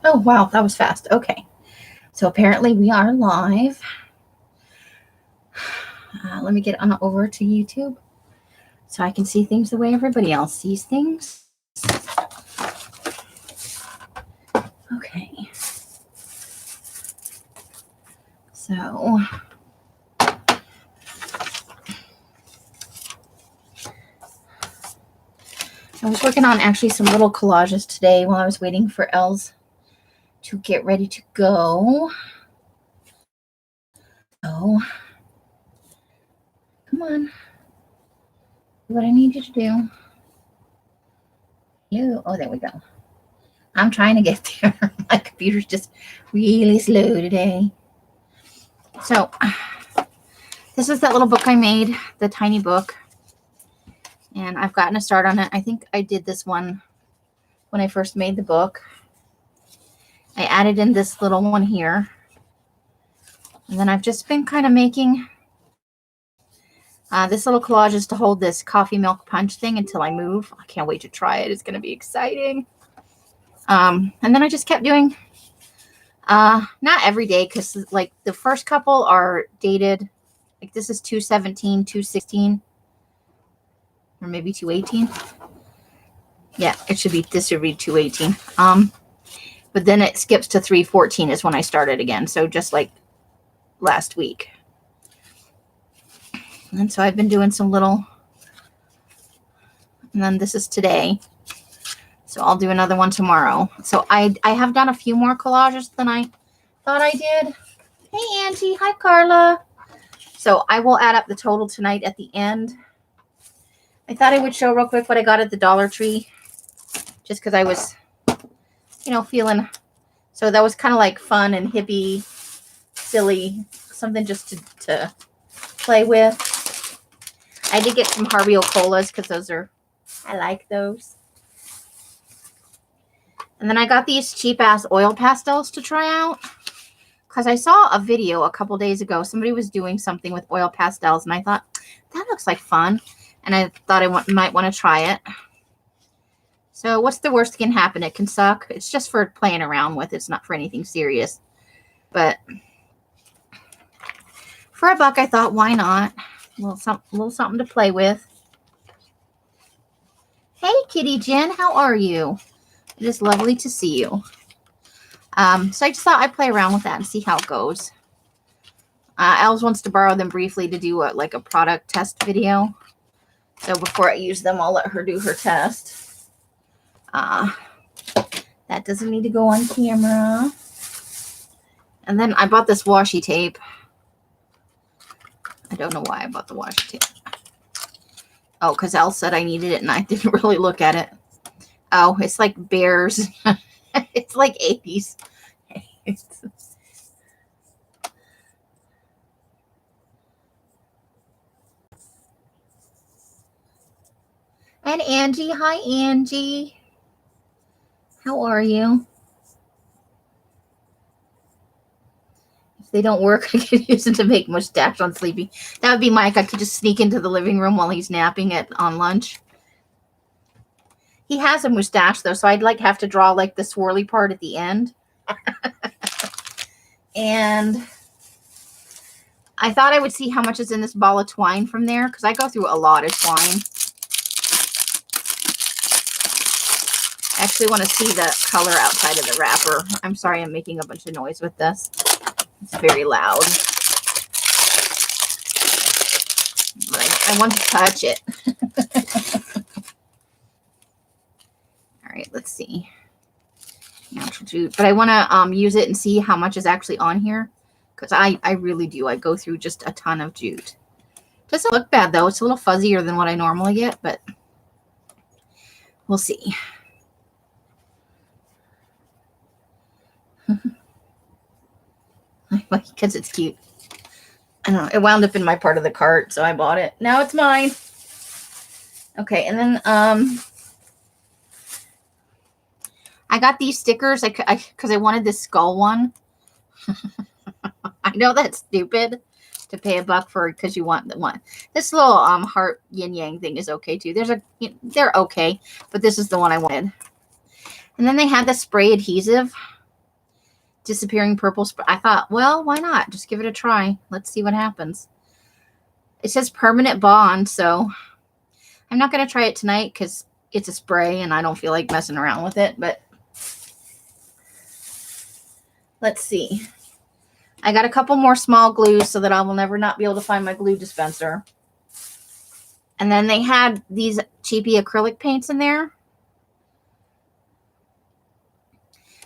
Oh, wow, that was fast. Okay. So apparently we are live. Let me get on over to YouTube so I can see things the way everybody else sees things. Okay. So I was working on actually some little collages today while I was waiting for Els to get ready to go. So, come on. Do what I need you to do. Oh, there we go. I'm trying to get there. My computer's just really slow today. So, this is that little book I made, the tiny book. And I've gotten a start on it. I think I did this one when I first made the book. I added in this little one here. And then I've just been kind of making this little collage is to hold this coffee milk punch thing until I move. I can't wait to try it. It's going to be exciting. And then I just kept doing, not every day, because like the first couple are dated. Like this is 217, 216, or maybe 218. Yeah, it should be, this should be 218. But then it skips to 314 is when I started again. So just like last week. And so I've been doing some little, and then this is today. So I'll do another one tomorrow. So I have done a few more collages than I thought I did. Hey, Auntie. Hi, Carla. So I will add up the total tonight at the end. I thought I would show real quick what I got at the Dollar Tree. Just because I was, feeling. So that was kind of like fun and hippie, silly. Something just to play with. I did get some Harvey Colas because those are, I like those. And then I got these cheap ass oil pastels to try out because I saw a video a couple days ago. Somebody was doing something with oil pastels and I thought that looks like fun. And I thought I might want to try it. So what's the worst that can happen? It can suck. It's just for playing around with. It's not for anything serious. But for $1, I thought, why not? A little something to play with. Hey, Kitty Jen, how are you? It is lovely to see you. So I just thought I'd play around with that and see how it goes. Els wants to borrow them briefly to do a product test video. So before I use them, I'll let her do her test. That doesn't need to go on camera. And then I bought this washi tape. I don't know why I bought the washi tape. Oh, because Elle said I needed it and I didn't really look at it. Oh, it's like bears. It's like 80s. And Angie. Hi, Angie. How are you? If they don't work, I could use it to make mustache on Sleepy. That would be Mike. I could just sneak into the living room while he's napping on lunch. He has a mustache, though, so I'd have to draw the swirly part at the end. And I thought I would see how much is in this ball of twine from there, because I go through a lot of twine. I actually want to see the color outside of the wrapper. I'm sorry I'm making a bunch of noise with this. It's very loud. But I want to touch it. All right, let's see. Natural jute. But I want to use it and see how much is actually on here. Because I really do. I go through just a ton of jute. Doesn't look bad, though. It's a little fuzzier than what I normally get, but we'll see. Because it's cute. I don't know. It wound up in my part of the cart, so I bought it. Now it's mine. Okay, and then I got these stickers because I wanted this skull one. I know that's stupid to pay $1 for because you want the one. This little heart yin yang thing is okay too. They're okay, but this is the one I wanted. And then they had the spray adhesive. disappearing purple. I thought, well, why not? Just give it a try. Let's see what happens. It says permanent bond, so I'm not going to try it tonight because it's a spray and I don't feel like messing around with it. But let's see. I got a couple more small glues so that I will never not be able to find my glue dispenser. And then they had these cheapy acrylic paints in there.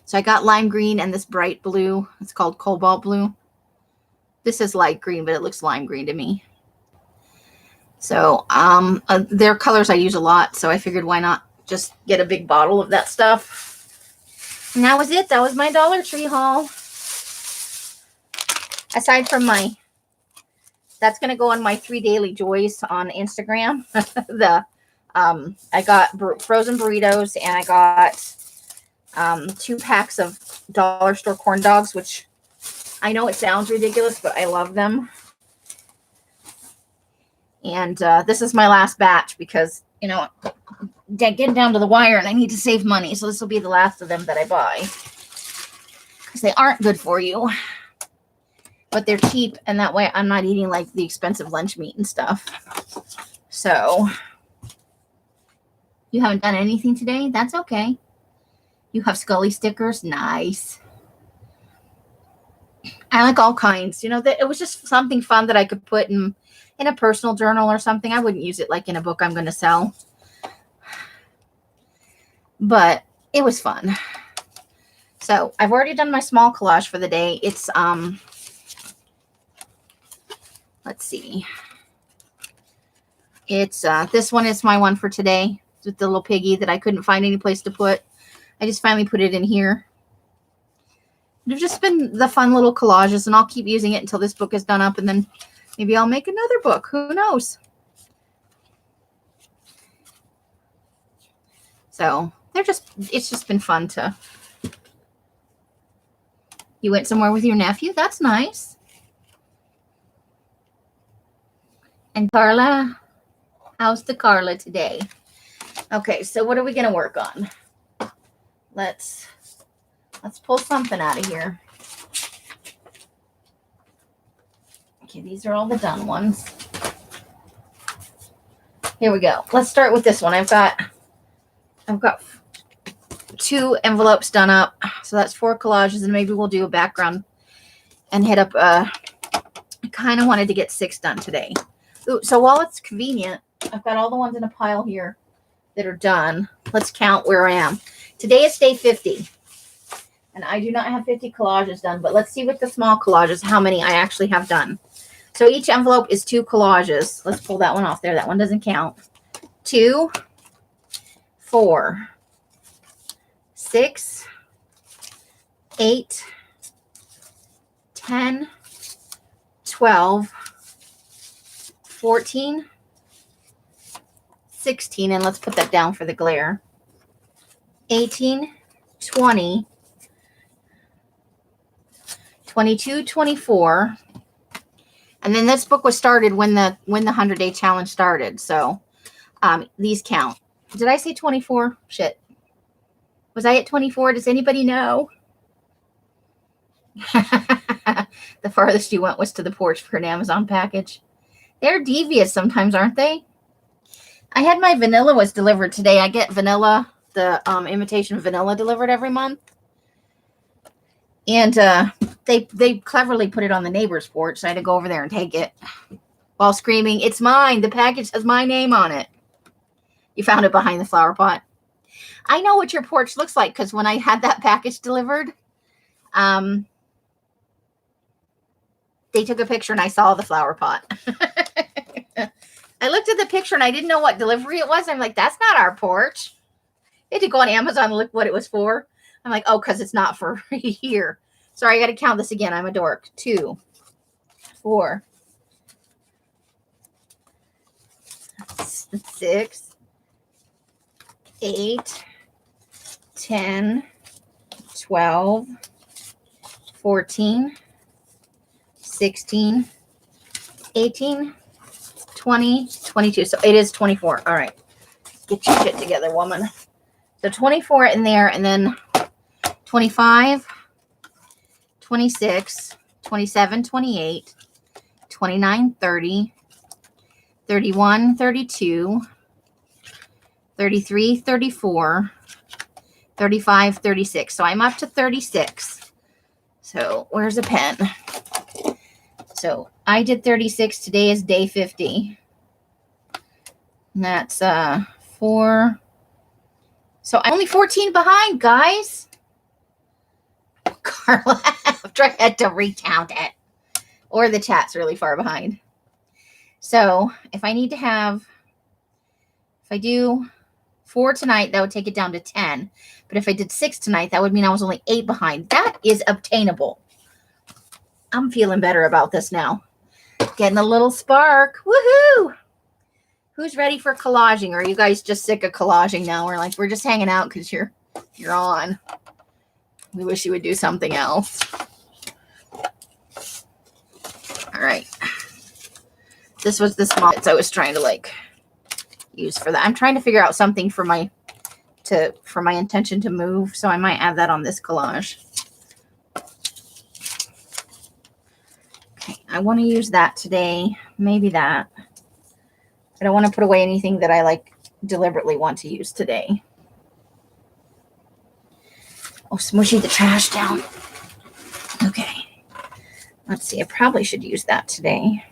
So I got lime green and this bright blue. It's called cobalt blue. This is light green, but it looks lime green to me. So their colors I use a lot. So I figured why not just get a big bottle of that stuff. And that was it. That was my Dollar Tree haul. Aside from that's going to go on my 3 Daily Joys on Instagram. I got frozen burritos and I got 2 packs of dollar store corn dogs, which I know it sounds ridiculous, but I love them. And this is my last batch because, you know, getting down to the wire and I need to save money. So this will be the last of them that I buy because they aren't good for you. But they're cheap, and that way I'm not eating like the expensive lunch meat and stuff. So, you haven't done anything today? That's okay. You have Scully stickers? Nice. I like all kinds. You know, it was just something fun that I could put in a personal journal or something. I wouldn't use it like in a book I'm going to sell. But it was fun. So, I've already done my small collage for the day. It's, let's see. It's this one is my one for today with the little piggy that I couldn't find any place to put. I just finally put it in here. They've just been the fun little collages, and I'll keep using it until this book is done up, and then maybe I'll make another book. Who knows? So it's just been fun to. You went somewhere with your nephew? That's nice. And Carla, how's the Carla today? Okay, so what are we going to work on? Let's pull something out of here. Okay, these are all the done ones. Here we go. Let's start with this one. I've got 2 envelopes done up. So that's 4 collages, and maybe we'll do a background and hit up I kind of wanted to get 6 done today. Ooh, so while it's convenient, I've got all the ones in a pile here that are done. Let's count where I am. Today is day 50. And I do not have 50 collages done, but let's see with the small collages how many I actually have done. So each envelope is 2 collages. Let's pull that one off there. That one doesn't count. 2, 4, 6, 8, 10, 12, 14, 16, and let's put that down for the glare. 18, 20, 22, 24. And then this book was started when the 100-day challenge started. So these count. Did I say 24? Shit. Was I at 24? Does anybody know? The farthest you went was to the porch for an Amazon package. They're devious sometimes, aren't they? I had my vanilla was delivered today. I get vanilla, the imitation vanilla delivered every month. And they cleverly put it on the neighbor's porch, so I had to go over there and take it while screaming, "It's mine. The package has my name on it." You found it behind the flower pot. I know what your porch looks like because when I had that package delivered, they took a picture and I saw the flower pot. I looked at the picture and I didn't know what delivery it was. I'm like, that's not our porch. I had to go on Amazon and look what it was for. I'm like, oh, because it's not for here. Sorry, I got to count this again. I'm a dork. 2, 4, 6, 8, 10, 12, 14, 16, 18, 20, 22. So it is 24. All right. Get your shit together, woman. So 24 in there, and then 25, 26, 27, 28, 29, 30, 31, 32, 33, 34, 35, 36. So I'm up to 36. So where's a pen? So I did 36. Today is day 50. And that's 4. So I'm only 14 behind, guys. Carla, after I had to recount it. Or the chat's really far behind. So if I need to have, if I do 4 tonight, that would take it down to 10. But if I did 6 tonight, that would mean I was only 8 behind. That is obtainable. I'm feeling better about this now. Getting a little spark. Woohoo! Who's ready for collaging? Or are you guys just sick of collaging now? We're just hanging out because you're on. We wish you would do something else. All right. This was the smallest I was trying to use for that. I'm trying to figure out something for my intention to move, so I might add that on this collage. Okay, I want to use that today. Maybe that. I don't want to put away anything that I deliberately want to use today. Oh, smushing the trash down. Okay. Let's see. I probably should use that today.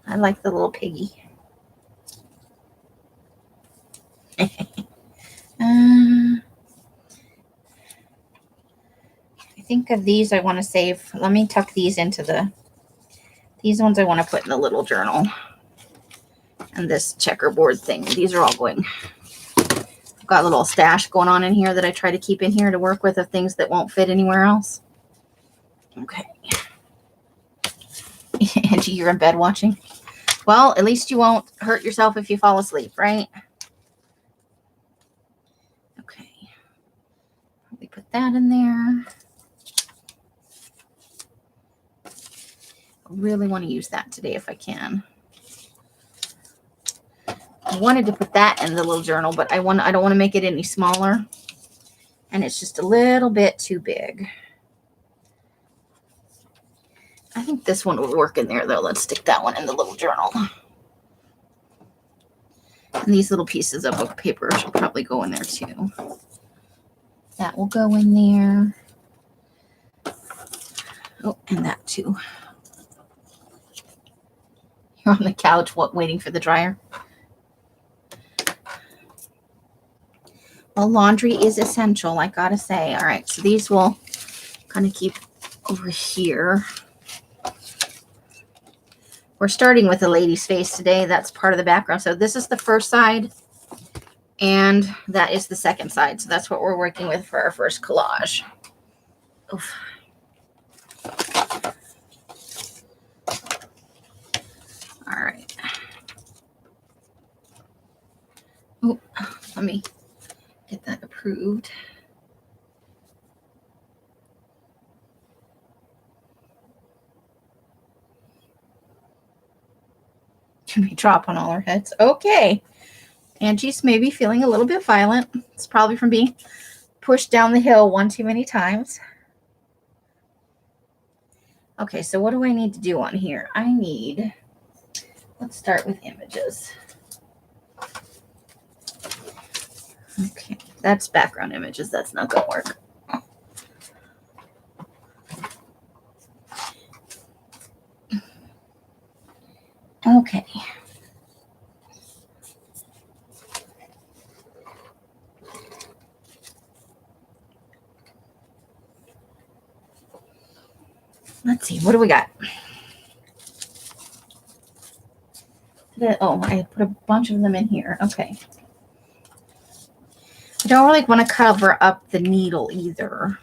I like the little piggy. I think of these I want to save. Let me tuck these into these ones I want to put in the little journal. And this checkerboard thing. These are all going. I've got a little stash going on in here that I try to keep in here to work with of things that won't fit anywhere else. Okay. Angie, you're in bed watching? Well, at least you won't hurt yourself if you fall asleep, right? Okay. Probably put that in there. I really want to use that today if I can. I wanted to put that in the little journal, but I don't want to make it any smaller. And it's just a little bit too big. I think this one would work in there, though. Let's stick that one in the little journal. And these little pieces of book paper should probably go in there, too. That will go in there. Oh, and that, too. You're on the couch, waiting for the dryer? Well, laundry is essential, I gotta say. All right, so these will kind of keep over here. We're starting with a lady's face today. That's part of the background. So this is the first side, and that is the second side. So that's what we're working with for our first collage. Oof. All right. Oh, let me get that approved. Should we drop on all our heads? Okay. Angie's maybe feeling a little bit violent. It's probably from being pushed down the hill one too many times. Okay, so what do I need to do on here? Let's start with images. Okay, that's background images. That's not going to work. Okay. Let's see. What do we got? Oh, I put a bunch of them in here. Okay. I don't really want to cover up the needle either.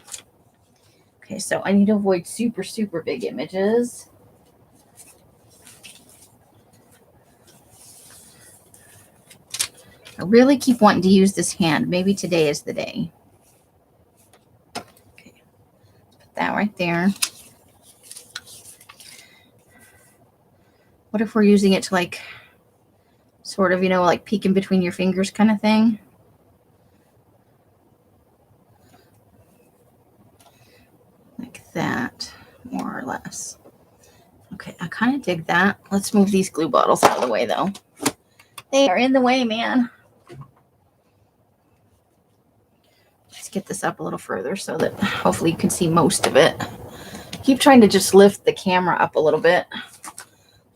Okay, so I need to avoid super, super big images. I really keep wanting to use this hand. Maybe today is the day. Okay, put that right there. What if we're using it to sort of, peek in between your fingers kind of thing? Okay, I kind of dig that. Let's move these glue bottles out of the way, though. They are in the way, man. Let's get this up a little further so that hopefully you can see most of it. Keep trying to just lift the camera up a little bit.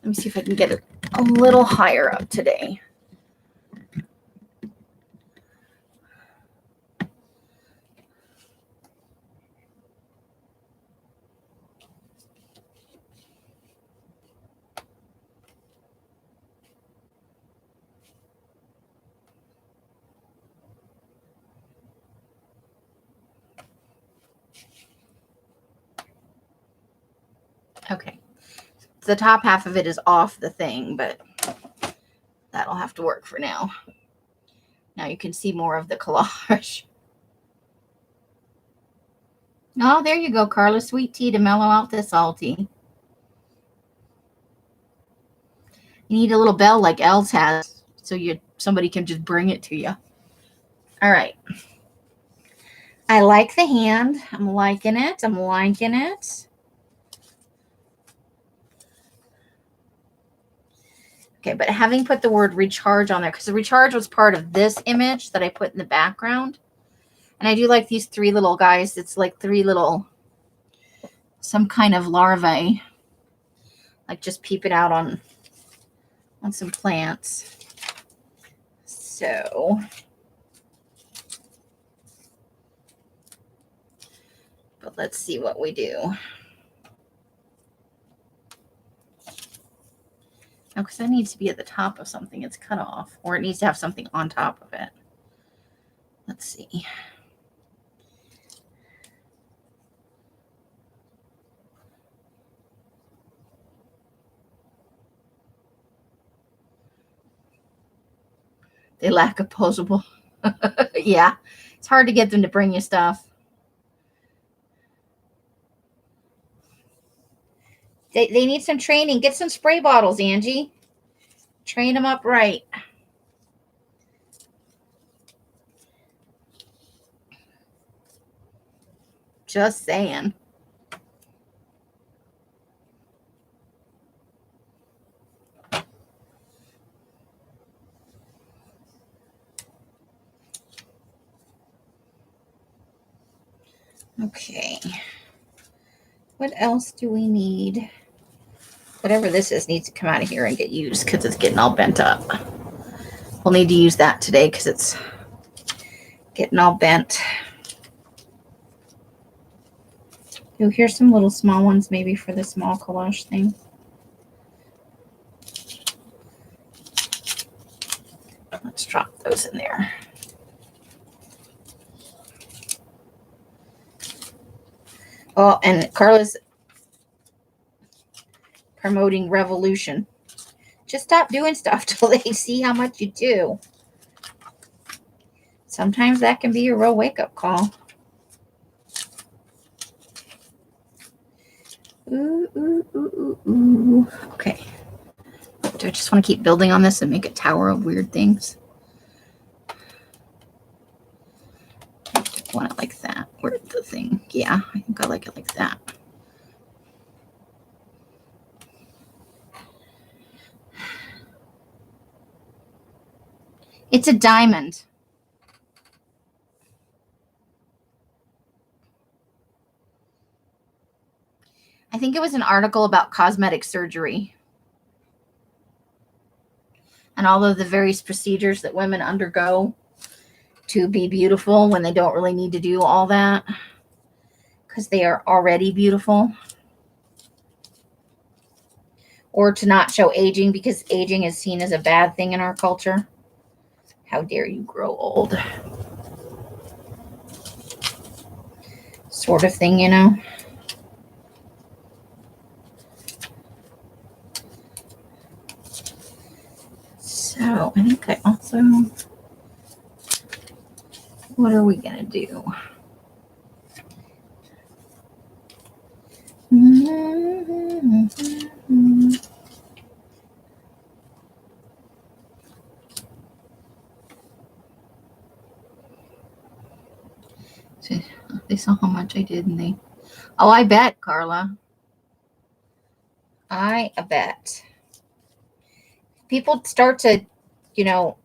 Let me see if I can get it a little higher up today. Okay. The top half of it is off the thing, but that'll have to work for now. Now you can see more of the collage. Oh, there you go, Carla. Sweet tea to mellow out the salty. You need a little bell like Els has, so somebody can just bring it to you. All right. I like the hand. I'm liking it. I'm liking it. Okay, but having put the word recharge on there, because the recharge was part of this image that I put in the background. And I do like these three little guys. It's like three little, some kind of larvae, like just peeping out on some plants. So, but let's see what we do. Oh, because that needs to be at the top of something. It's cut off, or it needs to have something on top of it. Let's see. They lack opposable. Yeah, it's hard to get them to bring you stuff. They need some training. Get some spray bottles, Angie. Train them up right. Just saying. Okay. What else do we need? Whatever this is needs to come out of here and get used because it's getting all bent up. We'll need to use that today because it's getting all bent. Oh, here's some little small ones maybe for the small collage thing. Let's drop those in there. Oh, and Carla's promoting revolution. Just stop doing stuff till they see how much you do. Sometimes that can be a real wake-up call. Ooh, ooh, ooh, ooh, ooh. Okay. Do I just want to keep building on this and make a tower of weird things? I want it like that. Where's the thing? Yeah, I think I like it like that. It's a diamond. I think it was an article about cosmetic surgery and all of the various procedures that women undergo to be beautiful when they don't really need to do all that because they are already beautiful. Or to not show aging because aging is seen as a bad thing in our culture. How dare you grow old? Sort of thing, you know? So, I think I also... What are we going to do? They saw how much I did and they... Oh, I bet, Carla. I bet. People start to, you know,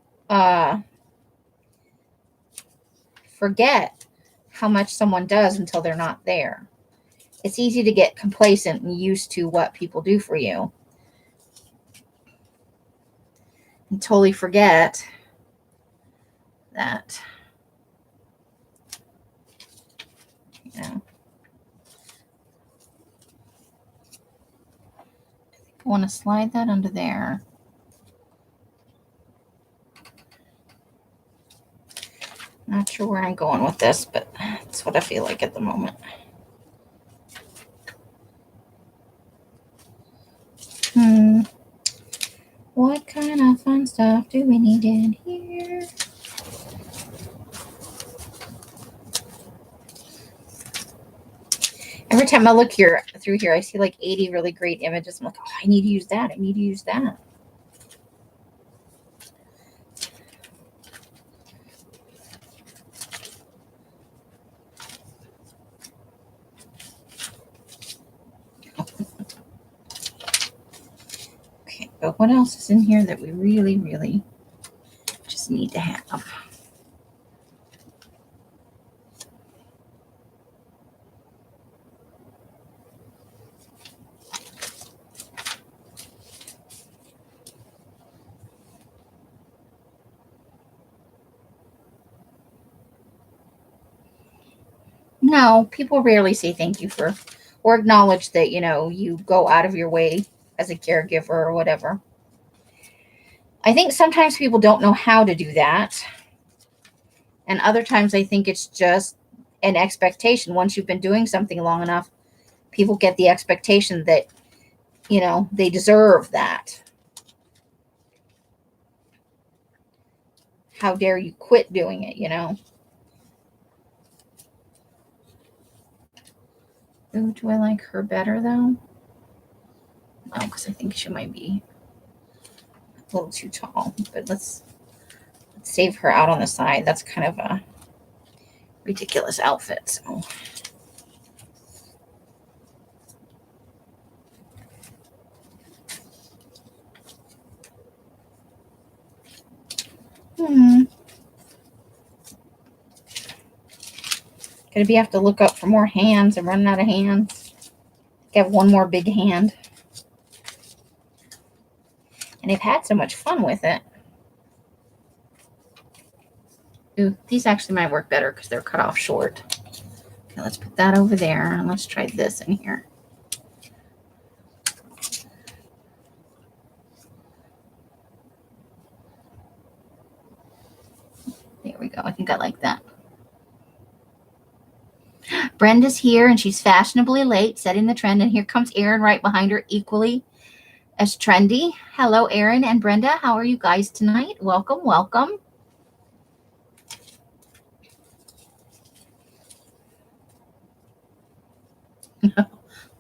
forget how much someone does until they're not there. It's easy to get complacent and used to what people do for you and totally forget that, you know. I want to slide that under there. Not sure where I'm going with this, but that's what I feel like at the moment. What kind of fun stuff do we need in here? Every time I look here through here, I see like 80 really great images. I'm like, oh, I need to use that. I need to use that. Okay, but what else is in here that we really, really just need to have? No, people rarely say thank you for or acknowledge that, you know, you go out of your way as a caregiver or whatever. I think sometimes people don't know how to do that. And other times I think it's just an expectation. Once you've been doing something long enough, people get the expectation that, you know, they deserve that. How dare you quit doing it, you know? Ooh, do I like her better though? No, because I think she might be a little too tall. But let's save her out on the side. That's kind of a ridiculous outfit. So gonna be have to look up for more hands. I'm running out of hands. I have one more big hand. And I've had so much fun with it. Ooh, these actually might work better because they're cut off short. Okay, let's put that over there and let's try this in here. There we go. I think I like that. Brenda's here and she's fashionably late, setting the trend. And here comes Erin right behind her, equally as trendy. Hello, Erin and Brenda. How are you guys tonight? Welcome, welcome.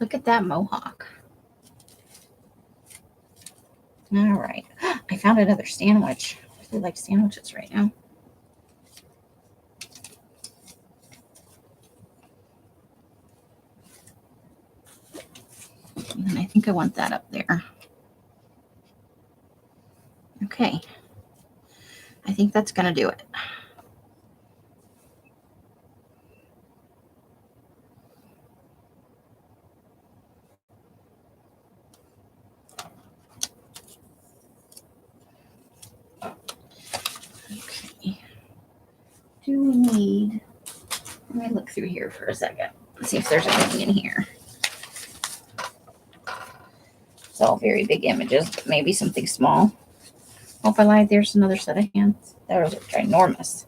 Look at that mohawk. All right. I found another sandwich. I really like sandwiches right now. And I think I want that up there. Okay. I think that's going to do it. Okay. Do we need... Let me look through here for a second. Let's see if there's anything in here. It's all very big images, but maybe something small. Oh, if I lied, there's another set of hands. Those are ginormous.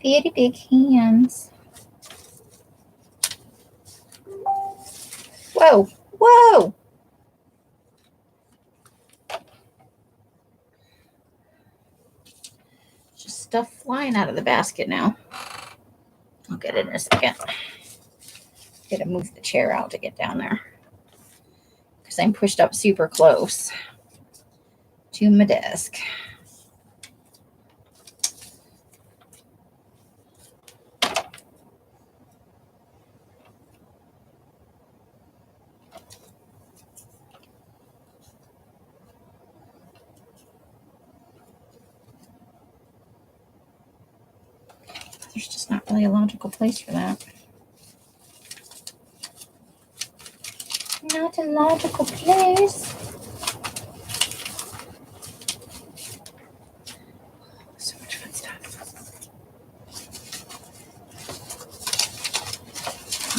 Very big hands. Whoa, whoa! Just stuff flying out of the basket now. I'll get it in a second. Gotta move the chair out to get down there because I'm pushed up super close to my desk. There's just not really a logical place for that. Not a logical place. So much fun stuff.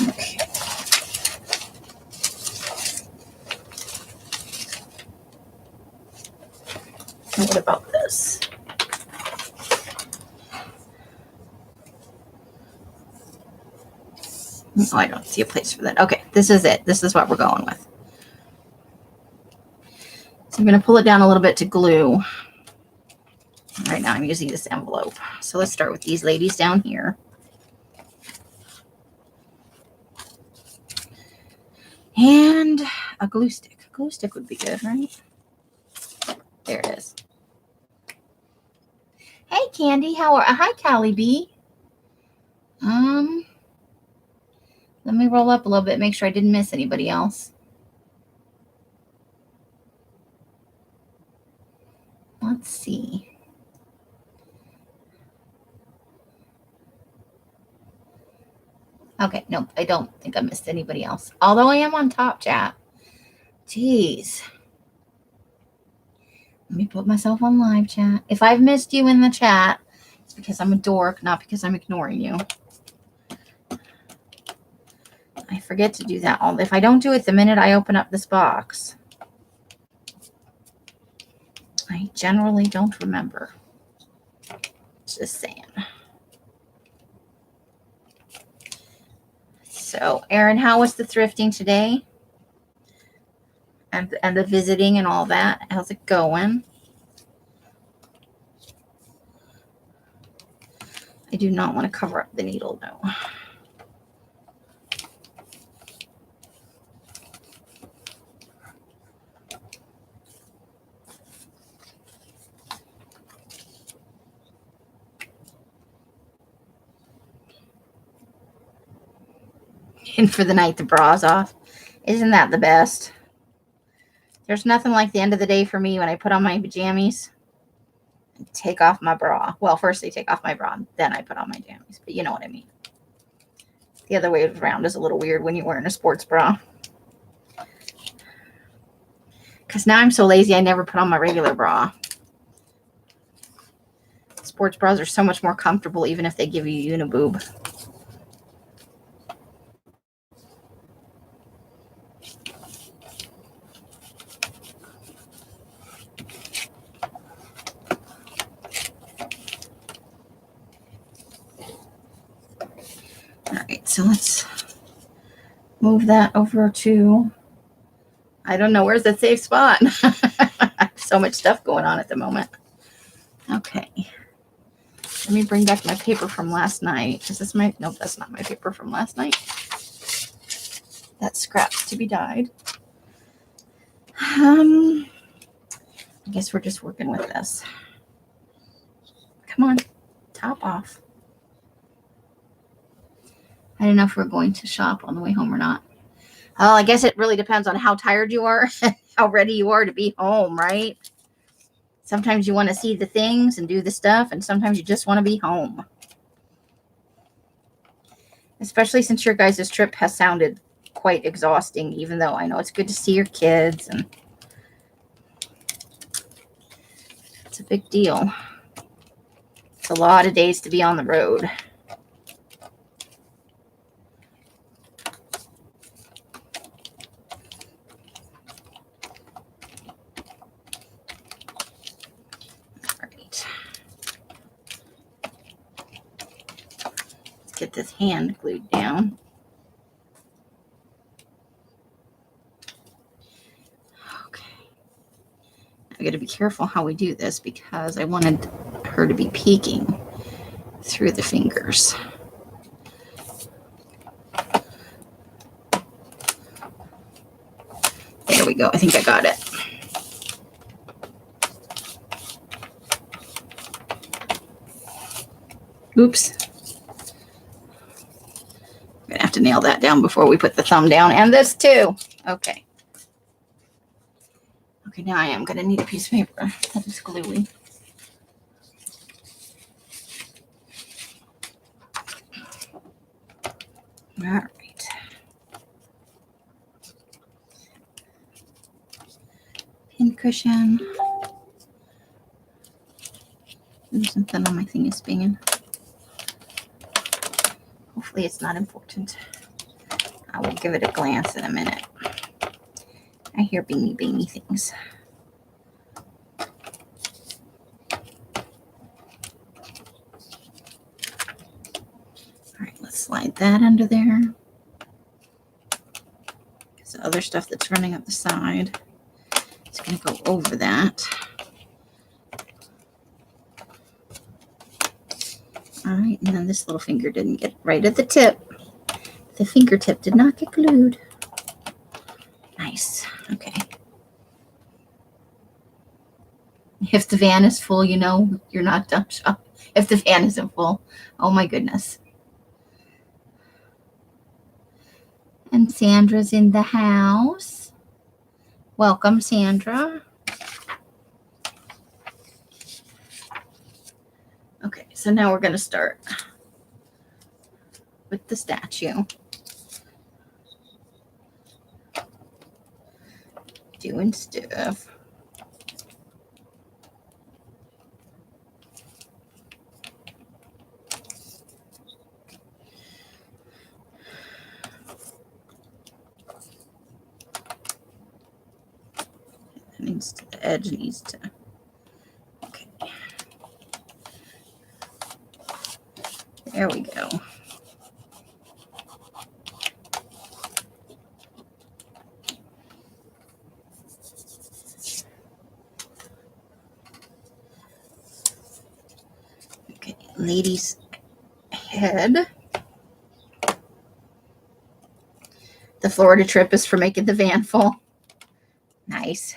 Okay. And what about this? Oh, I don't see a place for that. Okay, this is it. This is what we're going with. So I'm going to pull it down a little bit to glue. Right now I'm using this envelope. So let's start with these ladies down here. And a glue stick. A glue stick would be good, right? There it is. Hey, Candy. Hi, Callie B. Let me roll up a little bit, make sure I didn't miss anybody else. Let's see. Okay, nope, I don't think I missed anybody else. Although I am on top, chat. Jeez. Let me put myself on live chat. If I've missed you in the chat, it's because I'm a dork, not because I'm ignoring you. I forget to do that. If I don't do it the minute I open up this box, I generally don't remember. Just saying. So, Erin, how was the thrifting today? And the visiting and all that? How's it going? I do not want to cover up the needle, though. And for the night, the bra's off. Isn't that the best? There's nothing like the end of the day for me when I put on my pajamas and take off my bra. Well, first I take off my bra, then I put on my jammies. But you know what I mean. The other way around is a little weird when you're wearing a sports bra. Because now I'm so lazy, I never put on my regular bra. Sports bras are so much more comfortable, even if they give you uniboob. All right, so let's move that over to, I don't know, where's the safe spot? So much stuff going on at the moment. Okay. Let me bring back my paper from last night. Is this my, nope, that's not my paper from last night. That's scraps to be dyed. I guess we're just working with this. Come on, top off. I don't know if we're going to shop on the way home or not. Oh, I guess it really depends on how tired you are and how ready you are to be home, right? Sometimes you want to see the things and do the stuff, and sometimes you just want to be home. Especially since your guys' trip has sounded quite exhausting, even though I know it's good to see your kids, and it's a big deal. It's a lot of days to be on the road. Get this hand glued down. Okay. I got to be careful how we do this because I wanted her to be peeking through the fingers. There we go. I think I got it. Oops. I'm gonna have to nail that down before we put the thumb down, and this too. Okay. Okay, now I am gonna need a piece of paper that is gluey. All right. Pin cushion. There's something on my thing is spinning. Hopefully it's not important. I will give it a glance in a minute. I hear beanie things. All right, let's slide that under there. There's other stuff that's running up the side. It's going to go over that. All right, and then this little finger didn't get right at the tip. The fingertip did not get glued. Nice. Okay. If the van is full, you know you're not done shopping. If the van isn't full. Oh my goodness. And Sandra's in the house. Welcome, Sandra. Okay, so now we're going to start with the statue. Doing stuff. The edge needs to. Okay. There we go. Okay, lady's head. The Florida trip is for making the van full. Nice.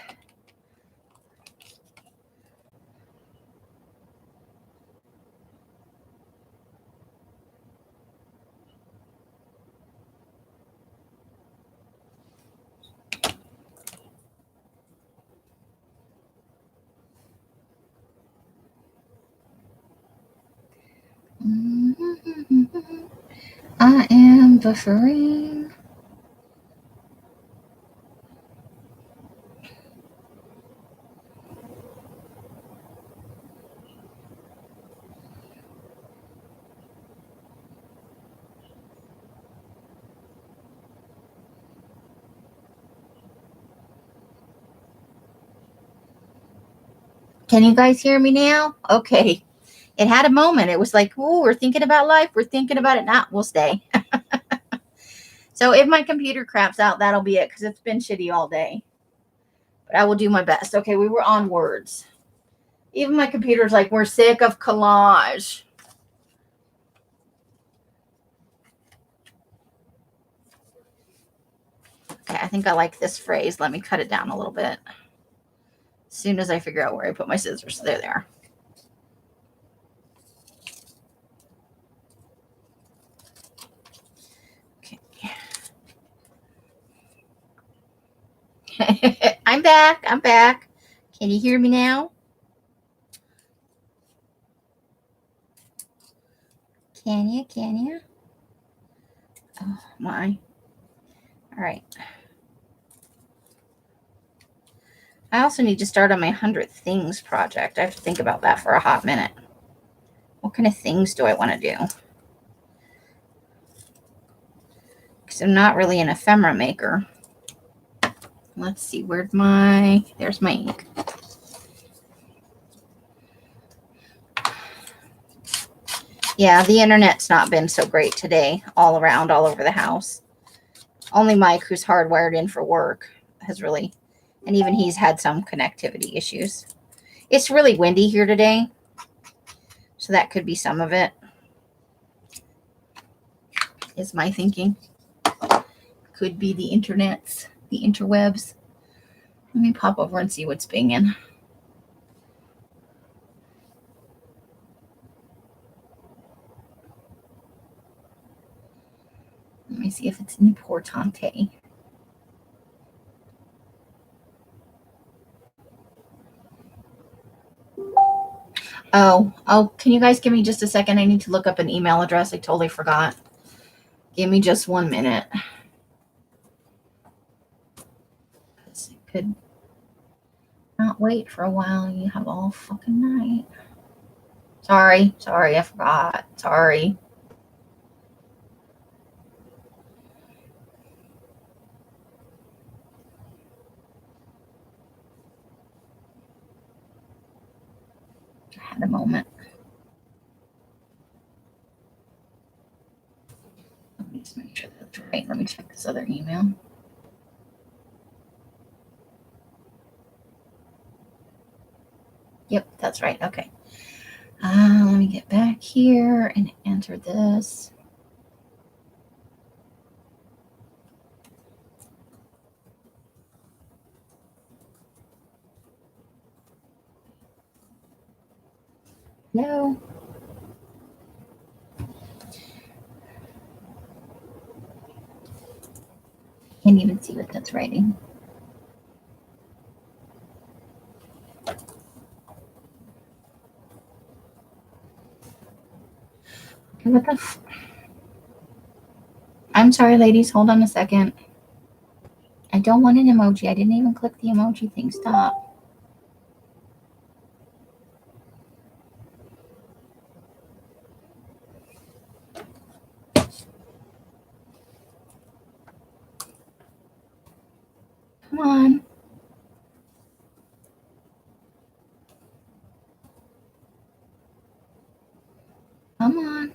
I am buffering. Can you guys hear me now? Okay. It had a moment. It was like, oh, we're thinking about life. We're thinking about it. Not, we'll stay. So if my computer craps out, that'll be it because it's been shitty all day. But I will do my best. Okay, we were on words. Even my computer's like, we're sick of collage. Okay, I think I like this phrase. Let me cut it down a little bit. As soon as I figure out where I put my scissors. There they are. Okay. I'm back. I'm back. Can you hear me now? Can you? Can you? Oh, my. All right. I also need to start on my 100 things project. I have to think about that for a hot minute. What kind of things do I want to do? Because I'm not really an ephemera maker. Let's see, there's my ink. Yeah, the internet's not been so great today, all around, all over the house. Only Mike, who's hardwired in for work, has really, and even he's had some connectivity issues. It's really windy here today, so that could be some of it, is my thinking. Could be the internets, the interwebs. Let me pop over and see what's binging. Let me see if it's importante. Oh, can you guys give me just a second? I need to look up an email address. I totally forgot. Give me just 1 minute. It could not wait for a while. You have all fucking night. Sorry, I forgot. Sorry. I had a moment. Let me just make sure that's right. Let me check this other email. Yep, that's right. Okay. Let me get back here and enter this. No. Can't even see what that's writing. What the I'm sorry, ladies. Hold on a second. I don't want an emoji. I didn't even click the emoji thing. Stop. Come on. Come on.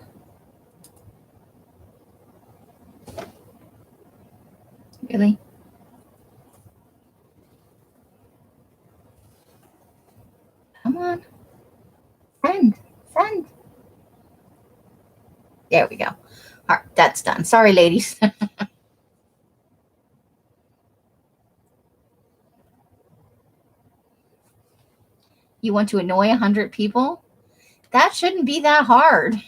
Really? Come on. Send. Send. There we go. All right, that's done. Sorry, ladies. You want to annoy 100 people? That shouldn't be that hard.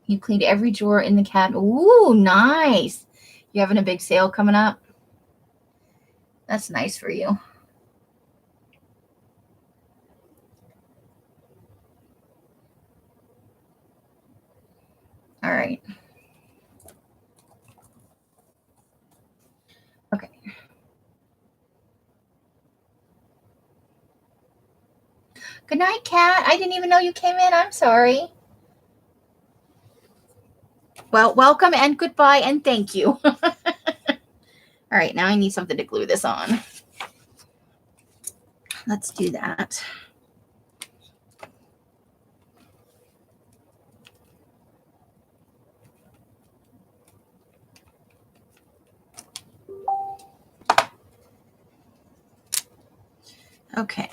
You cleaned every drawer in the cabinet. Ooh, nice. You having a big sale coming up? That's nice for you. All right. Okay. Good night, Kat. I didn't even know you came in. I'm sorry. Well, welcome and goodbye and thank you. All right, now I need something to glue this on. Let's do that. Okay.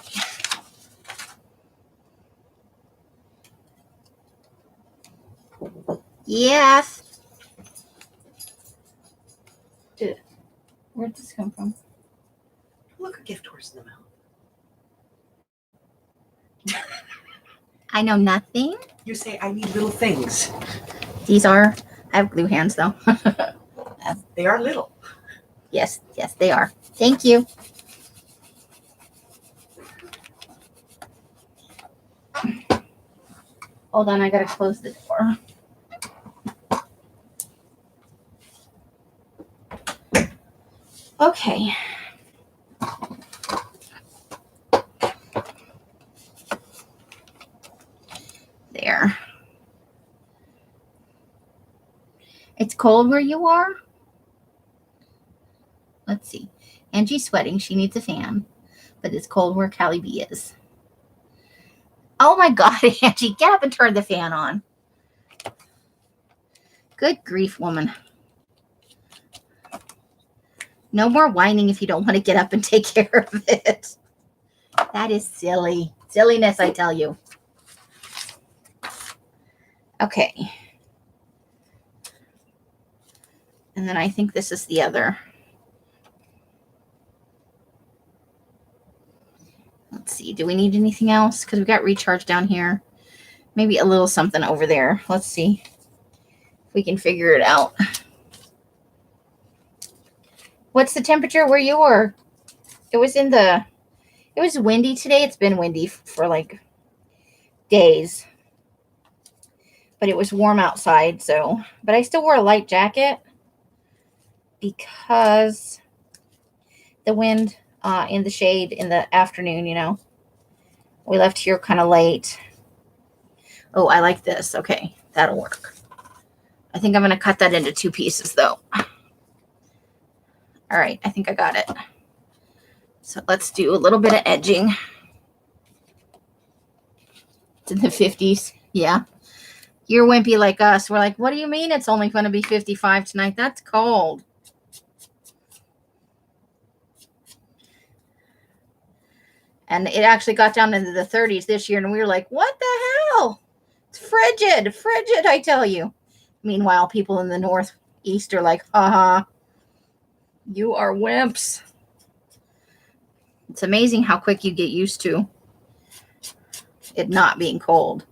Yes. Where'd this come from? Look, a gift horse in the mouth. I know nothing. You say I need little things. These are, I have glue hands though. They are little. Yes, they are. Thank you. Hold on, I gotta close the door. Okay. There. It's cold where you are? Let's see. Angie's sweating. She needs a fan. But it's cold where Callie B is. Oh my God, Angie, get up and turn the fan on. Good grief, woman. No more whining if you don't want to get up and take care of it. That is silly. Silliness, I tell you. Okay. And then I think this is the other. Let's see. Do we need anything else? Because we got recharge down here. Maybe a little something over there. Let's see if we can figure it out. What's the temperature where you were? It was in the It was windy today. It's been windy for like days. But it was warm outside, so. But I still wore a light jacket because the wind in the shade in the afternoon, you know. We left here kind of late. Oh, I like this. Okay, that'll work. I think I'm going to cut that into 2 pieces, though. All right, I think I got it. So let's do a little bit of edging. It's in the 50s. Yeah. You're wimpy like us. We're like, what do you mean it's only going to be 55 tonight? That's cold. And it actually got down into the 30s this year, and we were like, what the hell? It's frigid, frigid, I tell you. Meanwhile, people in the Northeast are like, haha, you are wimps. It's amazing how quick you get used to it not being cold.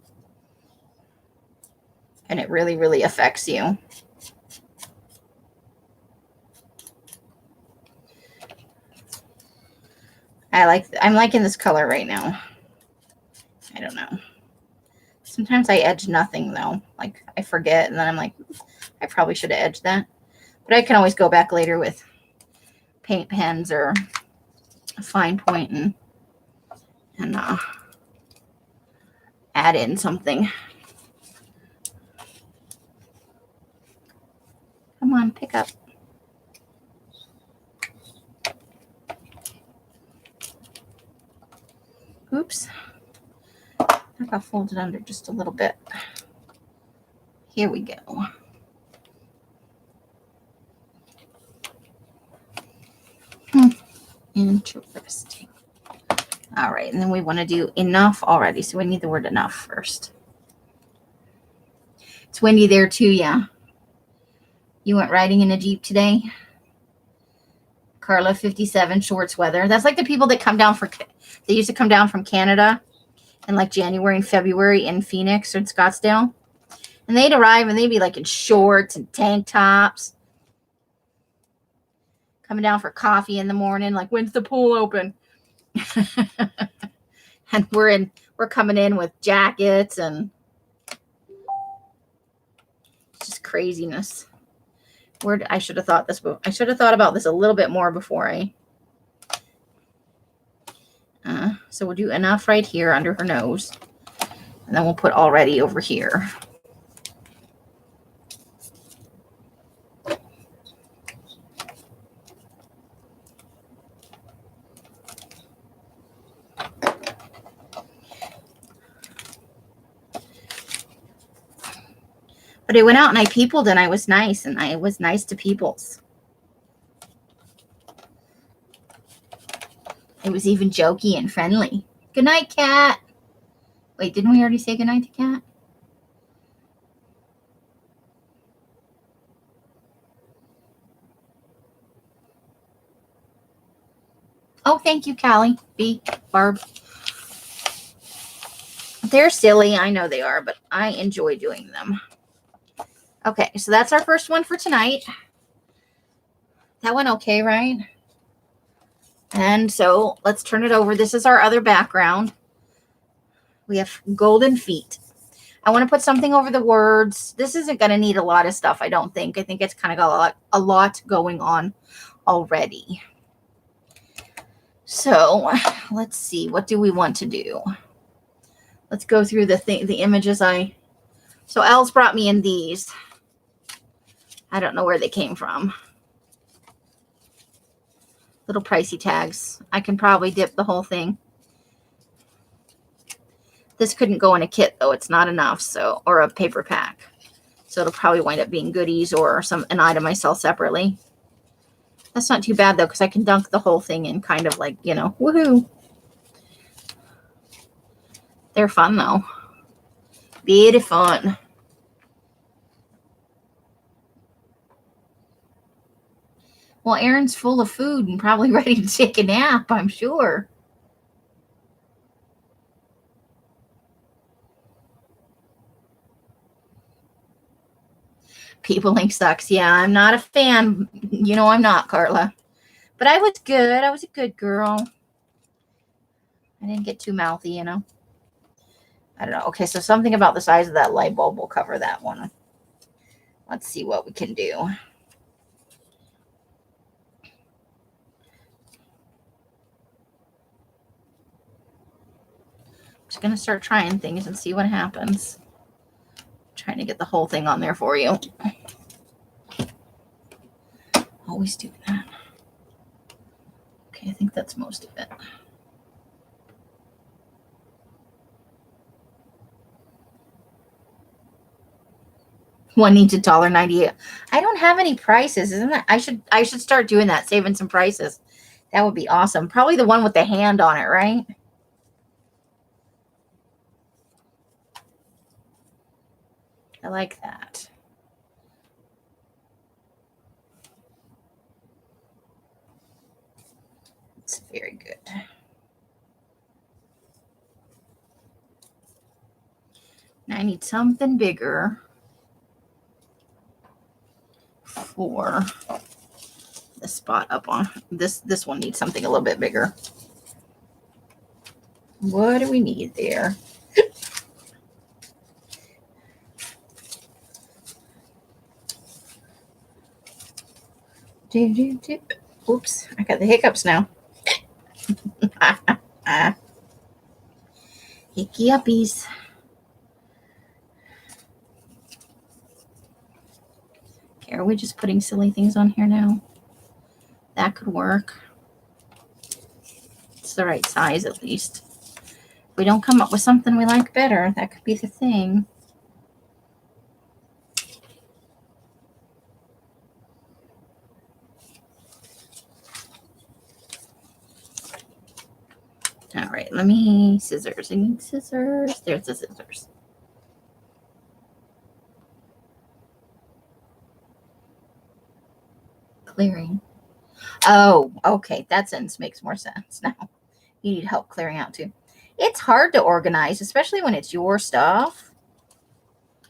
And it really, really affects you. I'm liking this color right now. I don't know. Sometimes I edge nothing though. Like I forget and then I'm like, I probably should have edged that. But I can always go back later with paint pens or a fine point and add in something. Come on, pick up. Oops. I got folded under just a little bit. Here we go. Interesting. All right, and then we want to do enough already. So we need the word enough first. It's windy there too, yeah. You went riding in a Jeep today? Carla, 57, shorts weather. That's like the people that come down they used to come down from Canada in like January and February in Phoenix or Scottsdale. And they'd arrive and they'd be like in shorts and tank tops. Coming down for coffee in the morning, like, when's the pool open? And we're coming in with jackets and just craziness. I should have thought this. I should have thought about this a little bit more before I. So we'll do enough right here under her nose, and then we'll put already over here. But I went out and I peopled and I was nice and I was nice to peoples. It was even jokey and friendly. Good night, Cat. Wait, didn't we already say good night to Cat? Oh, thank you, Callie. B. Barb. They're silly. I know they are, but I enjoy doing them. Okay, so that's our first one for tonight. That went okay, right? And so let's turn it over. This is our other background. We have golden feet. I want to put something over the words. This isn't going to need a lot of stuff, I don't think. I think it's kind of got a lot going on already. So let's see. What do we want to do? Let's go through the images So Elle's brought me in these. I don't know where they came from. Little pricey tags. I can probably dip the whole thing. This couldn't go in a kit though. It's not enough. So, or a paper pack. So it'll probably wind up being goodies or an item I sell separately. That's not too bad though, because I can dunk the whole thing in kind of like, you know, woohoo. They're fun though. Very fun. Well, Erin's full of food and probably ready to take a nap, I'm sure. Peopling sucks. Yeah, I'm not a fan. You know I'm not, Carla. But I was good. I was a good girl. I didn't get too mouthy, you know. I don't know. Okay, so something about the size of that light bulb will cover that one. Let's see what we can do. Just going to start trying things and see what happens. Trying to get the whole thing on there for you. Always do that. Okay, I think that's most of it. One needs $1.98. I don't have any prices, isn't it? I should start doing that, saving some prices. That would be awesome. Probably the one with the hand on it, right? I like that. It's very good. Now I need something bigger for the spot up on this. This one needs something a little bit bigger. What do we need there? Oops, I got the hiccups now. Hickey uppies. Okay, are we just putting silly things on here now? That could work. It's the right size at least. If we don't come up with something we like better, that could be the thing. All right, let me scissors. I need scissors. There's the scissors. Clearing. Oh, okay. That sentence makes more sense now. You need help clearing out too. It's hard to organize, especially when it's your stuff.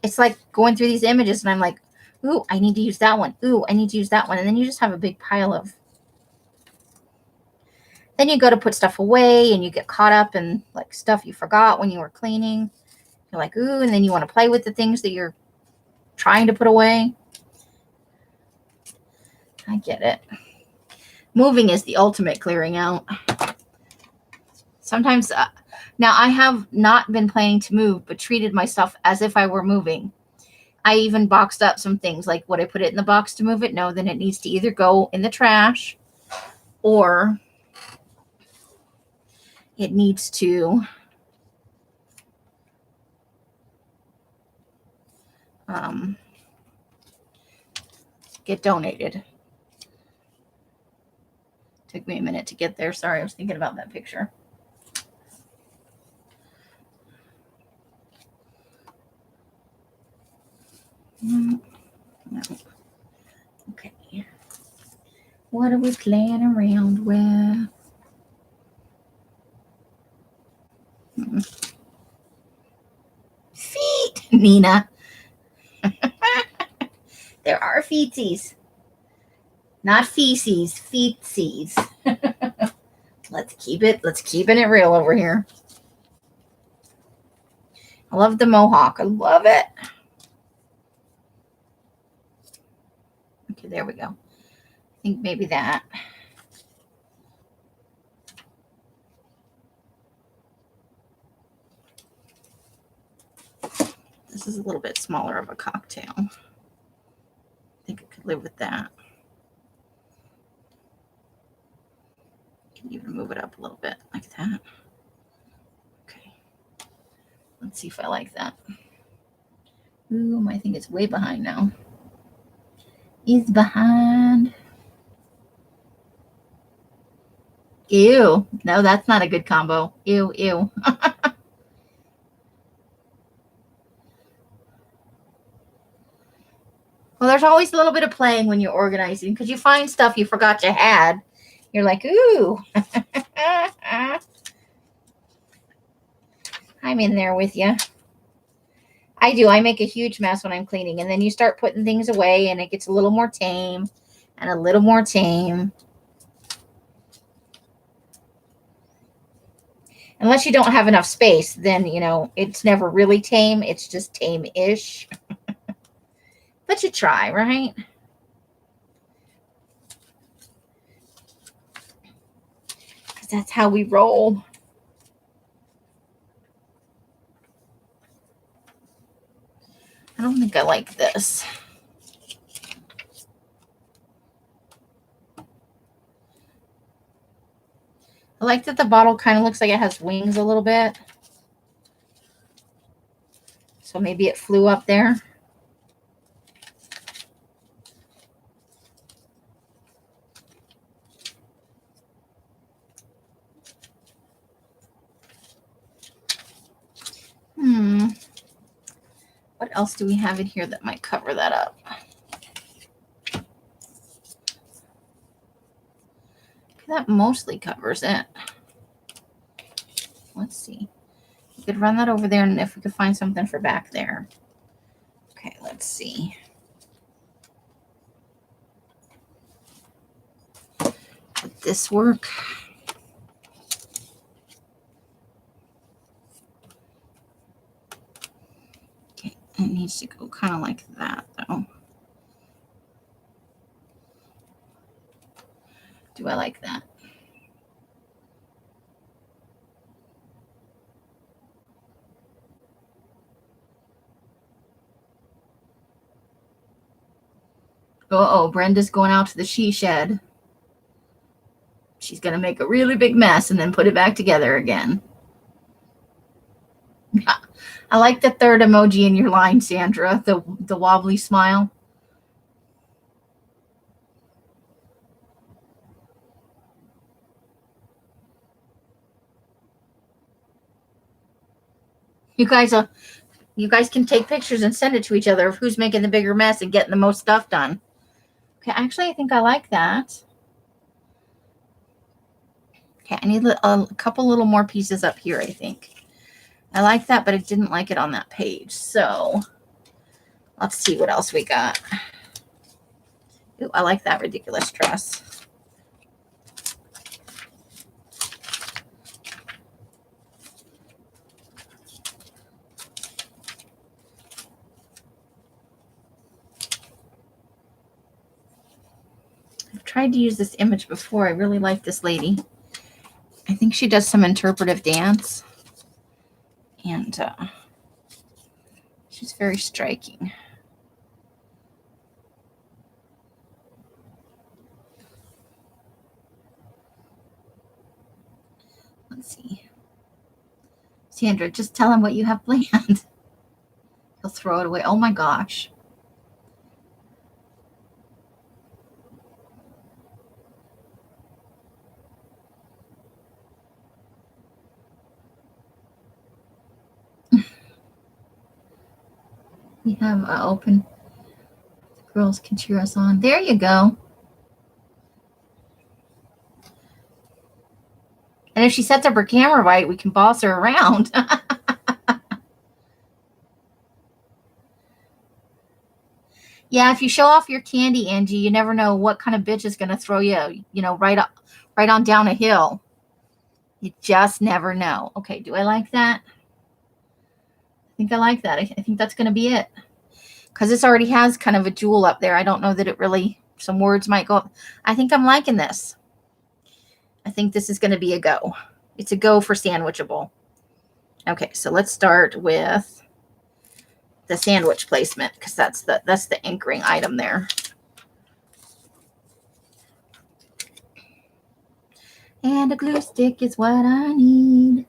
It's like going through these images and I'm like, ooh, I need to use that one. Ooh, I need to use that one. And then you just have a big pile of. Then you go to put stuff away and you get caught up in like stuff you forgot when you were cleaning. You're like, ooh, and then you want to play with the things that you're trying to put away. I get it. Moving is the ultimate clearing out. Sometimes, now I have not been planning to move, but treated myself as if I were moving. I even boxed up some things, like would I put it in the box to move it? No, then it needs to either go in the trash or it needs to get donated. Took me a minute to get there. Sorry, I was thinking about that picture. No. Okay. What are we playing around with? Feet, Nina. There are feetsies. Not feces, feetsies. Let's keep it real over here. I love the mohawk. I love it. Okay, there we go. I think maybe that. This is a little bit smaller of a cocktail. I think I could live with that. Can even move it up a little bit like that. Okay. Let's see if I like that. Ooh, I think it's way behind now. Is behind. Ew. No, that's not a good combo. Ew, ew. Well, there's always a little bit of playing when you're organizing because you find stuff you forgot you had. You're like, ooh. I'm in there with you. I do. I make a huge mess when I'm cleaning. And then you start putting things away and it gets a little more tame and a little more tame. Unless you don't have enough space, then, you know, it's never really tame. It's just tame-ish. But you try, right? Because that's how we roll. I don't think I like this. I like that the bottle kind of looks like it has wings a little bit. So maybe it flew up there. What else do we have in here that might cover that up? That mostly covers it. Let's see. We could run that over there, and if we could find something for back there. Okay, let's see. Would this work? Okay, it needs to go kind of like that, though. Do I like that? Uh-oh, Brenda's going out to the she shed. She's going to make a really big mess and then put it back together again. I like the third emoji in your line, Sandra, the wobbly smile. You guys can take pictures and send it to each other of who's making the bigger mess and getting the most stuff done. Okay, actually, I think I like that. Okay, I need a couple little more pieces up here, I think. I like that, but I didn't like it on that page. So let's see what else we got. Ooh, I like that ridiculous dress. I've tried to use this image before. I really like this lady. I think she does some interpretive dance. And she's very striking. Let's see. Sandra, just tell him what you have planned. He'll throw it away. Oh my gosh. We have open. The girls can cheer us on. There you go. And if she sets up her camera right, we can boss her around. Yeah, if you show off your candy, Angie, you never know what kind of bitch is going to throw you, right on down a hill. You just never know. Okay, do I like that? I think I like that. I think that's going to be it. Because this already has kind of a jewel up there. I don't know that it really, some words might go up. I think I'm liking this. I think this is going to be a go. It's a go for sandwichable. Okay, so let's start with the sandwich placement because that's the anchoring item there. And a glue stick is what I need.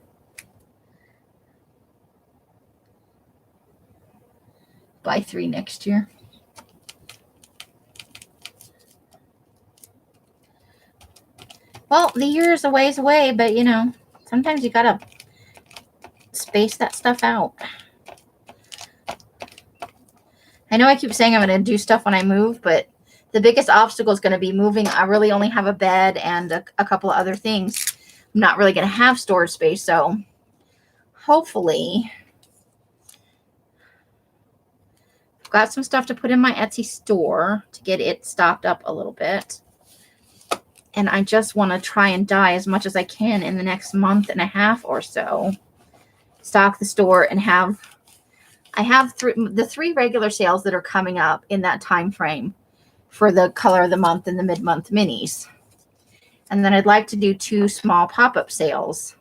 Buy 3 next year. Well, the year is a ways away, but sometimes you gotta space that stuff out. I know I keep saying I'm going to do stuff when I move, but the biggest obstacle is going to be moving. I really only have a bed and a couple of other things. I'm not really going to have storage space, so hopefully I've got some stuff to put in my Etsy store to get it stocked up a little bit. And I just want to try and dye as much as I can in the next month and a half or so. Stock the store and I have the 3 regular sales that are coming up in that time frame for the color of the month and the mid-month minis. And then I'd like to do 2 small pop-up sales.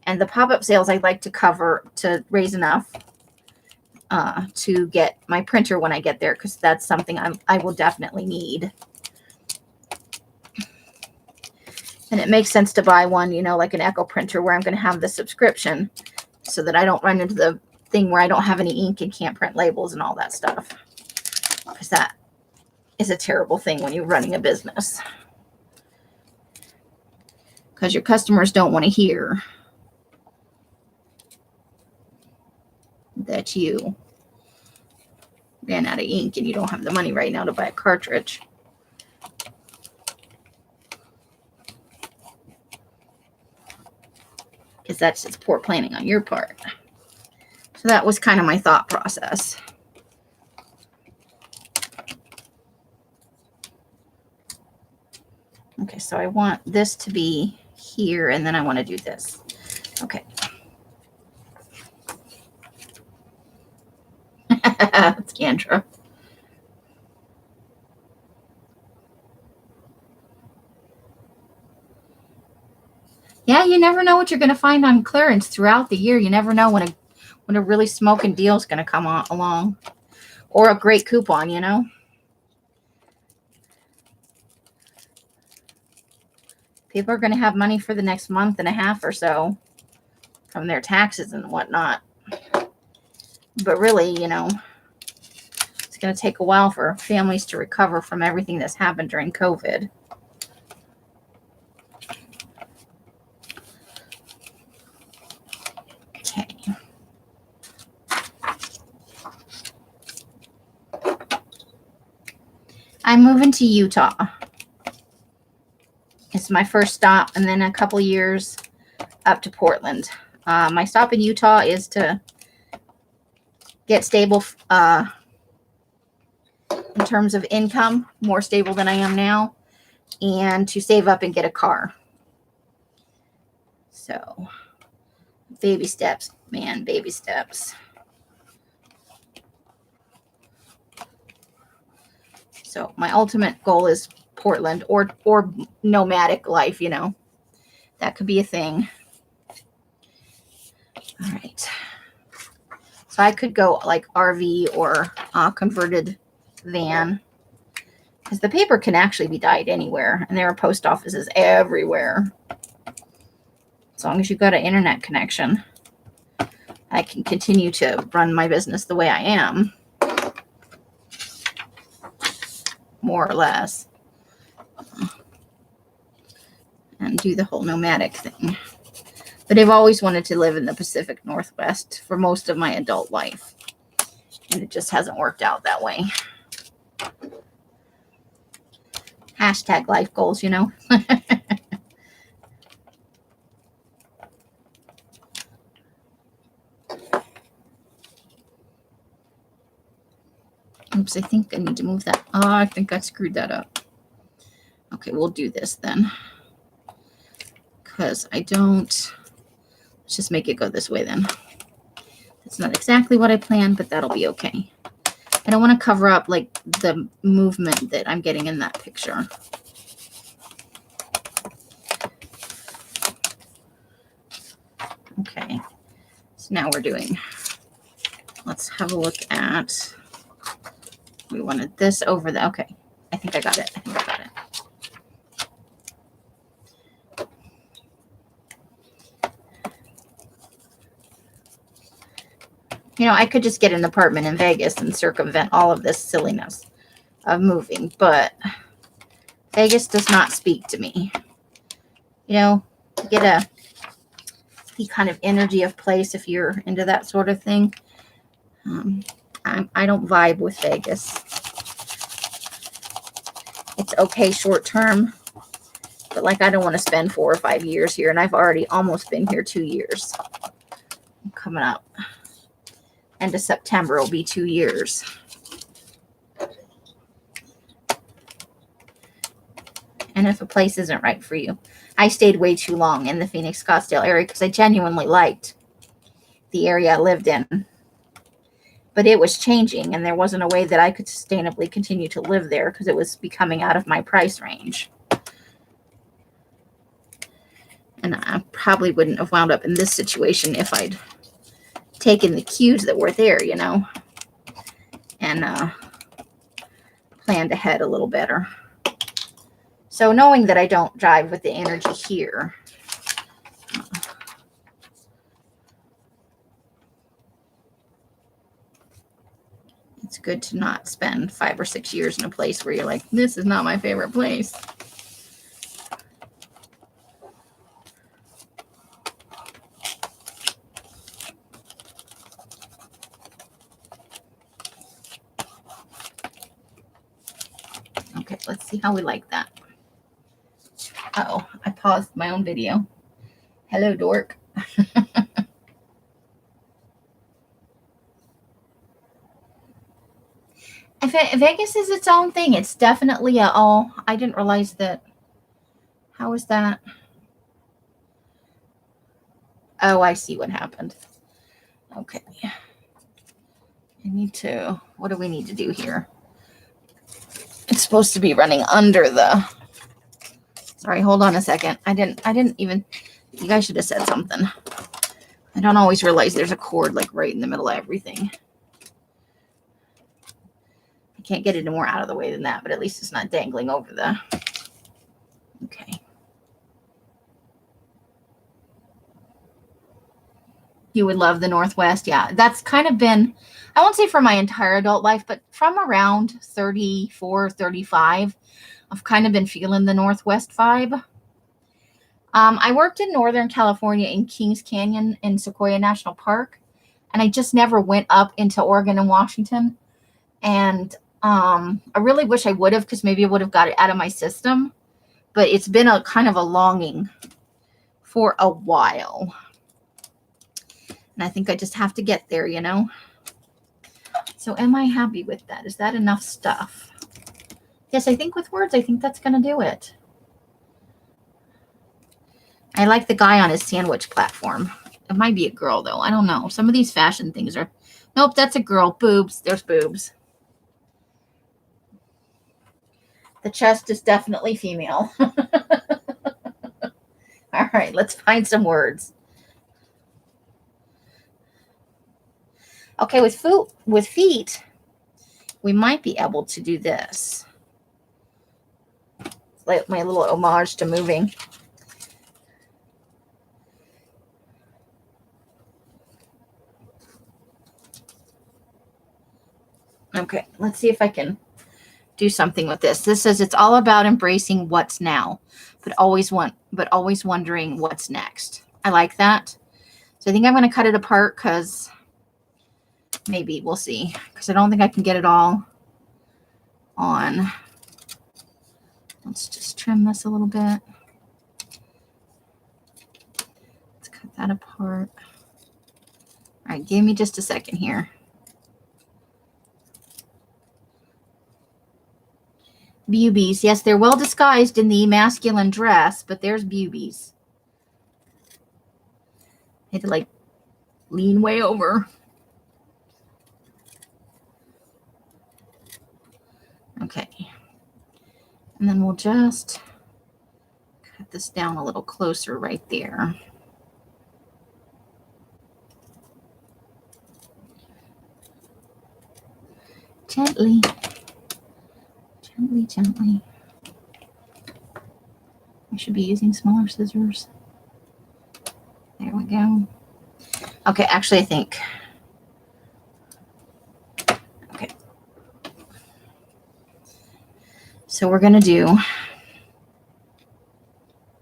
And the pop-up sales I'd like to cover to raise enough to get my printer when I get there, because that's something I will definitely need. And it makes sense to buy one, like an Echo printer where I'm going to have the subscription so that I don't run into the thing where I don't have any ink and can't print labels and all that stuff. Because that is a terrible thing when you're running a business. Because your customers don't want to hear that you ran out of ink and you don't have the money right now to buy a cartridge. Because that's just poor planning on your part. So that was kind of my thought process. Okay, so I want this to be here, and then I want to do this. Okay. It's Kendra. Yeah, you never know what you're going to find on clearance throughout the year. You never know when a really smoking deal is going to come along, or a great coupon, People are going to have money for the next month and a half or so from their taxes and whatnot. But really, it's going to take a while for families to recover from everything that's happened during COVID. Okay. I'm moving to Utah. It's my first stop, and then a couple years up to Portland. My stop in Utah is to get stable in terms of income, more stable than I am now, and to save up and get a car. So, baby steps, man, baby steps. So my ultimate goal is Portland or nomadic life, that could be a thing. All right. So I could go like RV or converted van, because the paper can actually be dyed anywhere, and there are post offices everywhere. As long as you've got an internet connection, I can continue to run my business the way I am, more or less, and do the whole nomadic thing. But I've always wanted to live in the Pacific Northwest for most of my adult life, and it just hasn't worked out that way. Hashtag life goals, Oops, I think I need to move that. Oh, I think I screwed that up. Okay, we'll do this then. Because I don't... Let's just make it go this way then. That's not exactly what I planned, but that'll be okay. I don't want to cover up like the movement that I'm getting in that picture. Okay, so now we're doing... Let's have a look at... We wanted this over the... Okay, I think I got it. I could just get an apartment in Vegas and circumvent all of this silliness of moving, but Vegas does not speak to me. To get the kind of energy of place, if you're into that sort of thing. I don't vibe with Vegas. It's okay short term, but I don't want to spend 4 or 5 years here, and I've already almost been here 2 years. Coming up. End of September will be 2 years. And And if a place isn't right for you, I stayed way too long in the Phoenix Scottsdale area because I genuinely liked the area I lived in. But it was changing, and there wasn't a way that I could sustainably continue to live there because it was becoming out of my price range. And I probably wouldn't have wound up in this situation if I'd taken the cues that were there, you know, and planned ahead a little better. So knowing that I don't jive with the energy here, it's good to not spend 5 or 6 years in a place where you're like, this is not my favorite place. Okay, let's see how we like that. Uh-oh, I paused my own video. Hello, dork. Vegas is its own thing. It's definitely I didn't realize that. How is that? Oh, I see what happened. Okay. What do we need to do here? It's supposed to be running under the, sorry, hold on a second. I didn't even, you guys should have said something. I don't always realize there's a cord like right in the middle of everything. I can't get it any more out of the way than that, but at least it's not dangling over the, okay. You would love the Northwest. Yeah, that's kind of been, I won't say for my entire adult life, but from around 34, 35, I've kind of been feeling the Northwest vibe. I worked in Northern California in Kings Canyon in Sequoia National Park, and I just never went up into Oregon and Washington. And I really wish I would have, because maybe I would have got it out of my system. But it's been a kind of a longing for a while. And I think I just have to get there, you know. So am I happy with that? Is that enough stuff? Yes, I think with words, I think that's going to do it. I like the guy on his sandwich platform. It might be a girl, though. I don't know. Some of these fashion things are... Nope, that's a girl. Boobs. There's boobs. The chest is definitely female. All right, let's find some words. Okay, with feet, we might be able to do this. Like my little homage to moving. Okay, let's see if I can do something with this. This says it's all about embracing what's now, but always wondering what's next. I like that. So I think I'm going to cut it apart because maybe we'll see. Because I don't think I can get it all on. Let's just trim this a little bit. Let's cut that apart. All right, give me just a second here. Boobies. Yes, they're well disguised in the masculine dress, but there's boobies. I had to like lean way over. Okay. And then we'll just cut this down a little closer right there. Gently. Gently, gently. I should be using smaller scissors. There we go. Okay, actually, I think. Okay. So we're going to do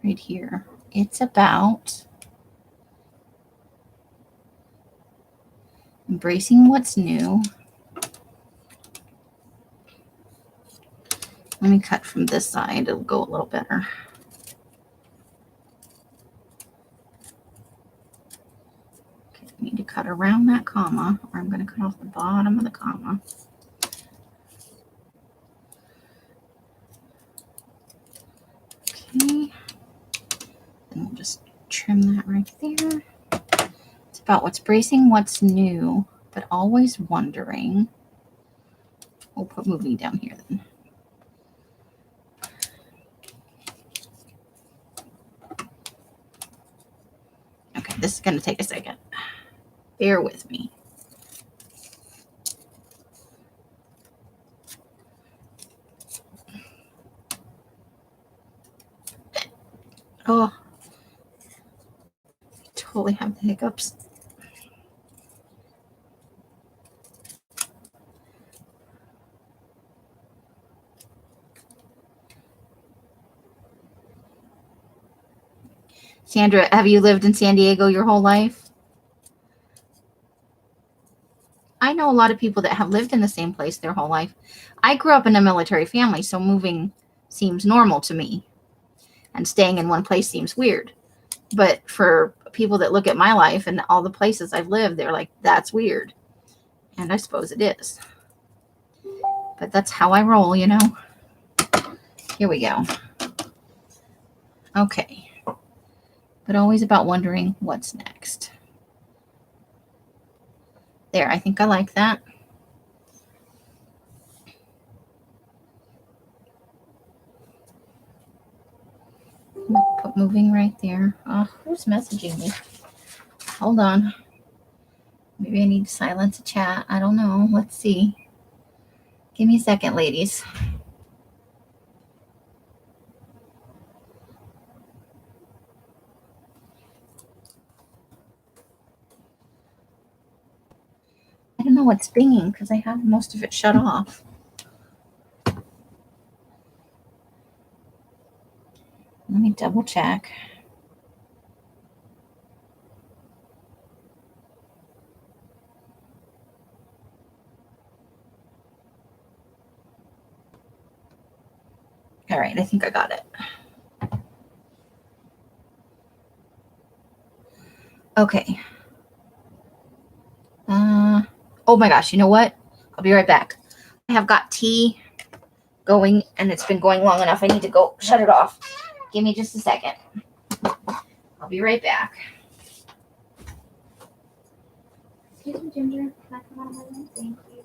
right here. It's about embracing what's new. Let me cut from this side. It'll go a little better. Okay, I need to cut around that comma, or I'm going to cut off the bottom of the comma. trim that right there. It's about what's bracing, what's new, but always wondering. We'll put moving down here then. Okay, this is going to take a second. Bear with me. Oh, I totally have the hiccups. Sandra, have you lived in San Diego your whole life? I know a lot of people that have lived in the same place their whole life. I grew up in a military family, so moving seems normal to me. And staying in one place seems weird. But for people that look at my life and all the places I've lived, they're like, that's weird. And I suppose it is. But that's how I roll, you know. Here we go. Okay. But always about wondering what's next. There, I think I like that. Put moving right there. Oh, who's messaging me? Hold on. Maybe I need to silence a chat. I don't know. Let's see. Give me a second, ladies. I don't know what's binging because I have most of it shut off. Let me double check. All right, I think I got it. Okay. Oh my gosh, you know what? I'll be right back. I have got tea going and it's been going long enough. I need to go shut it off. Give me just a second. I'll be right back. Excuse me, Ginger. Can I come out of my room? Thank you.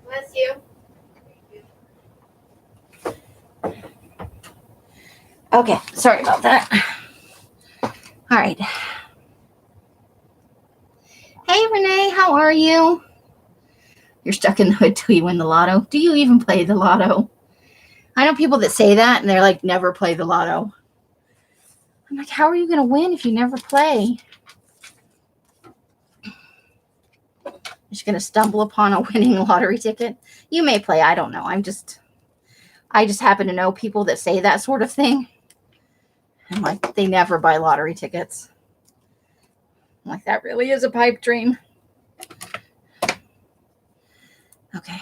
Bless you. Okay, sorry about that. All right. Hey, Renee, how are you? You're stuck in the hood till you win the lotto. Do you even play the lotto? I know people that say that and they're like, never play the lotto. I'm like, how are you going to win if you never play? You're going to stumble upon a winning lottery ticket. You may play. I don't know. I just happen to know people that say that sort of thing. I'm like, they never buy lottery tickets. I'm like, that really is a pipe dream. Okay.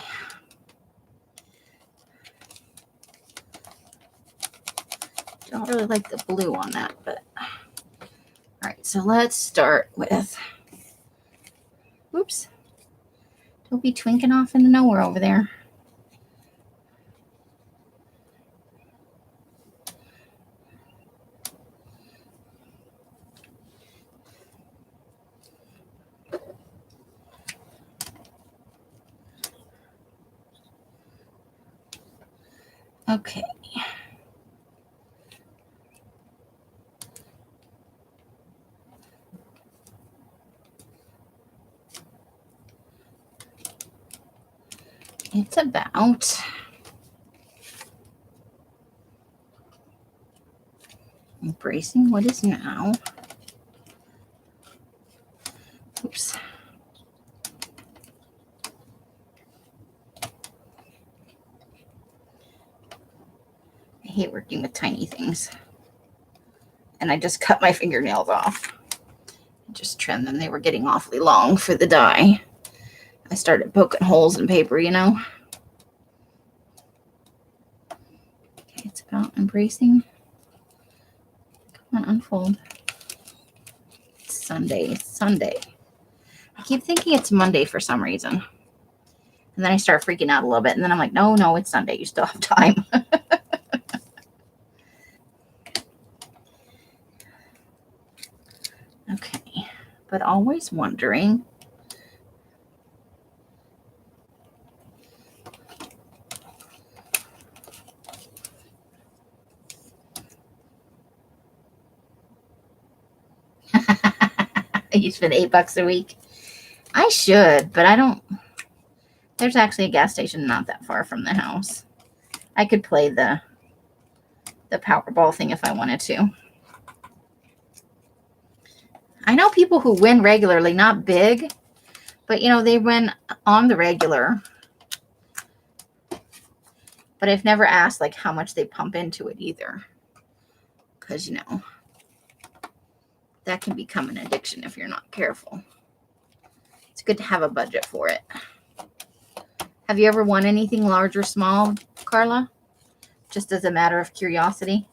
Don't really like the blue on that, but all right. So let's start with, whoops. Don't be twinking off into nowhere over there. Okay. It's about embracing what is now. Oops. I hate working with tiny things. And I just cut my fingernails off. Just trimmed them. They were getting awfully long for the die. I started poking holes in paper, you know. Okay, it's about embracing. Come on, unfold. It's Sunday. It's Sunday. I keep thinking it's Monday for some reason. And then I start freaking out a little bit. And then I'm like, no, it's Sunday. You still have time. Okay. But always wondering. You spend $8 a week. I should, but I don't. There's actually a gas station not that far from the house. I could play the Powerball thing if I wanted to. I know people who win regularly, not big, but you know, they win on the regular. But I've never asked like how much they pump into it either. Because, you know, that can become an addiction if you're not careful. It's good to have a budget for it. Have you ever won anything large or small, Carla? Just as a matter of curiosity?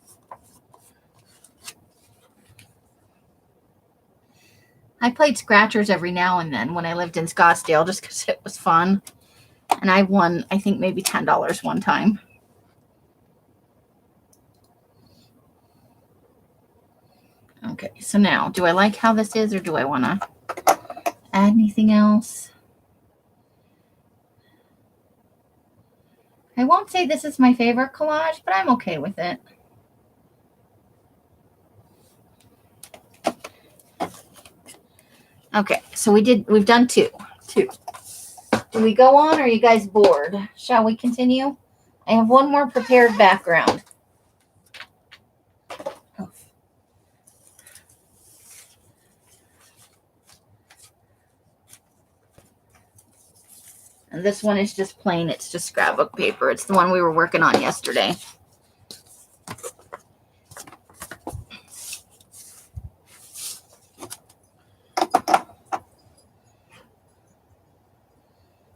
I played scratchers every now and then when I lived in Scottsdale just because it was fun. And I won, I think, maybe $10 one time. Okay, so now, do I like how this is or do I want to add anything else? I won't say this is my favorite collage, but I'm okay with it. Okay, so we've done two. Do we go on or are you guys bored? Shall we continue? I have one more prepared background. And this one is just plain. It's just scrapbook paper. It's the one we were working on yesterday.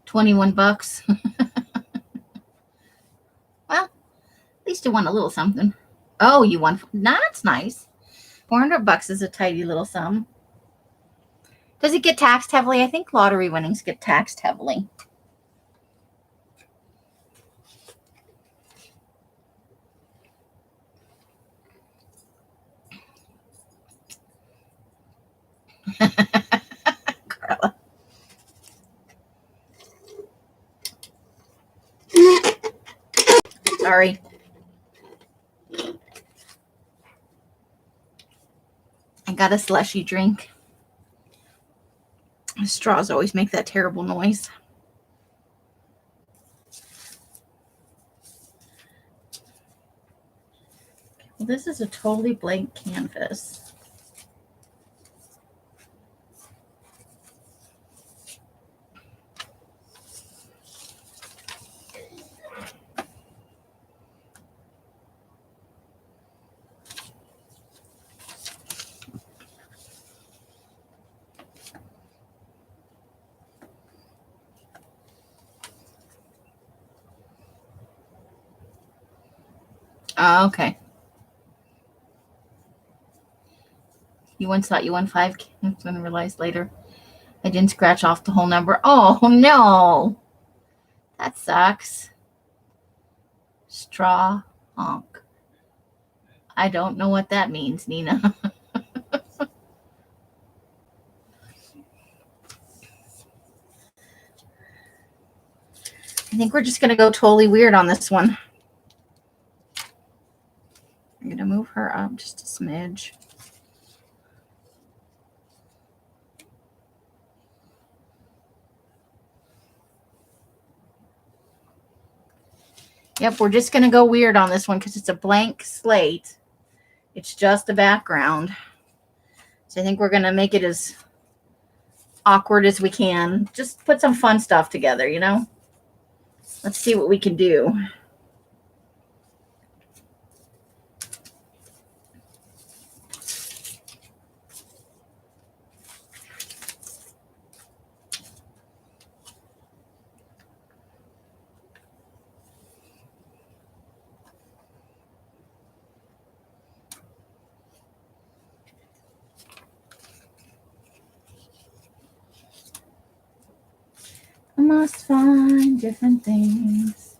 $21. Well, at least you won a little something. Oh, you won. That's nice. $400 is a tidy little sum. Does it get taxed heavily? I think lottery winnings get taxed heavily. Carla. Sorry. I got a slushy drink. The straws always make that terrible noise. Well, this is a totally blank canvas. Oh, okay. You once thought you won 5, then realized later I didn't scratch off the whole number. Oh, no. That sucks. Straw honk. I don't know what that means, Nina. I think we're just going to go totally weird on this one. I'm going to move her up just a smidge. Yep, we're just going to go weird on this one because it's a blank slate. It's just a background. So I think we're going to make it as awkward as we can. Just put some fun stuff together, you know? Let's see what we can do. I must find different things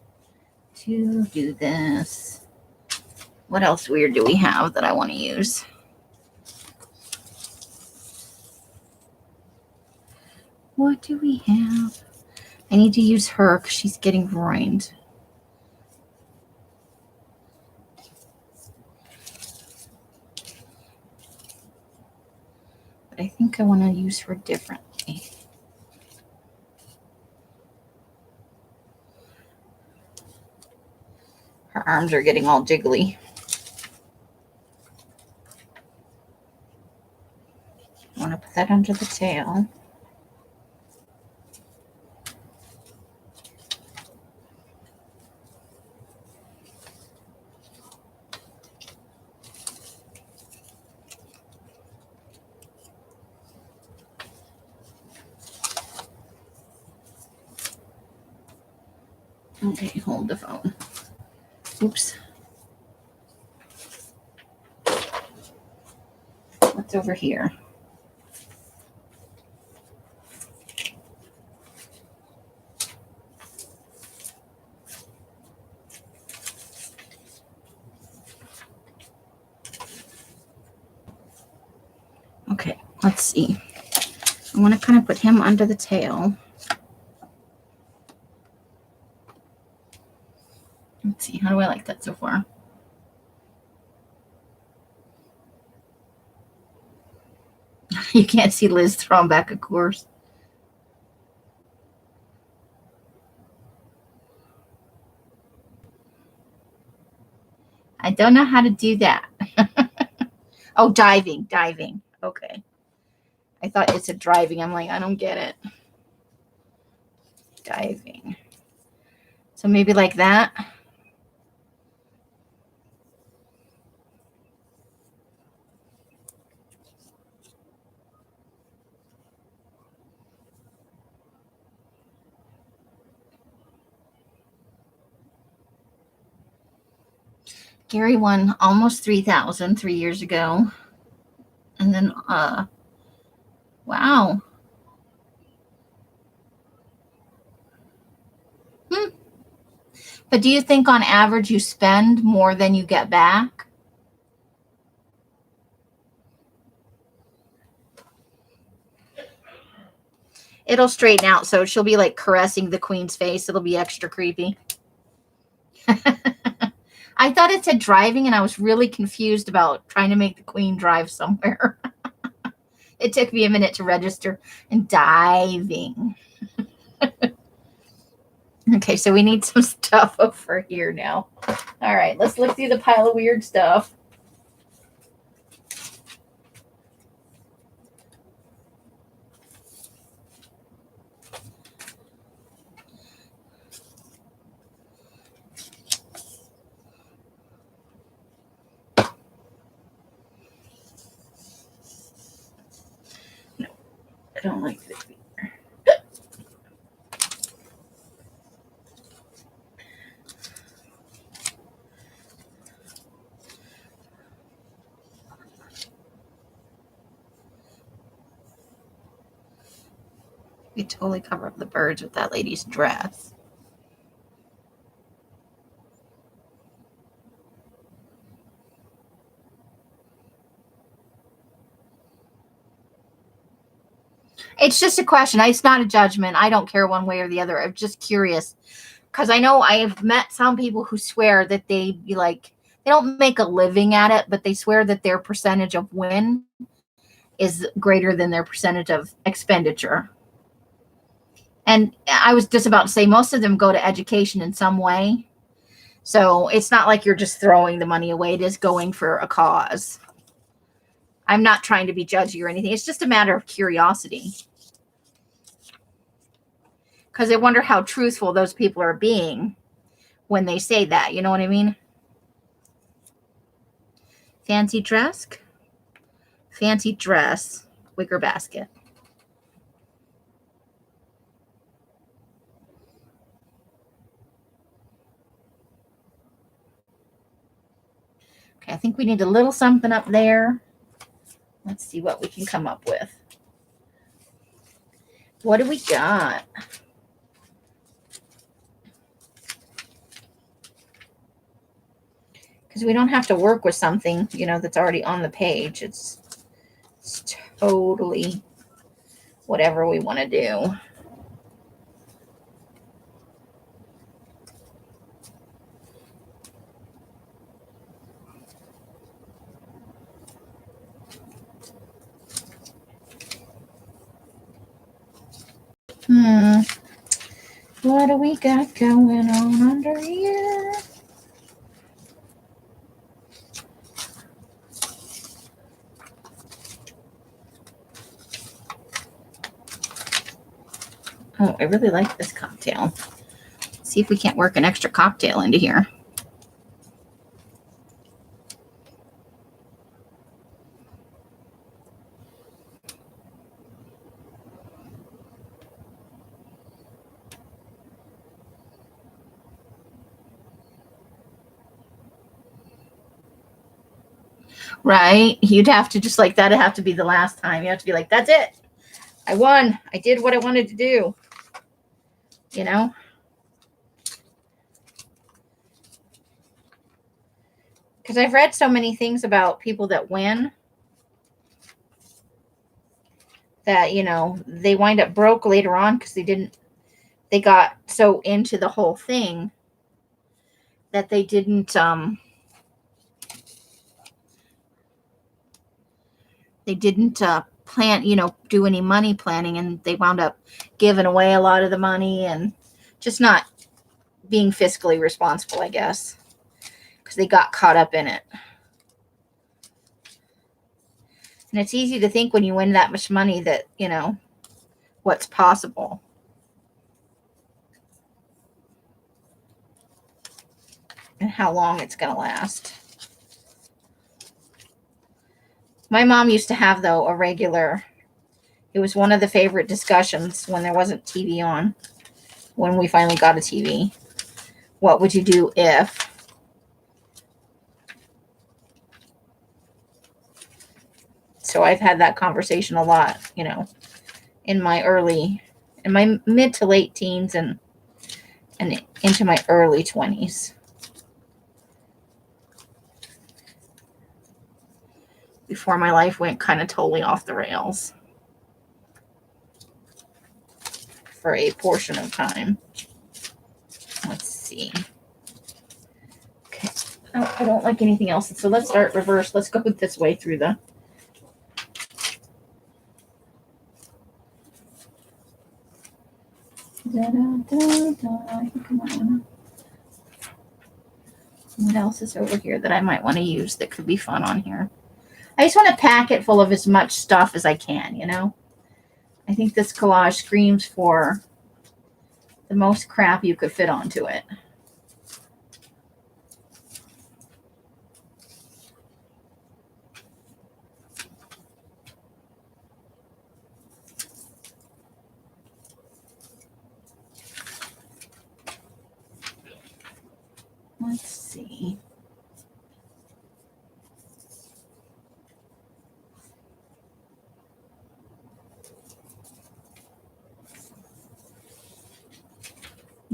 to do this. What else weird do we have that I want to use? What do we have? I need to use her because she's getting ruined. But I think I want to use her differently. Her arms are getting all jiggly. I want to put that under the tail. Okay, hold the phone. Oops. What's over here? Okay, let's see. I want to kind of put him under the tail. Let's see, how do I like that so far? You can't see Liz throwing back a course. I don't know how to do that. Oh, diving. Okay. I thought it said driving. I'm like, I don't get it. Diving. So maybe like that. Gary won almost 3,000 3 years ago. And then, wow. But do you think on average you spend more than you get back? It'll straighten out, so she'll be like caressing the queen's face. It'll be extra creepy. I thought it said driving, and I was really confused about trying to make the queen drive somewhere. It took me a minute to register. And diving. Okay, so we need some stuff over here now. All right, let's look through the pile of weird stuff. don't like this. We totally cover up the birds with that lady's dress. It's just a question. It's not a judgment. I don't care one way or the other. I'm just curious because I know I have met some people who swear that they don't make a living at it, but they swear that their percentage of win is greater than their percentage of expenditure. And I was just about to say most of them go to education in some way. So it's not like you're just throwing the money away. It is going for a cause. I'm not trying to be judgy or anything. It's just a matter of curiosity. Because I wonder how truthful those people are being when they say that. You know what I mean? Fancy dress. Fancy dress. Wicker basket. Okay, I think we need a little something up there. Let's see what we can come up with. What do we got? Because we don't have to work with something, that's already on the page. It's totally whatever we want to do. What do we got going on under here? Oh, I really like this cocktail. Let's see if we can't work an extra cocktail into here. Right? You'd have to just like that'd have to be the last time. You have to be like, that's it. I won. I did what I wanted to do. Because I've read so many things about people that win that, they wind up broke later on because they got so into the whole thing that they didn't plan, do any money planning, and they wound up giving away a lot of the money and just not being fiscally responsible, I guess, because they got caught up in it. And it's easy to think when you win that much money that, what's possible. And how long it's going to last. My mom used to have, though, it was one of the favorite discussions when there wasn't TV on, when we finally got a TV. What would you do if? So I've had that conversation a lot, in my mid to late teens and into my early 20s. Before my life went kind of totally off the rails for a portion of time. Let's see. Okay. Oh, I don't like anything else. So let's start reverse. Let's go this way through the. Come on. What else is over here that I might want to use that could be fun on here? I just want to pack it full of as much stuff as I can, I think this collage screams for the most crap you could fit onto it.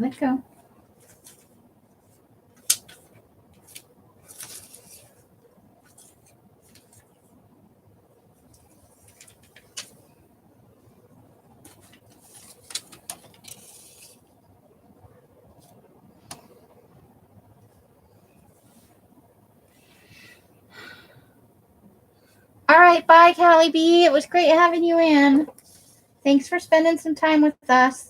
Let go. All right, bye, Callie B. It was great having you in. Thanks for spending some time with us.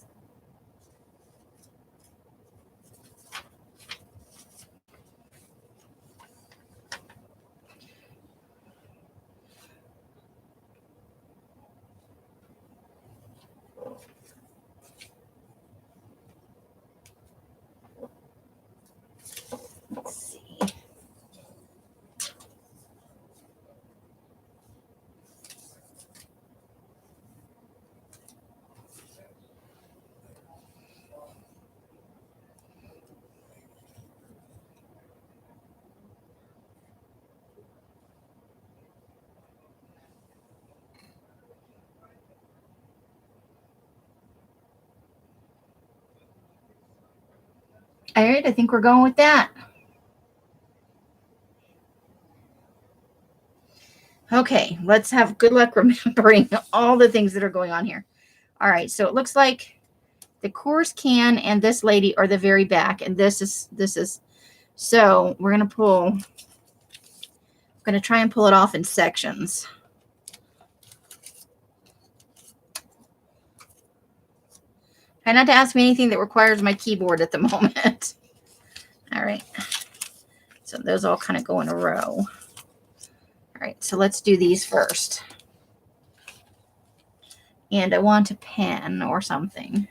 Let's see. All right, I think we're going with that. Okay, let's have good luck remembering all the things that are going on here. All right, so it looks like the Coors can and this lady are the very back, and this is so we're gonna try and pull it off in sections. Try not to ask me anything that requires my keyboard at the moment. All right, so those all kind of go in a row. All right, so let's do these first. And I want a pen or something.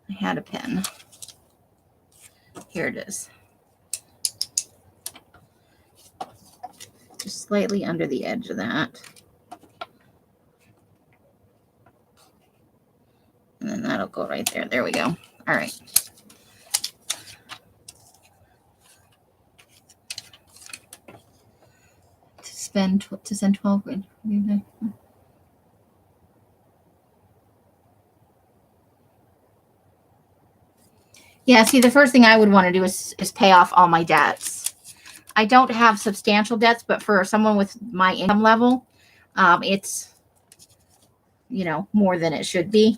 I had a pen. Here it is. Just slightly under the edge of that. And then that'll go right there. There we go. All right. To send 12 grid. Yeah, see, the first thing I would want to do is pay off all my debts. I don't have substantial debts, but for someone with my income level, it's, you know, more than it should be.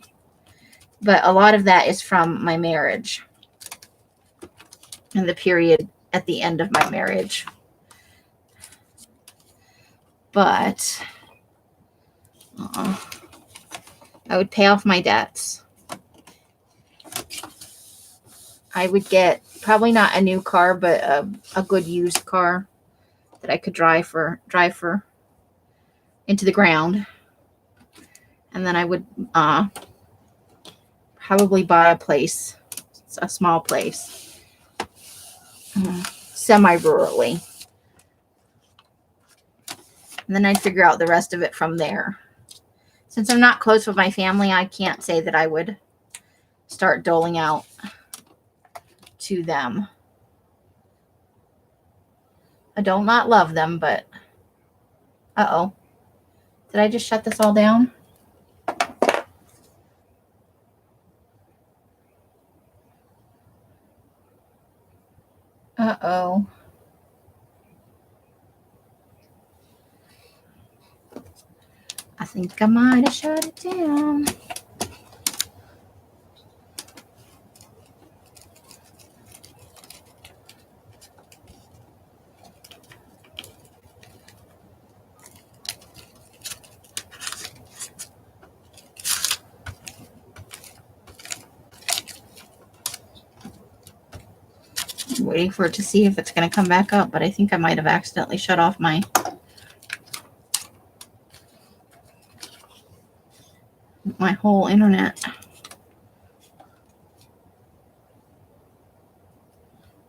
But a lot of that is from my marriage and the period at the end of my marriage. But I would pay off my debts. I would get probably not a new car, but a good used car that I could drive for into the ground. And then I would probably buy a place, a small place, semi-rurally. And then I'd figure out the rest of it from there. Since I'm not close with my family, I can't say that I would start doling out to them. I don't not love them, but uh-oh. Did I just shut this all down? Uh-oh. I think I might have shut it down. I'm waiting for it to see if it's going to come back up, but I think I might have accidentally shut off my whole internet.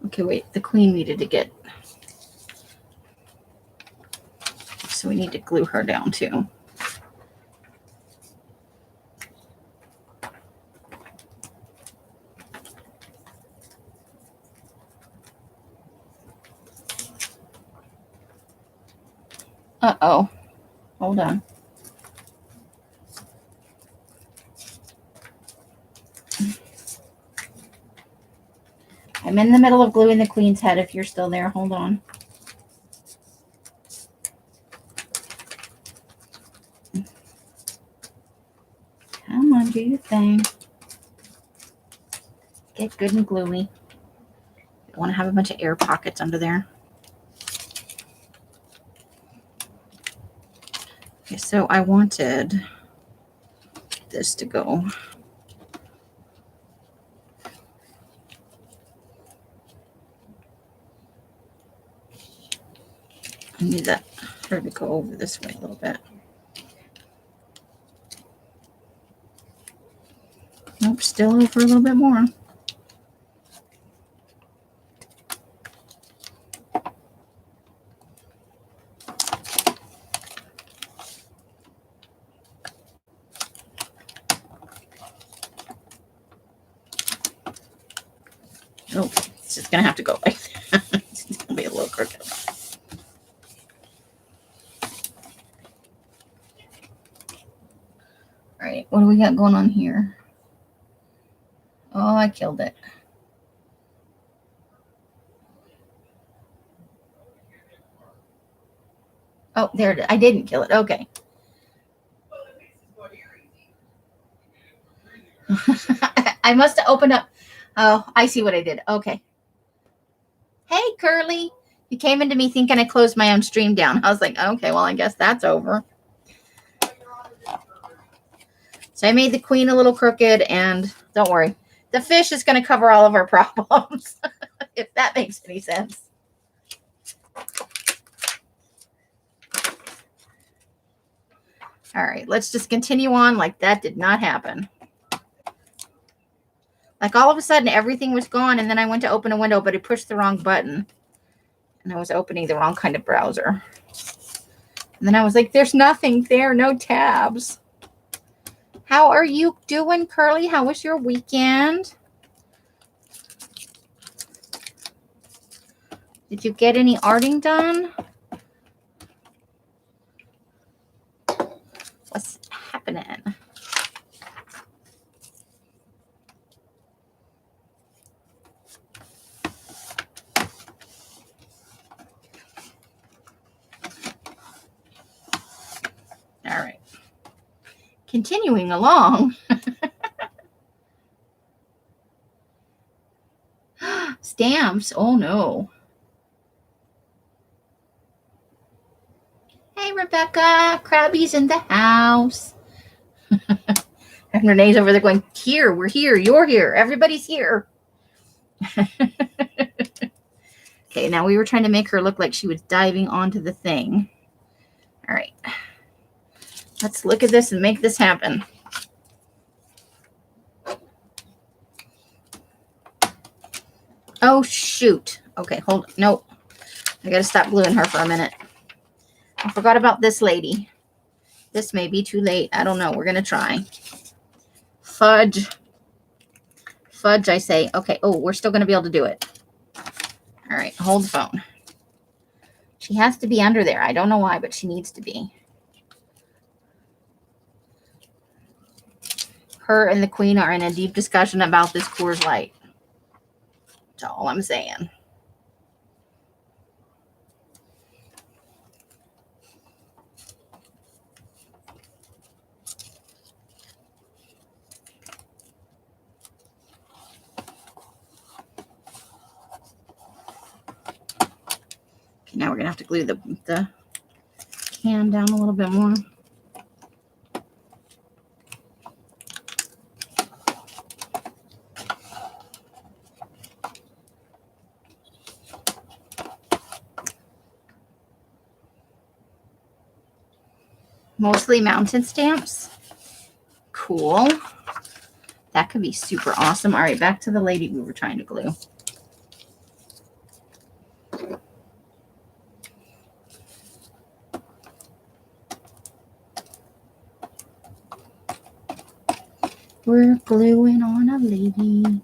Okay, wait, the queen needed to get, so we need to glue her down too. Uh-oh. Hold on. I'm in the middle of gluing the queen's head if you're still there. Hold on. Come on, do your thing. Get good and gluey. I want to have a bunch of air pockets under there. Okay, so I wanted this to go. I need that her to go over this way a little bit. Nope, still over a little bit more. Oh, it's just gonna have to go like that. It's gonna be a little crooked. All right, what do we got going on here? Oh, I killed it. Oh, there it is. I didn't kill it. Okay. I must have opened up. Oh, I see what I did. Okay. Hey, Curly. You came into me thinking I closed my own stream down. I was like, okay, well, I guess that's over. So I made the queen a little crooked, and don't worry. The fish is going to cover all of our problems, if that makes any sense. All right, let's just continue on like that did not happen. Like all of a sudden, everything was gone, and then I went to open a window, but I pushed the wrong button, and I was opening the wrong kind of browser. And then I was like, there's nothing there, no tabs. How are you doing, Curly? How was your weekend? Did you get any arting done? What's happening? All right. Continuing along. Stamps. Oh, no. Hey, Rebecca. Krabby's in the house. And Renee's over there going, here, we're here, you're here, everybody's here. Okay, now we were trying to make her look like she was diving onto the thing. All right. Let's look at this and make this happen. Oh, shoot. Okay, hold on. Nope. I got to stop gluing her for a minute. I forgot about this lady. This may be too late. I don't know. We're going to try. Fudge. Fudge, I say. Okay. Oh, we're still going to be able to do it. All right. Hold the phone. She has to be under there. I don't know why, but she needs to be. Her and the queen are in a deep discussion about this Coors Light. That's all I'm saying. Okay, now we're going to have to glue the can down a little bit more. Mostly mountain stamps. Cool. That could be super awesome. All right, back to the lady we were trying to glue. We're gluing on a lady.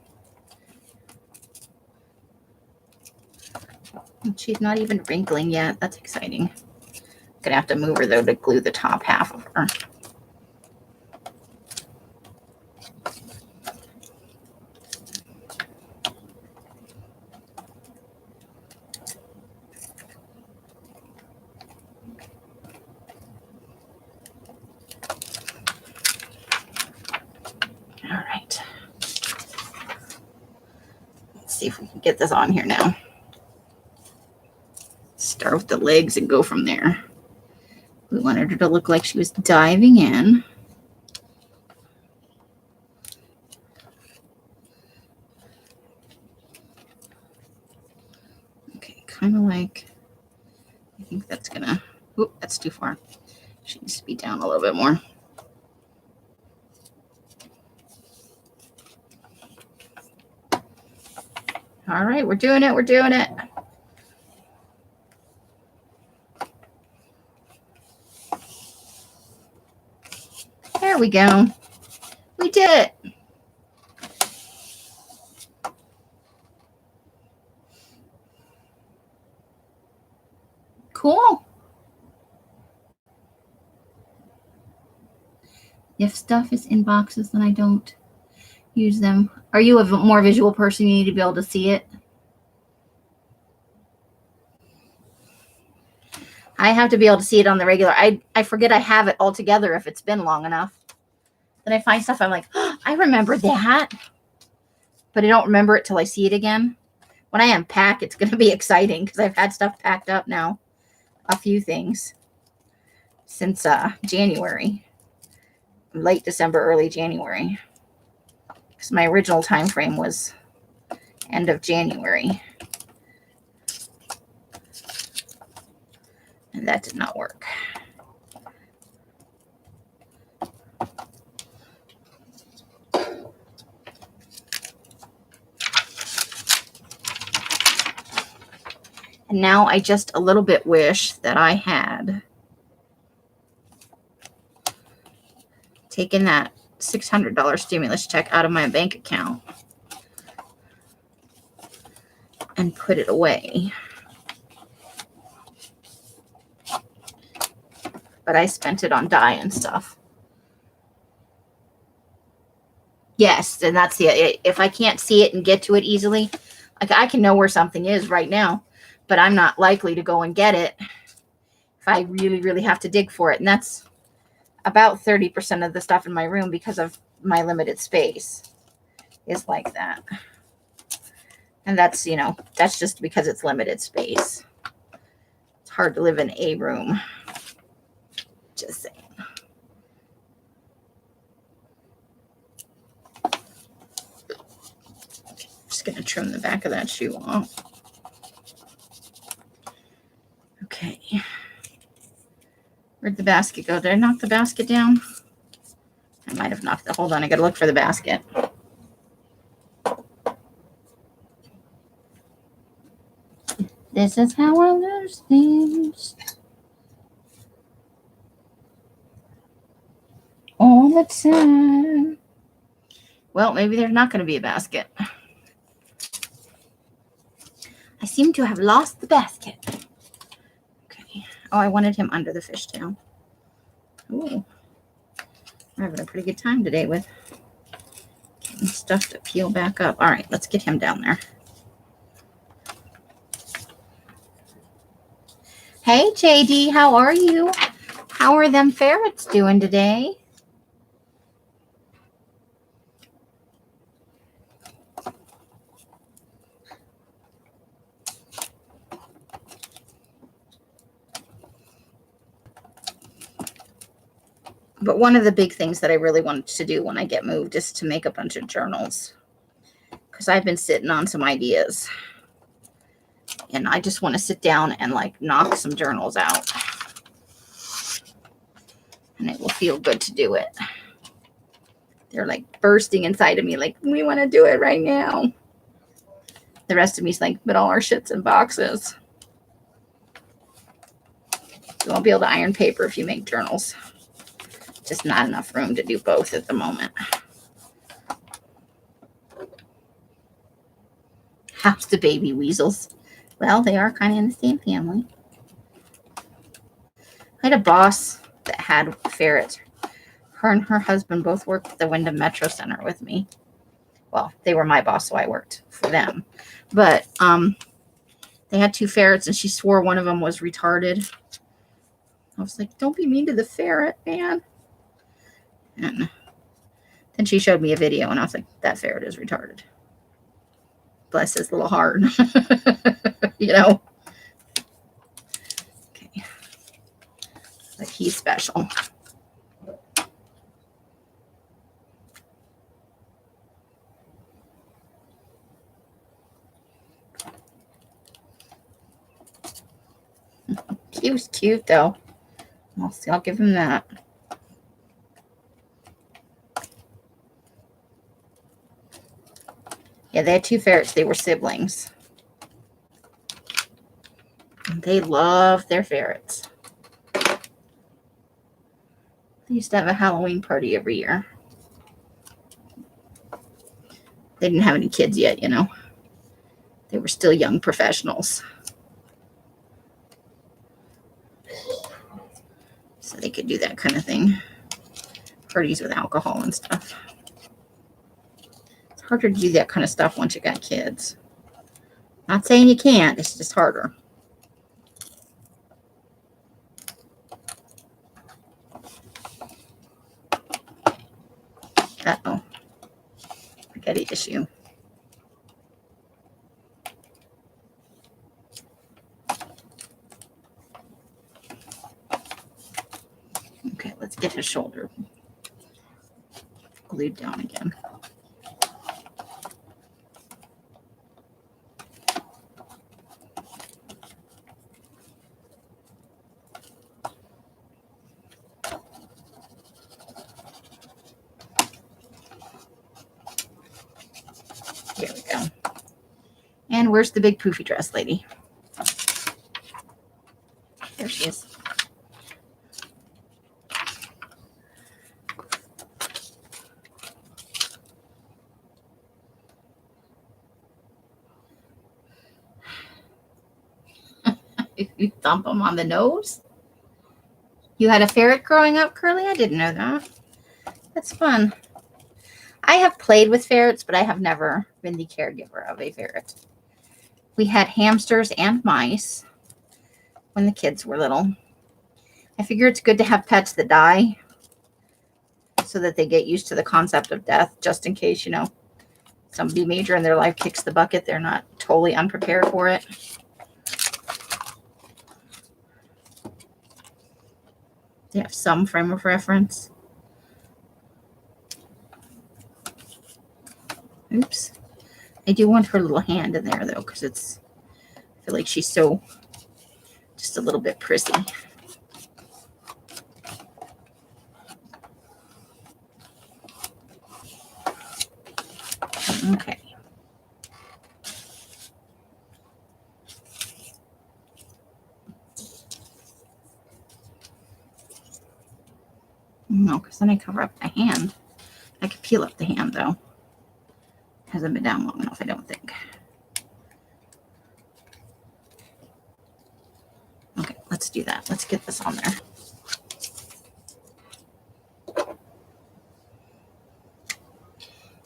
She's not even wrinkling yet. That's exciting. Gonna have to move her though to glue the top half of her. see if we can get this on here now. Start with the legs and go from there. We wanted her to look like she was diving in. Okay, kind of like, I think that's gonna, oop, that's too far. She needs to be down a little bit more. All right, we're doing it. We're doing it. There we go. We did it. Cool. If stuff is in boxes, then I don't use them. Are you a more visual person? You need to be able to see it. I have to be able to see it on the regular. I forget I have it all together if it's been long enough. Then I find stuff I'm like, oh, I remember that. But I don't remember it till I see it again. When I unpack, it's going to be exciting because I've had stuff packed up now. A few things since January. Late December, early January. Because my original time frame was end of January. And that did not work. And now I just a little bit wish that I had taken that $600 stimulus check out of my bank account and put it away. But I spent it on dye and stuff. Yes, and that's if I can't see it and get to it easily, like I can know where something is right now, but I'm not likely to go and get it if I really, really have to dig for it. And that's about 30% of the stuff in my room because of my limited space is like that. And that's, you know, that's just because it's limited space. It's hard to live in a room. Just saying. Just going to trim the back of that shoe off. Okay. Where'd the basket go? Did I knock the basket down? I might have knocked it. Hold on. I got to look for the basket. This is how I lose things. All the time. Well, maybe there's not going to be a basket. I seem to have lost the basket. Okay. Oh, I wanted him under the fishtail. Ooh. We're having a pretty good time today with getting stuff to peel back up. All right, let's get him down there. Hey, JD, how are you? How are them ferrets doing today? But one of the big things that I really wanted to do when I get moved is to make a bunch of journals. Because I've been sitting on some ideas. And I just want to sit down and like knock some journals out. And it will feel good to do it. They're like bursting inside of me like, we want to do it right now. The rest of me's like, but all our shit's in boxes. You won't be able to iron paper if you make journals. Just not enough room to do both at the moment. How's the baby weasels? Well, they are kind of in the same family. I had a boss that had ferrets. Her and her husband both worked at the Wyndham Metro Center with me. Well, they were my boss, so I worked for them. But they had 2 ferrets, and she swore one of them was retarded. I was like, don't be mean to the ferret, man. And then she showed me a video, and I was like, that ferret is retarded. bless his little heart. You know? Okay. But he's special. He was cute though. I'll give him that. Yeah, they had 2 ferrets. They were siblings. And they love their ferrets. They used to have a Halloween party every year. They didn't have any kids yet, you know. They were still young professionals. So they could do that kind of thing. Parties with alcohol and stuff. It's harder to do that kind of stuff once you got kids. Not saying you can't, it's just harder. Uh-oh. I got an issue. Okay, let's get his shoulder glued down again. There we go. And where's the big poofy dress lady? There she is. You thump them on the nose? You had a ferret growing up, Curly? I didn't know that. That's fun. I have played with ferrets, but I have never been the caregiver of a ferret. We had hamsters and mice when the kids were little. I figure it's good to have pets that die so that they get used to the concept of death, just in case, you know, somebody major in their life kicks the bucket. They're not totally unprepared for it. They have some frame of reference. Oops. I do want her little hand in there, though, because I feel like she's so just a little bit prissy. Okay. No, because then I cover up the hand. I could peel up the hand, though. Hasn't been down long enough, I don't think. Okay, let's do that. Let's get this on there.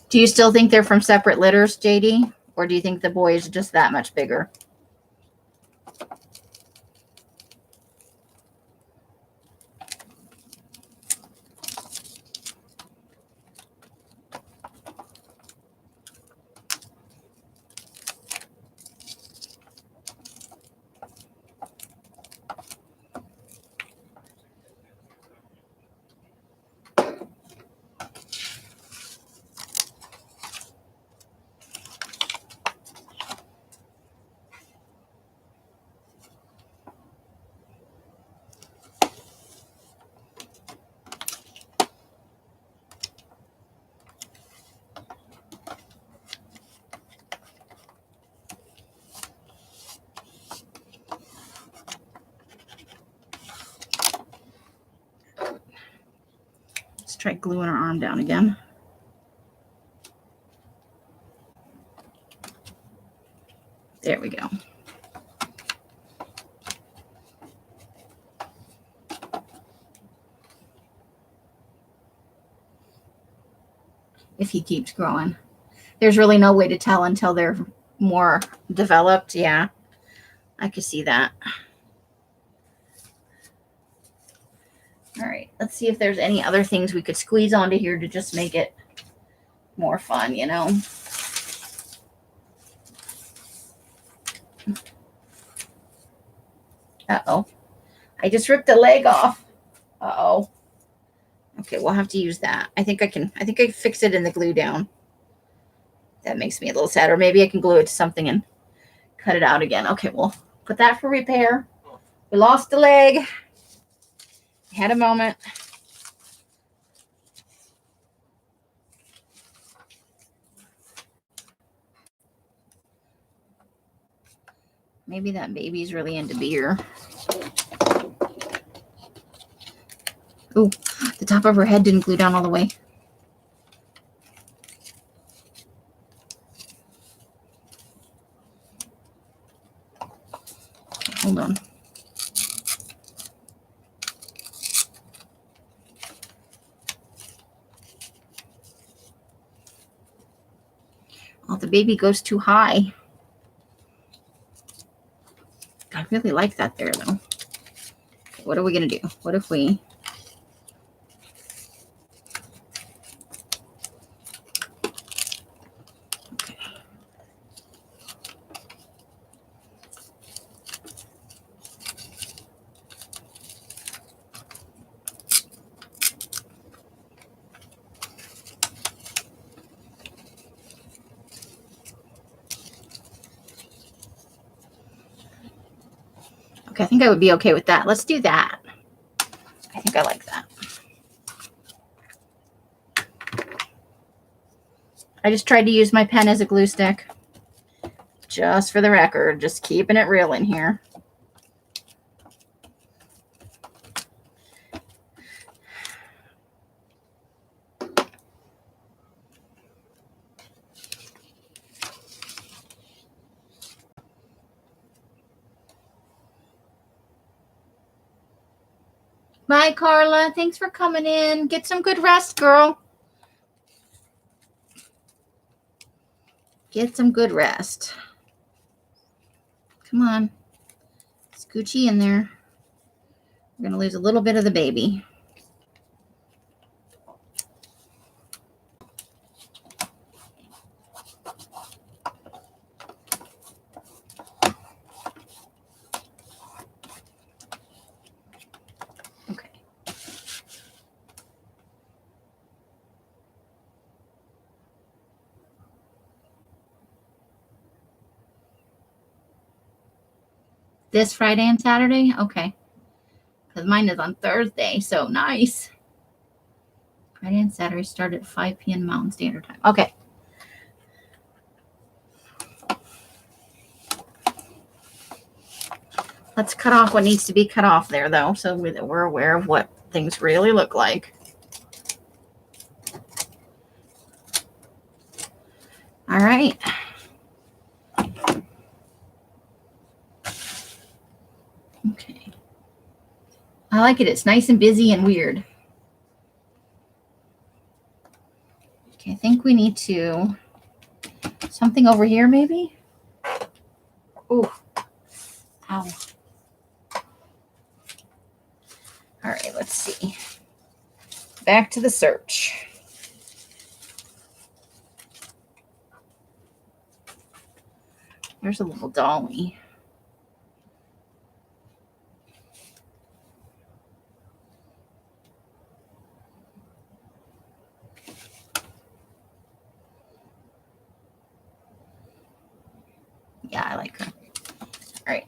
Do you still think they're from separate litters, JD? Or do you think the boy is just that much bigger? Try gluing her arm down again. There we go. If he keeps growing. There's really no way to tell until they're more developed. Yeah, I could see that. All right, let's see if there's any other things we could squeeze onto here to just make it more fun, you know. Uh-oh. I just ripped the leg off. Uh-oh. Okay, we'll have to use that. I think I fixed it in the glue down. That makes me a little sad. Or maybe I can glue it to something and cut it out again. Okay, we'll put that for repair. We lost the leg. Had a moment. Maybe that baby's really into beer. Ooh, the top of her head didn't glue down all the way. Okay, hold on. Oh, the baby goes too high. I really like that there, though. Okay, what are we going to do? What if we... Okay. Okay, I think I would be okay with that. Let's do that. I think I like that. I just tried to use my pen as a glue stick. Just for the record, just keeping it real in here. Bye, Carla. Thanks for coming in. Get some good rest, girl. Get some good rest. Come on. Scoochie in there. We're going to lose a little bit of the baby. Okay. This Friday and Saturday? Okay. Because mine is on Thursday, so nice. Friday and Saturday start at 5 p.m. Mountain Standard Time. Okay. Let's cut off what needs to be cut off there, though, so we're aware of what things really look like. All right. Okay. I like it. It's nice and busy and weird. Okay, I think we need to... Something over here, maybe? Ooh. Ow. All right, let's see. Back to the search. There's a little dolly. Yeah, I like her. All right.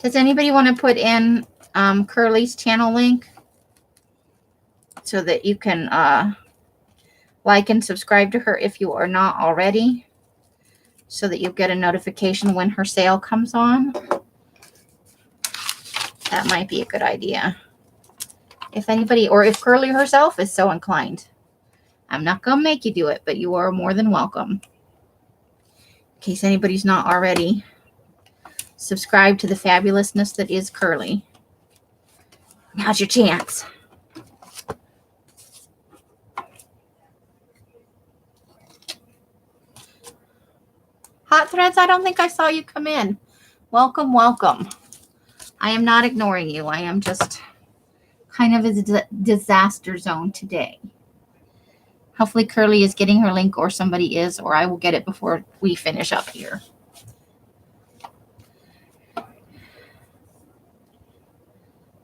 Does anybody want to put in Curly's channel link so that you can like and subscribe to her if you are not already, so that you'll get a notification when her sale comes on? That might be a good idea. If anybody, or if Curly herself is so inclined. I'm not going to make you do it, but you are more than welcome. In case anybody's not already subscribed to the fabulousness that is Curly. Now's your chance. Hot Threads, I don't think I saw you come in. Welcome, welcome. I am not ignoring you. I am just kind of is a disaster zone today. Hopefully Curly is getting her link, or somebody is, or I will get it before we finish up here.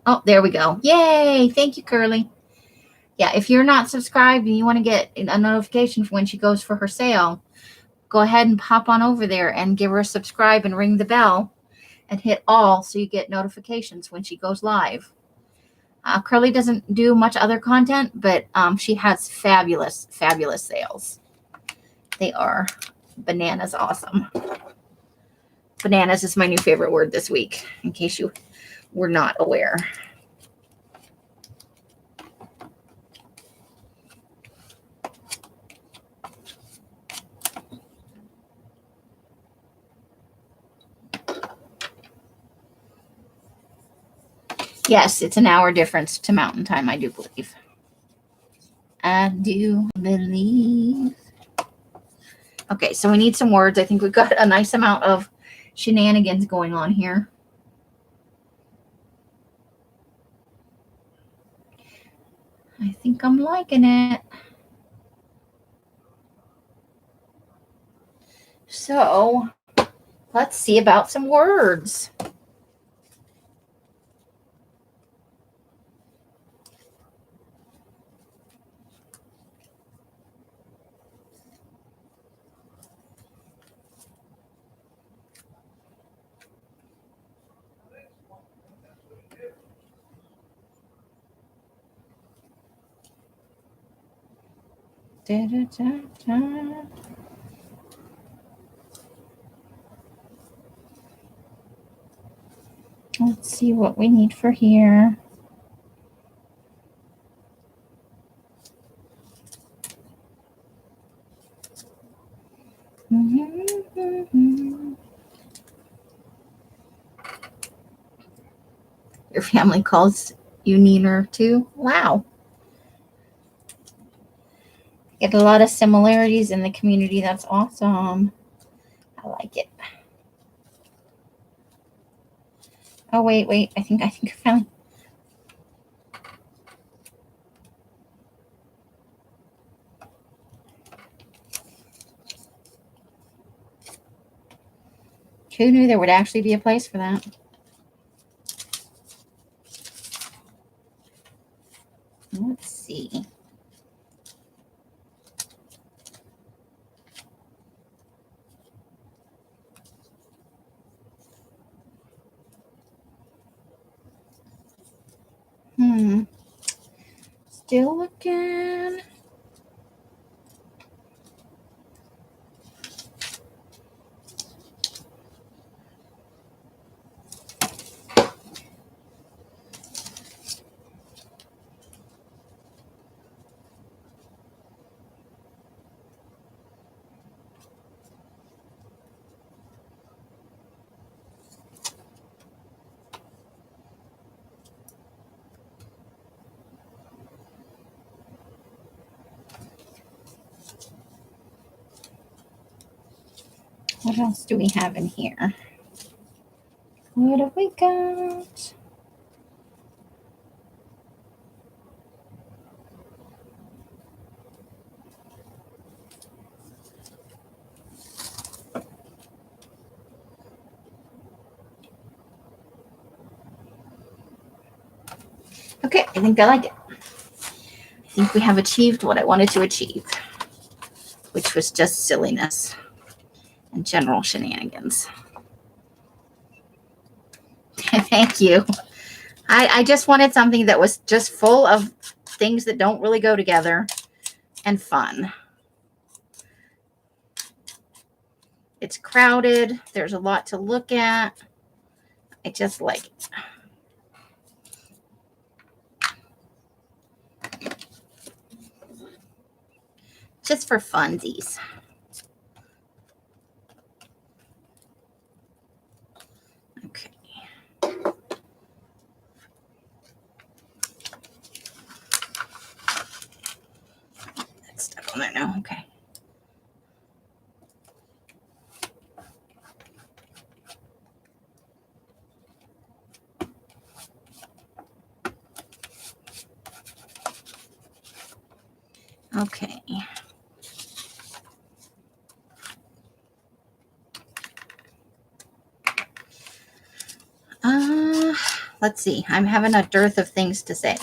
Oh, there we go. Yay. Thank you, Curly. Yeah, if you're not subscribed and you want to get a notification for when she goes for her sale, go ahead and pop on over there and give her a subscribe and ring the bell and hit all so you get notifications when she goes live. Curly doesn't do much other content, but she has fabulous, fabulous sales. They are bananas awesome. Bananas is my new favorite word this week, in case you were not aware. Yes, it's an hour difference to Mountain Time, I do believe. I do believe. Okay, so we need some words. I think we've got a nice amount of shenanigans going on here. I think I'm liking it. So let's see about some words. Da, da, da, da. Let's see what we need for here. Your family calls you Neener too? Wow. Get a lot of similarities in the community. That's awesome. I like it. Oh, wait. I think I found. Who knew there would actually be a place for that? Let's see. Still looking. What else do we have in here? What have we got? Okay, I think I like it. I think we have achieved what I wanted to achieve, which was just silliness and general shenanigans. Thank you. I just wanted something that was just full of things that don't really go together and fun. It's crowded. There's a lot to look at. I just like it. Just for funsies. Okay. That's stuck on there now. Okay. Okay. Let's see. I'm having a dearth of things to say.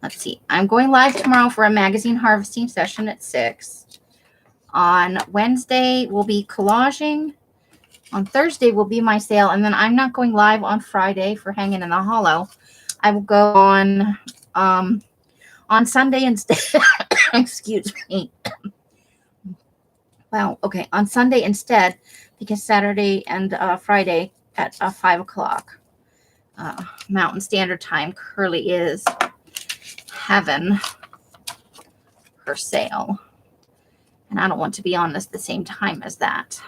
Let's see. I'm going live tomorrow for a magazine harvesting session at 6. On Wednesday, we'll be collaging. On Thursday will be my sale. And then I'm not going live on Friday for Hanging in the Hollow. I will go on Sunday instead. Excuse me. Wow. Okay. On Sunday instead, because Saturday and Friday at 5 o'clock Mountain Standard Time, Curly is having her sale. And I don't want to be on this the same time as that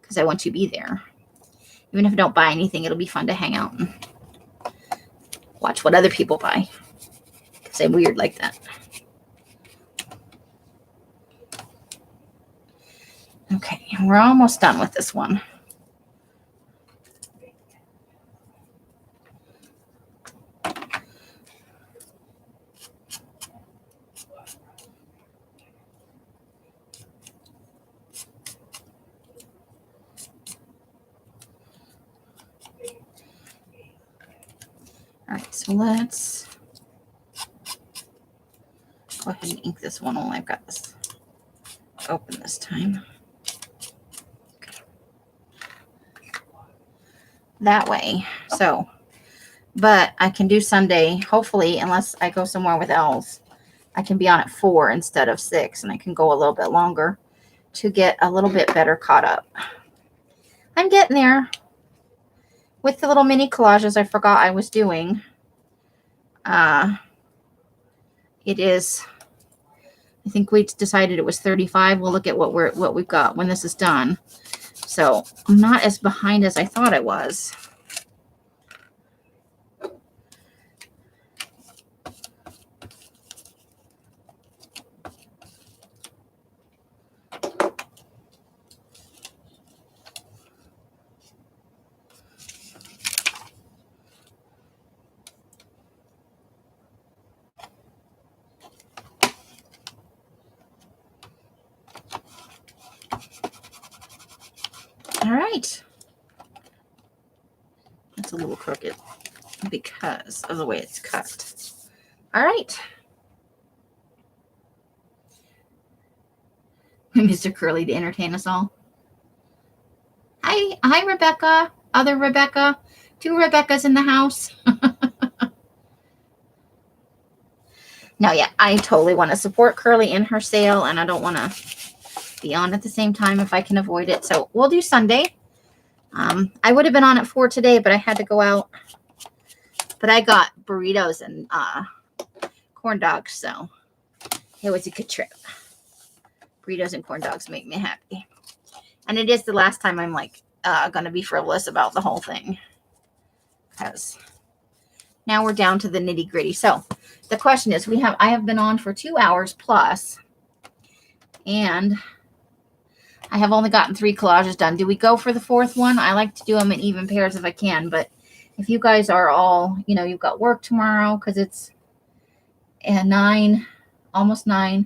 because I want to be there. Even if I don't buy anything, it'll be fun to hang out and watch what other people buy because I'm weird like that. Okay, we're almost done with this one. All right, so let's go ahead and ink this one while I've got this open this time. Okay. That way. So, but I can do Sunday, hopefully, unless I go somewhere with Els. I can be on at 4 instead of 6, and I can go a little bit longer to get a little bit better caught up. I'm getting there. With the little mini collages I forgot I was doing. It is, I think we decided it was 35. We'll look at what we've got when this is done. So I'm not as behind as I thought I was. All right. That's a little crooked because of the way it's cut. All right. Mr. Curly to entertain us all. Hi, Rebecca. Other Rebecca. 2 Rebeccas in the house. No, yeah, I totally want to support Curly in her sale, and I don't want to be on at the same time if I can avoid it. So we'll do Sunday. I would have been on at 4 today, but I had to go out. But I got burritos and corn dogs, so it was a good trip. Burritos and corn dogs make me happy. And it is the last time I'm like going to be frivolous about the whole thing. Because now we're down to the nitty gritty. So the question is, I have been on for 2 hours plus, and I have only gotten 3 collages done. Do we go for the 4th one? I like to do them in even pairs if I can, but if you guys are all, you've got work tomorrow because it's 9, almost 9,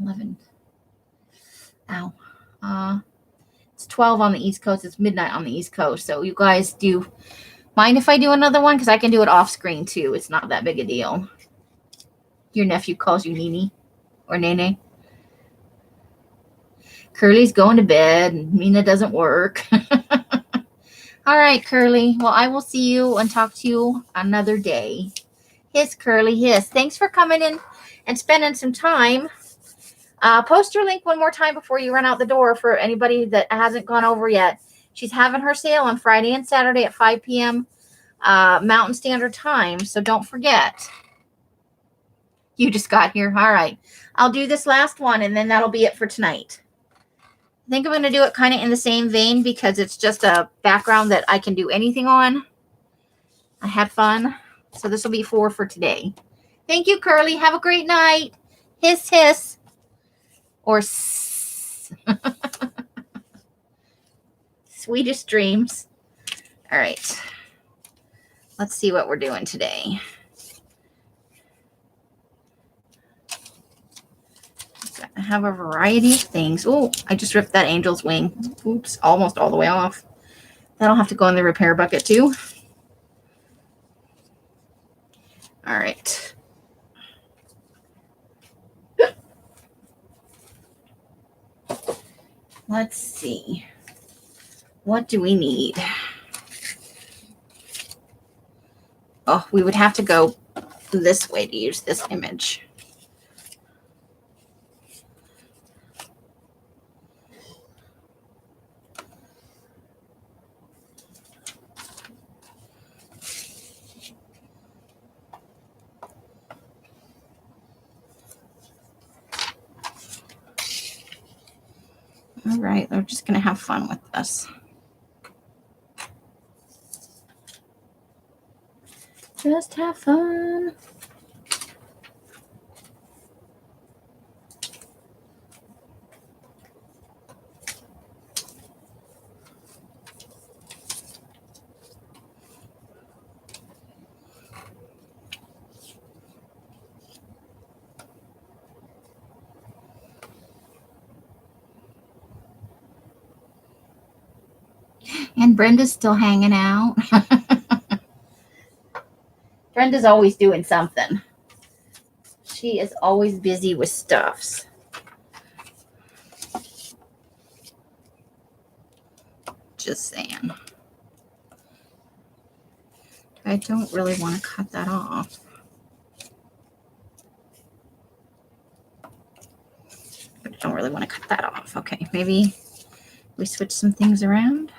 11. Ow. It's 12 on the East Coast. It's midnight on the East Coast. So you guys do mind if I do another one? Because I can do it off screen too. It's not that big a deal. Your nephew calls you Nene or Nene. Curly's going to bed. Mina doesn't work. All right, Curly. Well, I will see you and talk to you another day. Hiss, Curly, hiss. Thanks for coming in and spending some time. Post your link one more time before you run out the door for anybody that hasn't gone over yet. She's having her sale on Friday and Saturday at 5 p.m. Mountain Standard Time, so don't forget. You just got here. All right. I'll do this last one, and then that'll be it for tonight. I think I'm going to do it kind of in the same vein because it's just a background that I can do anything on. I had fun. So this will be 4 for today. Thank you, Curly. Have a great night. Hiss, hiss. Or sweetest dreams. All right. Let's see what we're doing today. I have a variety of things. Oh, I just ripped that angel's wing. Oops, almost all the way off. That'll have to go in the repair bucket too. All right. Let's see. What do we need? Oh, we would have to go this way to use this image. All right, we're just going to have fun with this. Just have fun. And Brenda's still hanging out. Brenda's always doing something. She is always busy with stuffs. Just saying. I don't really want to cut that off. But I don't really want to cut that off. Okay, maybe we switch some things around.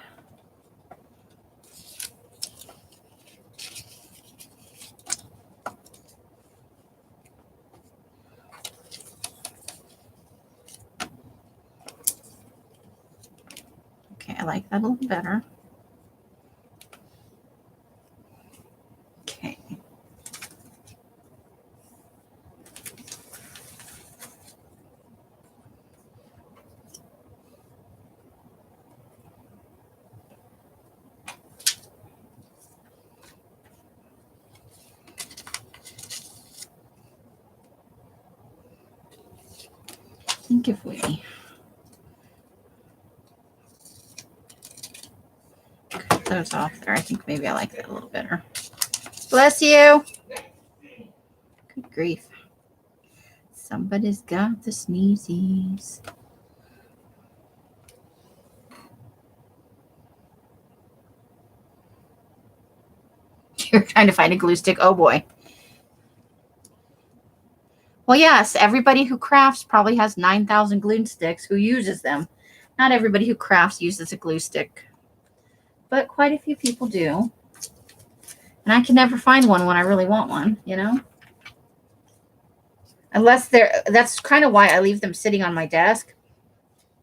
Okay, I like that a little better. Okay. I think if we cut those off there, I think maybe I like that a little better. Bless you. Good grief. Somebody's got the sneezies. You're trying to find a glue stick. Oh boy. Well, yes, everybody who crafts probably has 9,000 glue sticks who uses them. Not everybody who crafts uses a glue stick, but quite a few people do. And I can never find one when I really want one, you know? Unless that's kind of why I leave them sitting on my desk.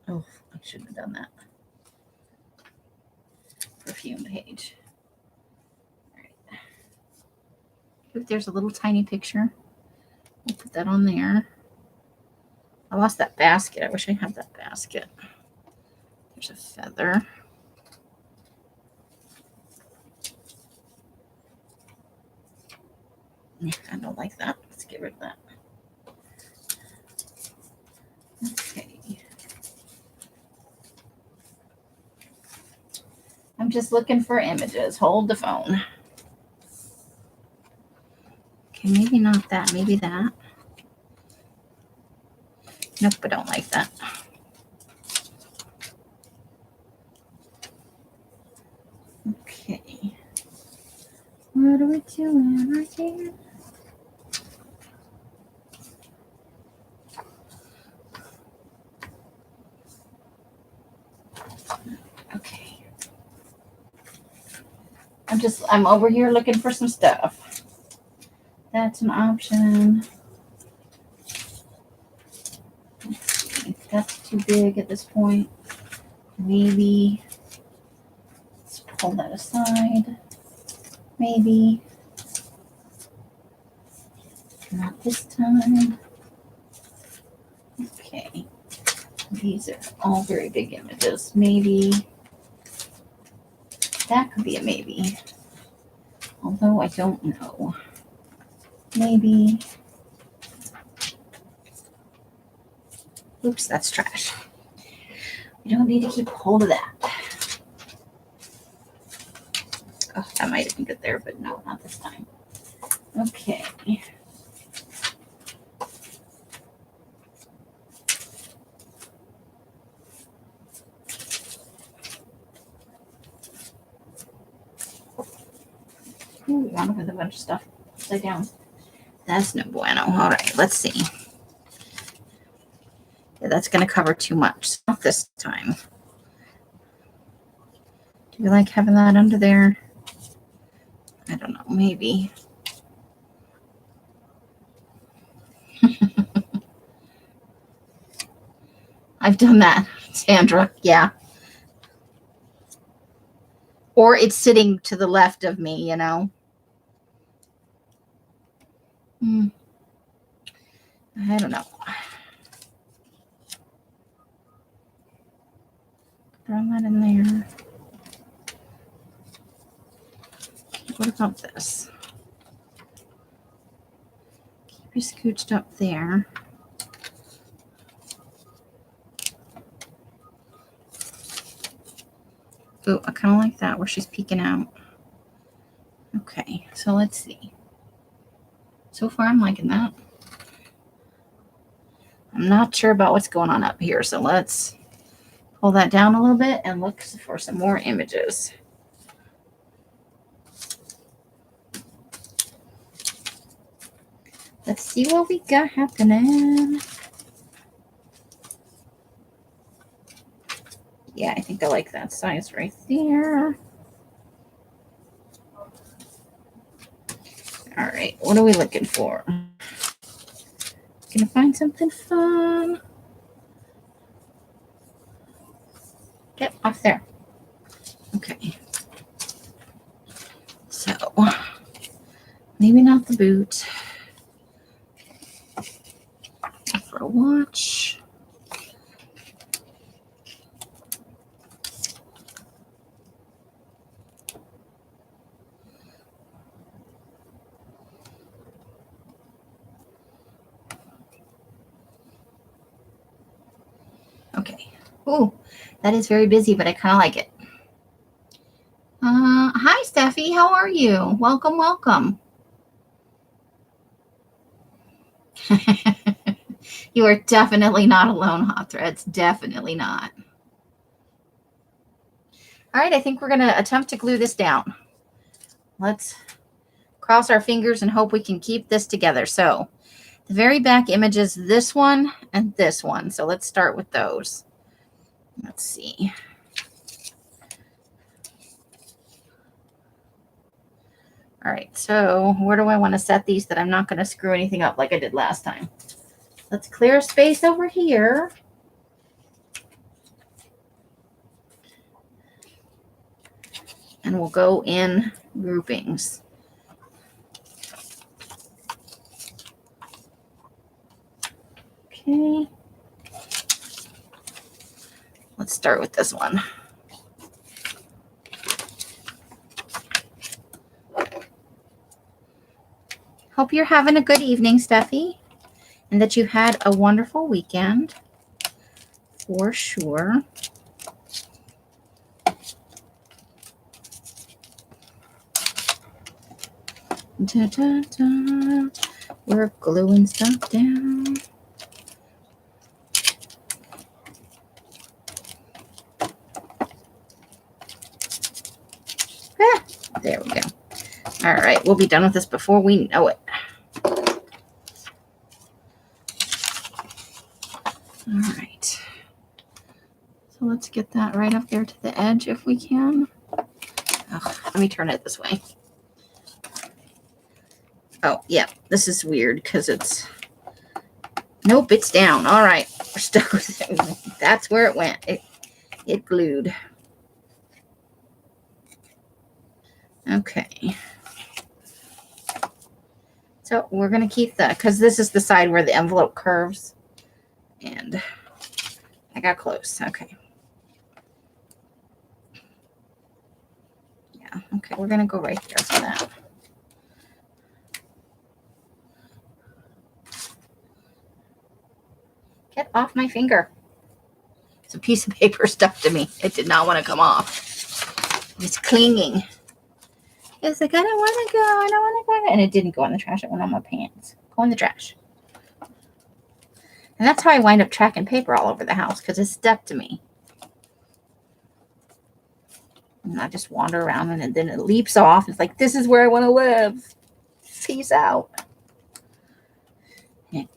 Oh, I shouldn't have done that. Perfume page. All right. Look, there's a little tiny picture. We'll put that on there. I lost that basket. I wish I had that basket. There's a feather. I don't like that. Let's get rid of that. Okay. I'm just looking for images. Hold the phone. Okay, maybe not that. Maybe that. Nope, I don't like that. Okay. What are we doing right here? Okay. I'm over here looking for some stuff. That's an option. Let's see. That's too big at this point. Maybe. Let's pull that aside. Maybe. Not this time. Okay. These are all very big images. Maybe. That could be a maybe. Although I don't know. Maybe. Oops, that's trash. We don't need to keep hold of that. Oh, that might have been good there, but no, not this time. Okay. Ooh, one with a bunch of stuff upside down. That's no bueno. All right, let's see. Yeah, that's going to cover too much. Not this time. Do you like having that under there? I don't know, maybe. I've done that, Sandra. Yeah. Or it's sitting to the left of me, you know. I don't know. Throw that in there. What about this? Keep you scooched up there. Ooh, I kind of like that where she's peeking out. Okay, so let's see. So far, I'm liking that. I'm not sure about what's going on up here, so let's pull that down a little bit and look for some more images. Let's see what we got happening. Yeah, I think I like that size right there. All right, what are we looking for? Gonna find something fun. Get off there. Okay. So, maybe not the boot. For a watch. Okay. Ooh, that is very busy, but I kind of like it. Hi, Steffi. How are you? Welcome, welcome. You are definitely not alone, Hot Threads. Definitely not. All right, I think we're going to attempt to glue this down. Let's cross our fingers and hope we can keep this together. So the very back image is this one and this one. So let's start with those. Let's see. All right, so where do I want to set these that I'm not going to screw anything up like I did last time? Let's clear space over here. And we'll go in groupings. Okay. Let's start with this one. Hope you're having a good evening, Steffi, and that you had a wonderful weekend for sure. Da, da, da. We're gluing stuff down. Ah, there we go. All right, we'll be done with this before we know it. All right. So let's get that right up there to the edge if we can. Oh, let me turn it this way. Oh, yeah, this is weird because it's... Nope, it's down. All right, we're stuck with it. That's where it went. It glued. Okay. So we're going to keep that because this is the side where the envelope curves. And I got close. Okay. Yeah, okay, we're going to go right there for that. Get off my finger. It's a piece of paper stuck to me. It did not want to come off. It's clinging. It's like, I don't want to go. I don't want to go. And it didn't go in the trash. It went on my pants. Go in the trash. And that's how I wind up tracking paper all over the house, because it's stuck to me. And I just wander around, and then it leaps off. It's like, this is where I want to live. Peace out. It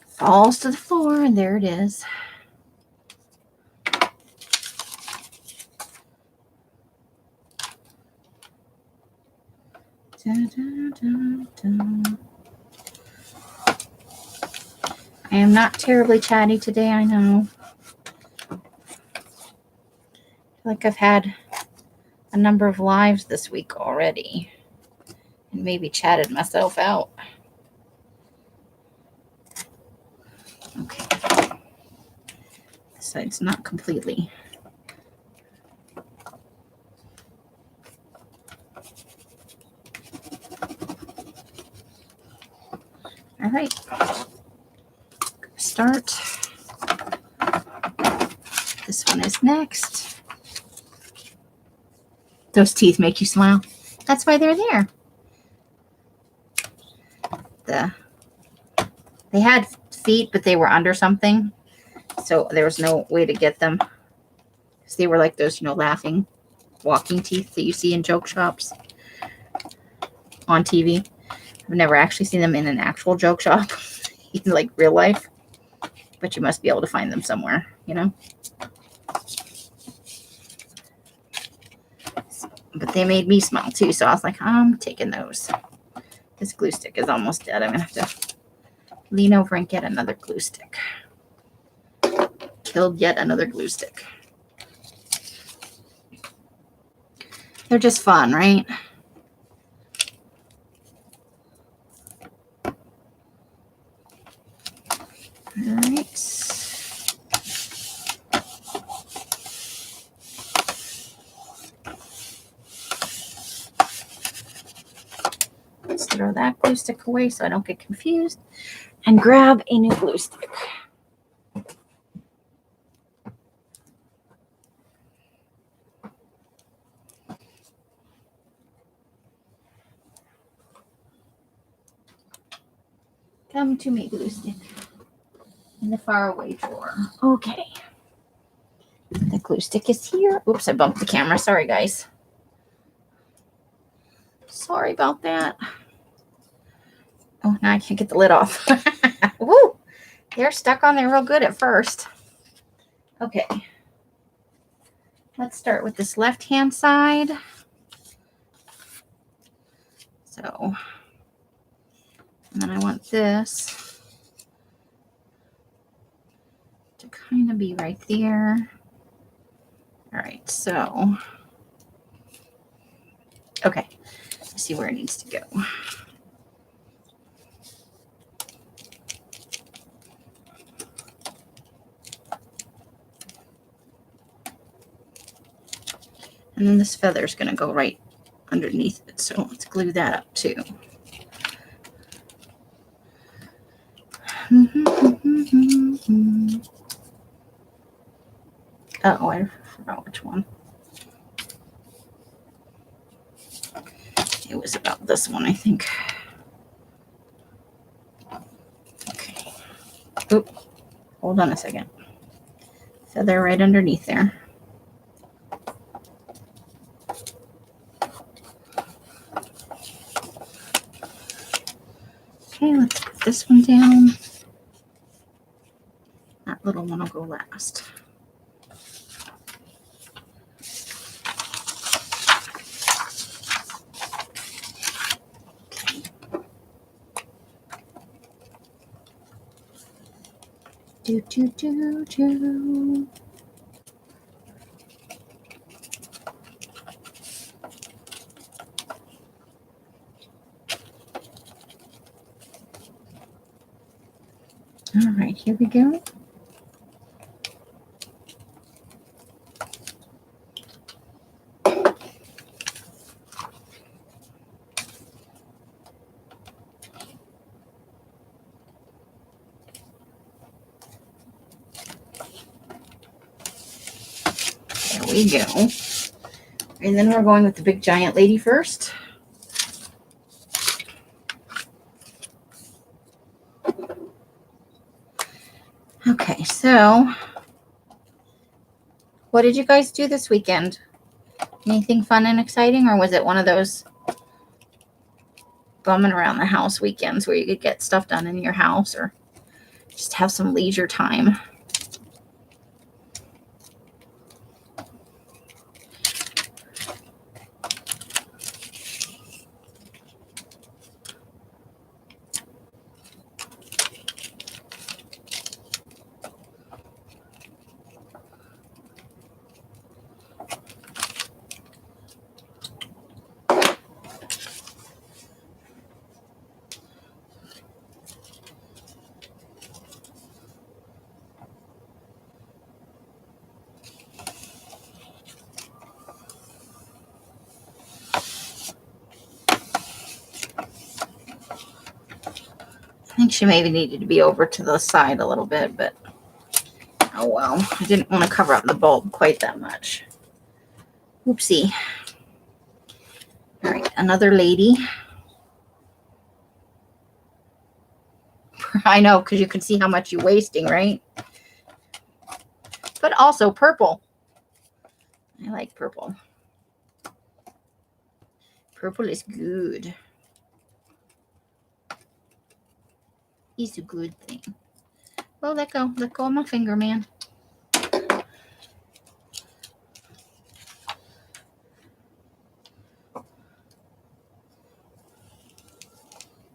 falls to the floor, and there it is. Da, da, da, da. I am not terribly chatty today, I know. I feel like I've had a number of lives this week already, and maybe chatted myself out. Okay. This side's not completely. All right. Start. This one is next. Those teeth make you smile. That's why they're there. They had feet, but they were under something, so there was no way to get them, because they were like those, laughing, walking teeth that you see in joke shops on TV. I've never actually seen them in an actual joke shop, in like real life, but you must be able to find them somewhere, But they made me smile too, so I was like, I'm taking those. This glue stick is almost dead. I'm gonna have to lean over and get another glue stick. Killed yet another glue stick. They're just fun, right? All right. Let's throw that glue stick away so I don't get confused, and grab a new glue stick. Come to me, glue stick. In the faraway drawer. Okay. The glue stick is here. Oops, I bumped the camera. Sorry, guys. Sorry about that. Oh, now I can't get the lid off. Woo! They're stuck on there real good at first. Okay. Let's start with this left-hand side. So, and then I want this to kind of be right there. All right, so, okay, let's see where it needs to go. And then this feather is going to go right underneath it, so let's glue that up too. Oh, I forgot which one. It was about this one, I think. Okay. Oop. Hold on a second. Feather right underneath there. Okay, let's put this one down. That little one will go last. Do, do, do, do. All right, here we go. we go. And then we're going with the big giant lady first. Okay, so what did you guys do this weekend? Anything fun and exciting, or was it one of those bumming around the house weekends where you could get stuff done in your house or just have some leisure time? I think she maybe needed to be over to the side a little bit, but oh well. I didn't want to cover up the bulb quite that much. Oopsie. All right, another lady. I know, because you can see how much you're wasting, right? But also purple. I like purple. Purple is good. It's a good thing. Oh, let go. Let go of my finger, man.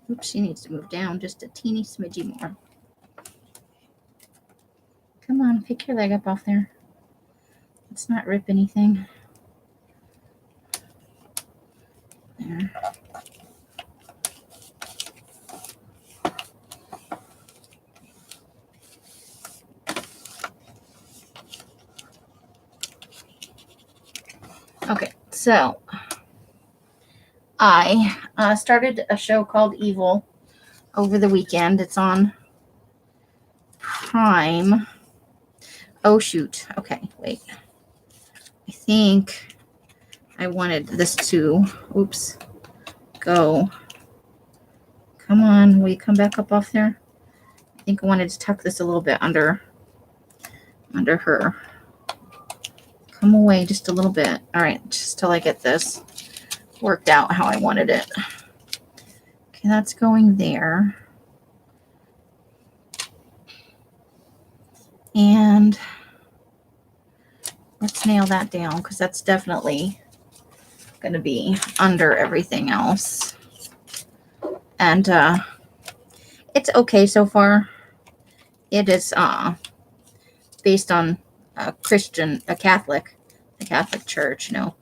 Oops, she needs to move down just a teeny smidgy more. Come on, pick your leg up off there. Let's not rip anything. There. Okay, so I started a show called Evil over the weekend. It's on Prime. Oh, shoot. Okay, wait. I think I wanted this to, oops, go. Come on, will you come back up off there? I think I wanted to tuck this a little bit under her. Come away just a little bit. All right, just till I get this worked out how I wanted it. Okay, that's going there. And let's nail that down because that's definitely going to be under everything else. And it's okay so far. It is based on a Catholic church, you know,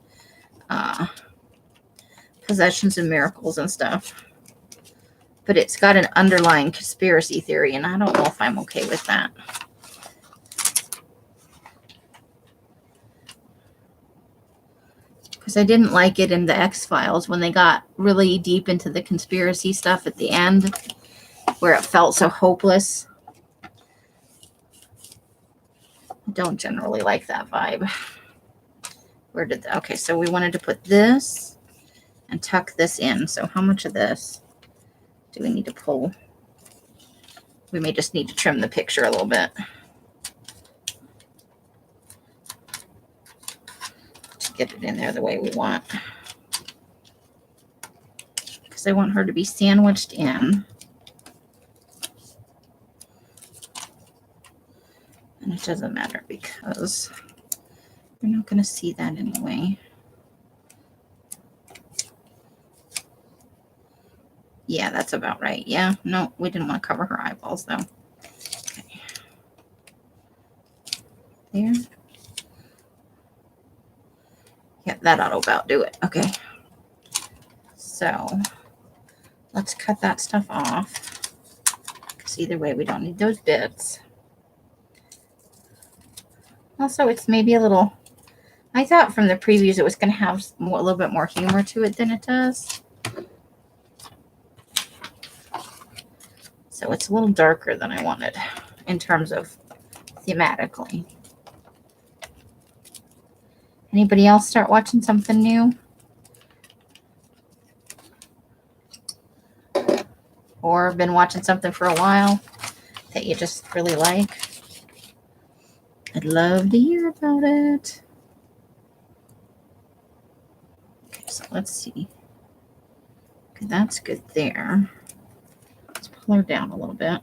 possessions and miracles and stuff. But it's got an underlying conspiracy theory, and I don't know if I'm okay with that. Because I didn't like it in the X-Files when they got really deep into the conspiracy stuff at the end, where it felt so hopeless. I don't generally like that vibe. Okay, so we wanted to put this and tuck this in. So how much of this do we need to pull? We may just need to trim the picture a little bit to get it in there the way we want. Because I want her to be sandwiched in. And it doesn't matter because you're not going to see that anyway. Yeah, that's about right. Yeah, no, we didn't want to cover her eyeballs though. Okay. There. Yeah, that ought to about do it. Okay. So let's cut that stuff off. Because either way, we don't need those bits. Also, it's maybe a little, I thought from the previews it was going to have a little bit more humor to it than it does. So it's a little darker than I wanted in terms of thematically. Anybody else start watching something new? Or been watching something for a while that you just really like? I'd love to hear about it. Okay, so let's see. Okay, that's good there. Let's pull her down a little bit.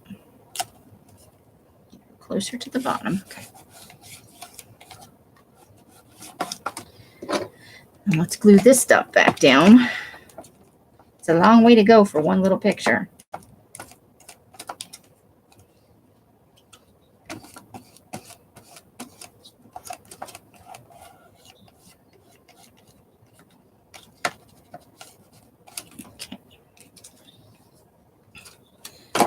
Closer to the bottom. Okay. And let's glue this stuff back down. It's a long way to go for one little picture. Okay.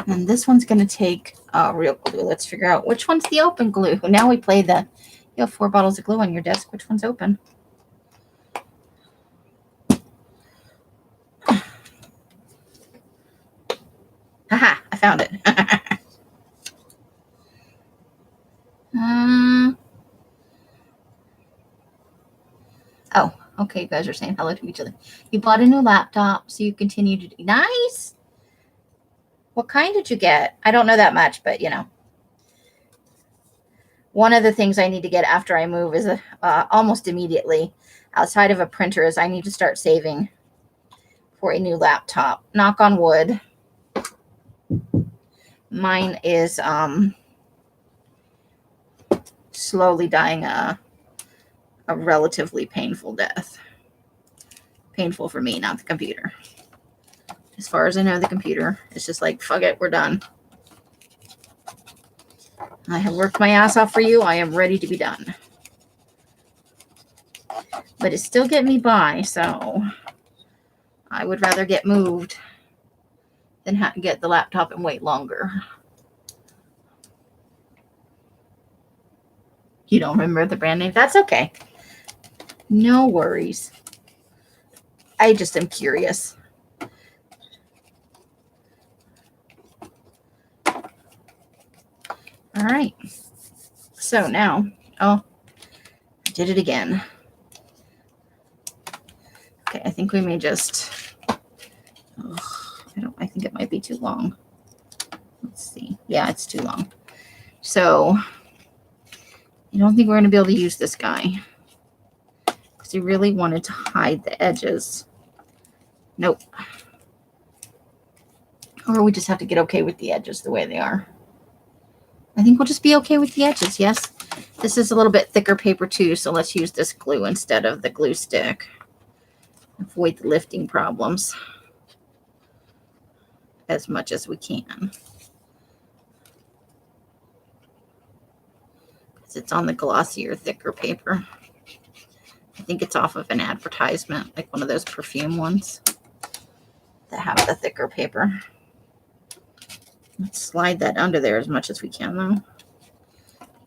And this one's going to take real glue. Let's figure out which one's the open glue. Now we play the, you have 4 bottles of glue on your desk. Which one's open? Haha, I found it. Oh, okay. You guys are saying hello to each other. You bought a new laptop, so you continue to do. Nice. What kind did you get? I don't know that much, but you know. One of the things I need to get after I move is almost immediately, outside of a printer, is I need to start saving for a new laptop. Knock on wood. Mine is slowly dying a relatively painful death. Painful for me, not the computer. As far as I know, the computer is just like, fuck it, we're done. I have worked my ass off for you. I am ready to be done. But it's still getting me by, so I would rather get moved than have to get the laptop and wait longer. You don't remember the brand name? That's okay. No worries. I just am curious. All right. So now, oh, I did it again. Okay, I think we may just, I think it might be too long. Let's see. Yeah, it's too long. So I don't think we're going to be able to use this guy because he really wanted to hide the edges. Nope. Or we just have to get okay with the edges the way they are. I think we'll just be okay with the edges, yes. This is a little bit thicker paper too, so let's use this glue instead of the glue stick. Avoid the lifting problems as much as we can. Because it's on the glossier, thicker paper. I think it's off of an advertisement, like one of those perfume ones that have the thicker paper. Let's slide that under there as much as we can, though.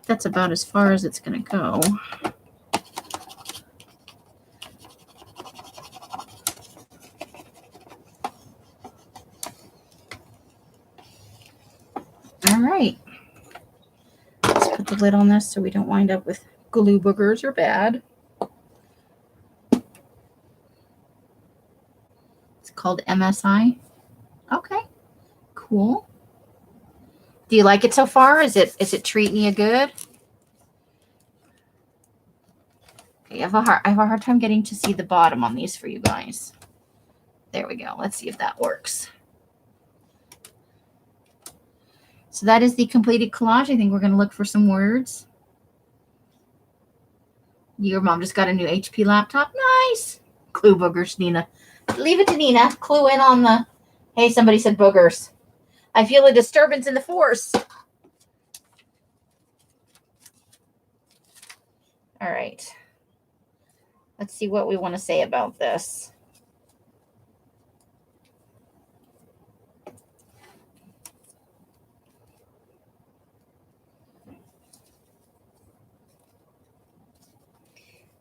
That's about as far as it's going to go. All right. Let's put the lid on this so we don't wind up with glue boogers or bad. It's called MSI. Okay, cool. Do you like it so far? Is it treating you good? Okay, I have a hard time getting to see the bottom on these for you guys. There we go. Let's see if that works. So that is the completed collage. I think we're going to look for some words. Your mom just got a new HP laptop. Nice. Clue boogers, Nina. Leave it to Nina. Clue in on the, hey, somebody said boogers. I feel a disturbance in the force. All right. Let's see what we want to say about this.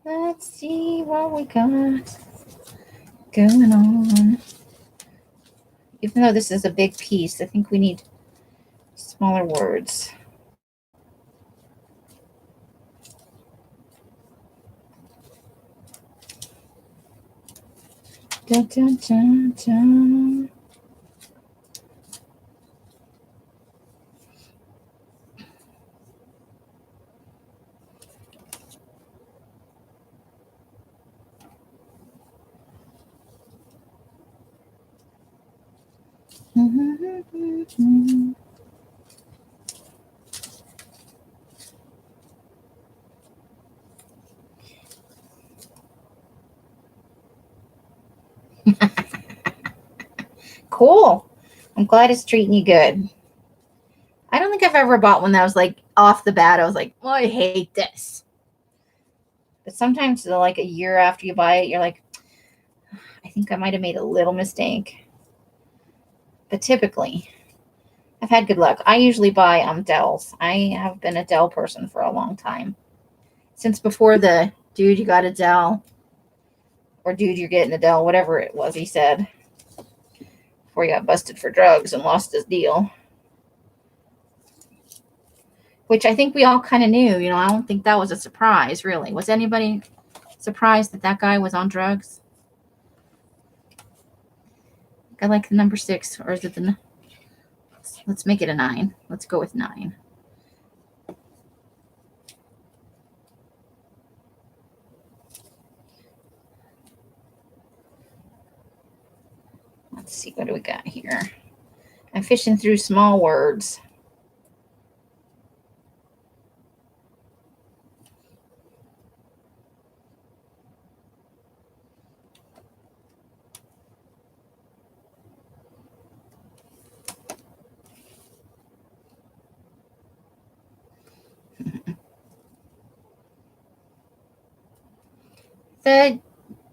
Let's see what we got going on. Even though this is a big piece, I think we need smaller words. Dun, dun, dun, dun. Cool. I'm glad it's treating you good. I don't think I've ever bought one that was like off the bat. I was like, well, I hate this. But sometimes, like a year after you buy it, you're like, I think I might have made a little mistake. But typically, I've had good luck. I usually buy Dells. I have been a Dell person for a long time. Since before the dude, you got a Dell. Or dude, you're getting a Dell, whatever it was he said. Before he got busted for drugs and lost his deal. Which I think we all kind of knew. You know, I don't think that was a surprise, really. Was anybody surprised that that guy was on drugs? I like the number 6. Or is it the... Let's make it a 9. Let's go with 9. Let's see, what do we got here? I'm fishing through small words.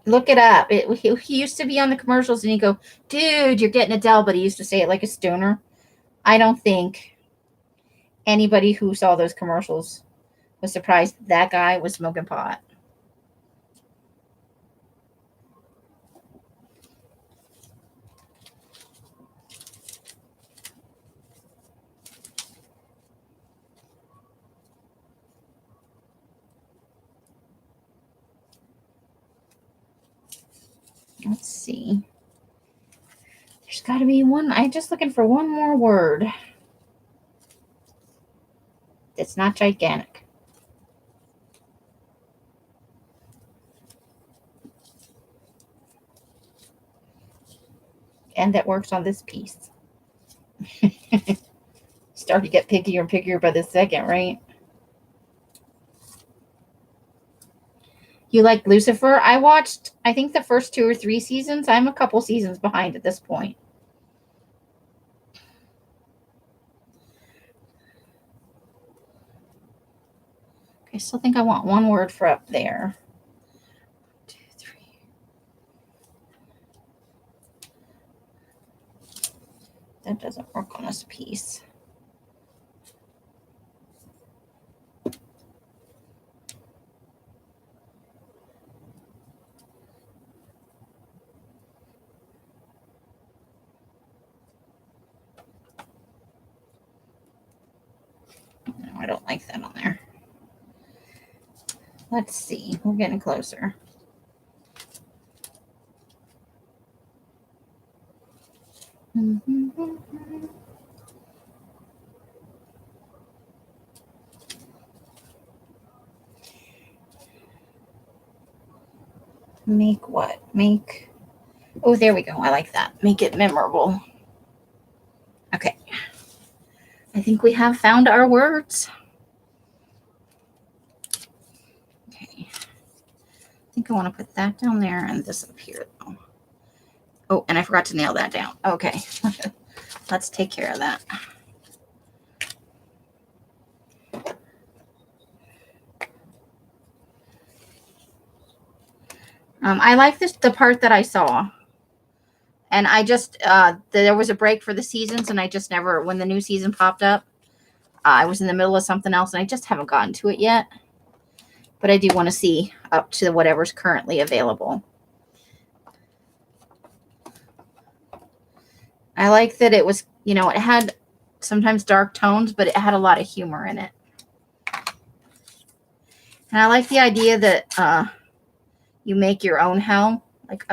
Look it up. He used to be on the commercials and he'd go, dude, you're getting a Dell, but he used to say it like a stoner. I don't think anybody who saw those commercials was surprised that guy was smoking pot. Let's see. There's got to be one. I'm just looking for one more word. It's not gigantic. And that works on this piece. Start to get pickier and pickier by the second, right? You like Lucifer? I watched, I think, the first 2 or 3 seasons. I'm a couple seasons behind at this point. Okay, I still think I want one word for up there. 2, 3. That doesn't work on this piece. No, I don't like that on there. Let's see. We're getting closer. Make what? Make. Oh, there we go. I like that. Make it memorable. Okay. I think we have found our words. Okay. I think I want to put that down there and this up here, though. Oh, and I forgot to nail that down. Okay. Let's take care of that. I like the part that I saw. And I just, there was a break for the seasons, and I just never, when the new season popped up, I was in the middle of something else, and I just haven't gotten to it yet. But I do want to see up to whatever's currently available. I like that it was, you know, it had sometimes dark tones, but it had a lot of humor in it. And I like the idea that you make your own hell. Like,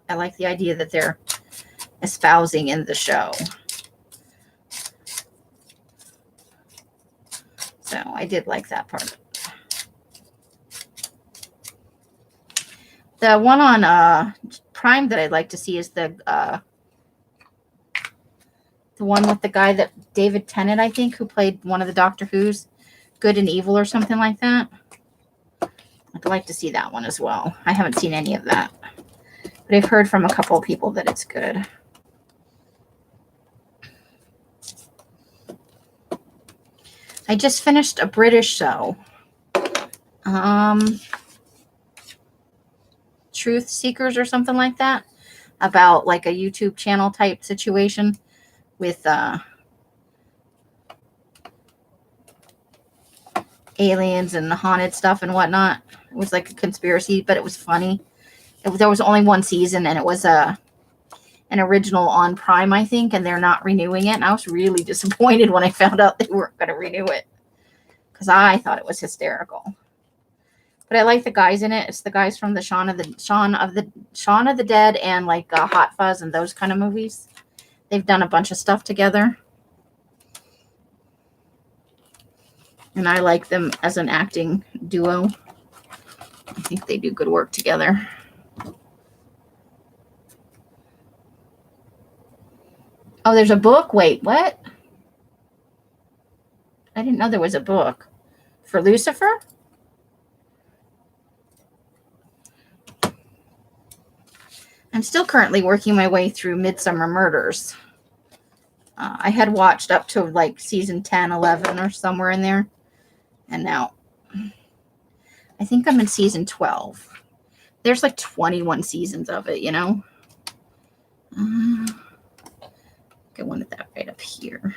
I I like the idea that they're espousing in the show. So I did like that part. The one on Prime that I'd like to see is the one with the guy that David Tennant, I think, who played one of the Doctor Who's, Good and Evil or something like that. I'd like to see that one as well. I haven't seen any of that, but I've heard from a couple of people that it's good. I just finished a British show. Truth Seekers or something like that, about like a YouTube channel type situation with aliens and haunted stuff and whatnot. It was like a conspiracy, but it was funny. There was only one season, and it was an original on Prime, I think, and they're not renewing it. And I was really disappointed when I found out they weren't going to renew it, because I thought it was hysterical. But I like the guys in it. It's the guys from the Shaun of the Dead and like Hot Fuzz and those kind of movies. They've done a bunch of stuff together. And I like them as an acting duo. I think they do good work together. Oh, there's a book? Wait, what? I didn't know there was a book for Lucifer. I'm still currently working my way through Midsummer Murders. I had watched up to like season 10, 11 or somewhere in there. And now I think I'm in season 12. There's like 21 seasons of it, you know. I wanted that right up here.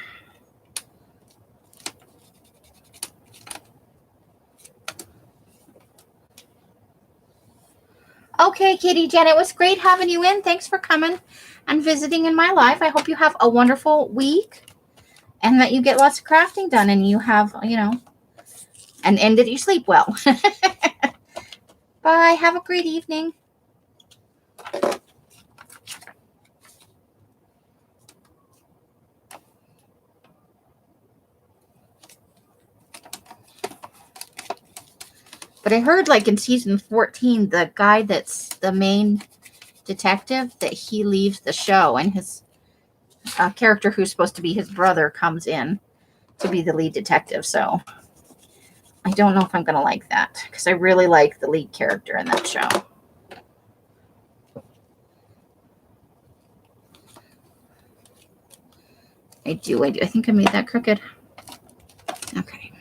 Okay, Kitty Jen, it was great having you in. Thanks for coming and visiting in my life. I hope you have a wonderful week and that you get lots of crafting done and you have, you know, and that you sleep well. Bye. Have a great evening. But I heard like in season 14, the guy that's the main detective, that he leaves the show and his character who's supposed to be his brother comes in to be the lead detective. So I don't know if I'm going to like that, because I really like the lead character in that show. I do. I think I made that crooked. Okay.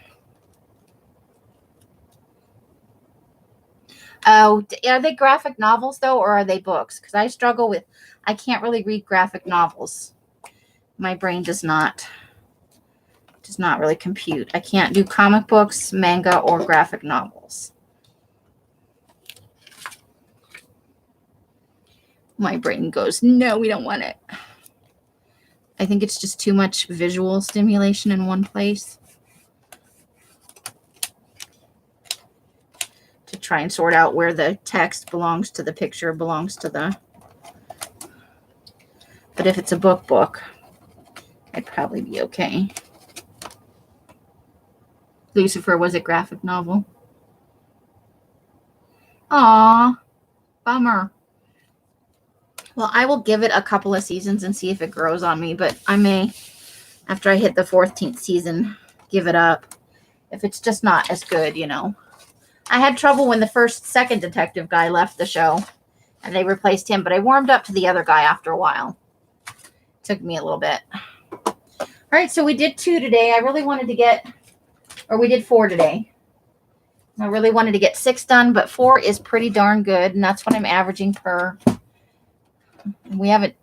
Oh, are they graphic novels though, or are they books? Because I struggle with, I can't really read graphic novels. My brain does not really compute. I can't do comic books, manga, or graphic novels. My brain goes, no, we don't want it. I think it's just too much visual stimulation in one place to try and sort out where the text belongs to the picture, belongs to the... But if it's a book, I'd probably be okay. Lucifer was a graphic novel. Aw, bummer. Well, I will give it a couple of seasons and see if it grows on me, but I may, after I hit the 14th season, give it up. If it's just not as good, you know. I had trouble when the second detective guy left the show and they replaced him, but I warmed up to the other guy after a while. It took me a little bit. All right, so we did 2 today. I really wanted to get, or we did 4 today. I really wanted to get 6 done, but 4 is pretty darn good, and that's what I'm averaging per. And we haven't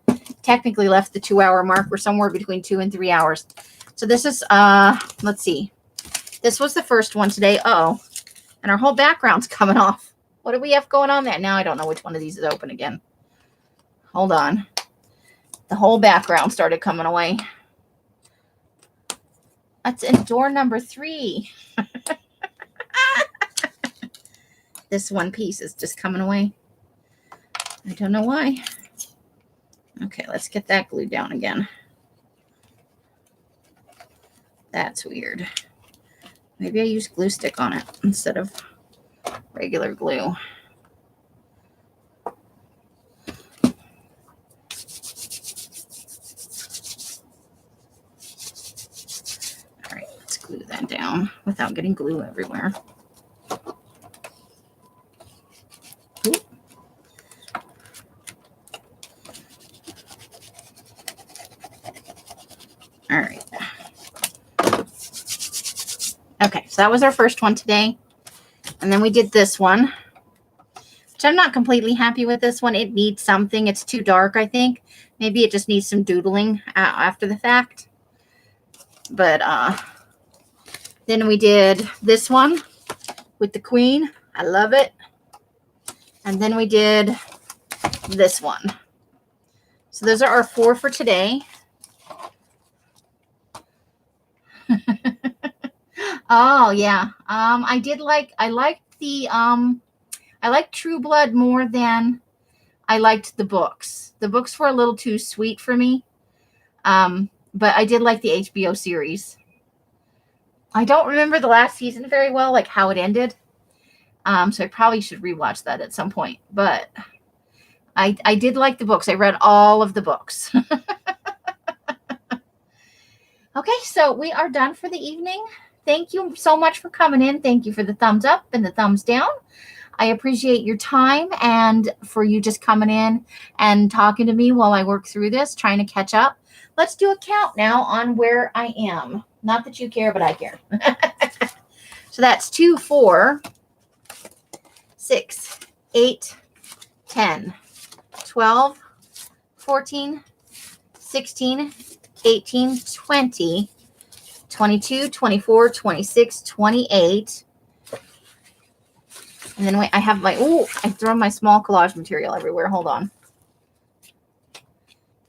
technically left the 2-hour mark. We're somewhere between 2 and 3 hours. So this is, let's see. This was the first one today. Uh-oh. And our whole background's coming off. What do we have going on there? Now I don't know which one of these is open again. Hold on. The whole background started coming away. That's in door number 3. This one piece is just coming away. I don't know why. Okay, let's get that glued down again. That's weird. Maybe I use glue stick on it instead of regular glue. All right, let's glue that down without getting glue everywhere. Oop. All right. Okay, so that was our first one today. And then we did this one, which I'm not completely happy with this one. It needs something. It's too dark, I think. Maybe it just needs some doodling after the fact. But then we did this one with the queen. I love it. And then we did this one. So those are our 4 for today. Oh yeah. I liked True Blood more than I liked the books. The books were a little too sweet for me. But I did like the HBO series. I don't remember the last season very well, like how it ended. So I probably should rewatch that at some point. But I did like the books. I read all of the books. Okay, so we are done for the evening. Thank you so much for coming in. Thank you for the thumbs up and the thumbs down. I appreciate your time and for you just coming in and talking to me while I work through this, trying to catch up. Let's do a count now on where I am. Not that you care, but I care. So that's 2, 4, 6, 8, 10, 12, 14, 16, 18, 20, 22, 24, 26, 28. And then wait, I have my, I throw my small collage material everywhere. Hold on.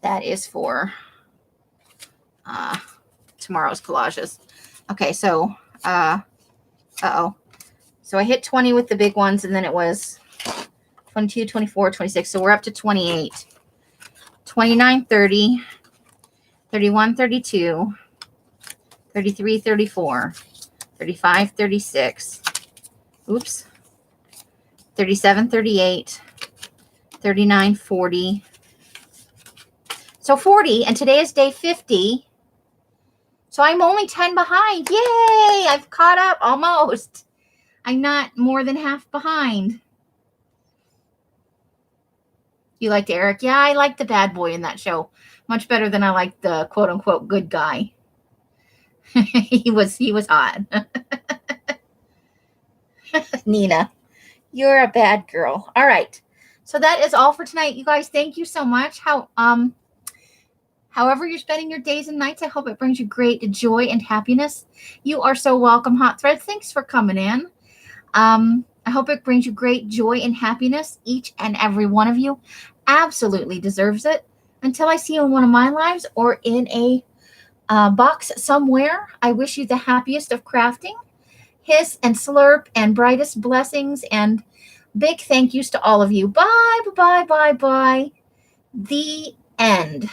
That is for tomorrow's collages. Okay, so, uh-oh. So I hit 20 with the big ones, and then it was 22, 24, 26. So we're up to 28. 29, 30, 31, 32, 33, 34, 35, 36. Oops. 37, 38, 39, 40. So 40, and today is day 50. So I'm only 10 behind. Yay! I've caught up almost. I'm not more than half behind. You liked Eric? Yeah, I liked the bad boy in that show. Much better than I liked the quote-unquote good guy. he was hot. Nina, you're a bad girl. All right. So that is all for tonight, you guys. Thank you so much. However you're spending your days and nights, I hope it brings you great joy and happiness. You are so welcome, Hot Thread. Thanks for coming in. I hope it brings you great joy and happiness. Each and every one of you absolutely deserves it. Until I see you in one of my lives or in a box somewhere, I wish you the happiest of crafting. Hiss and slurp and brightest blessings and big thank yous to all of you. Bye, bye, bye, bye. The end.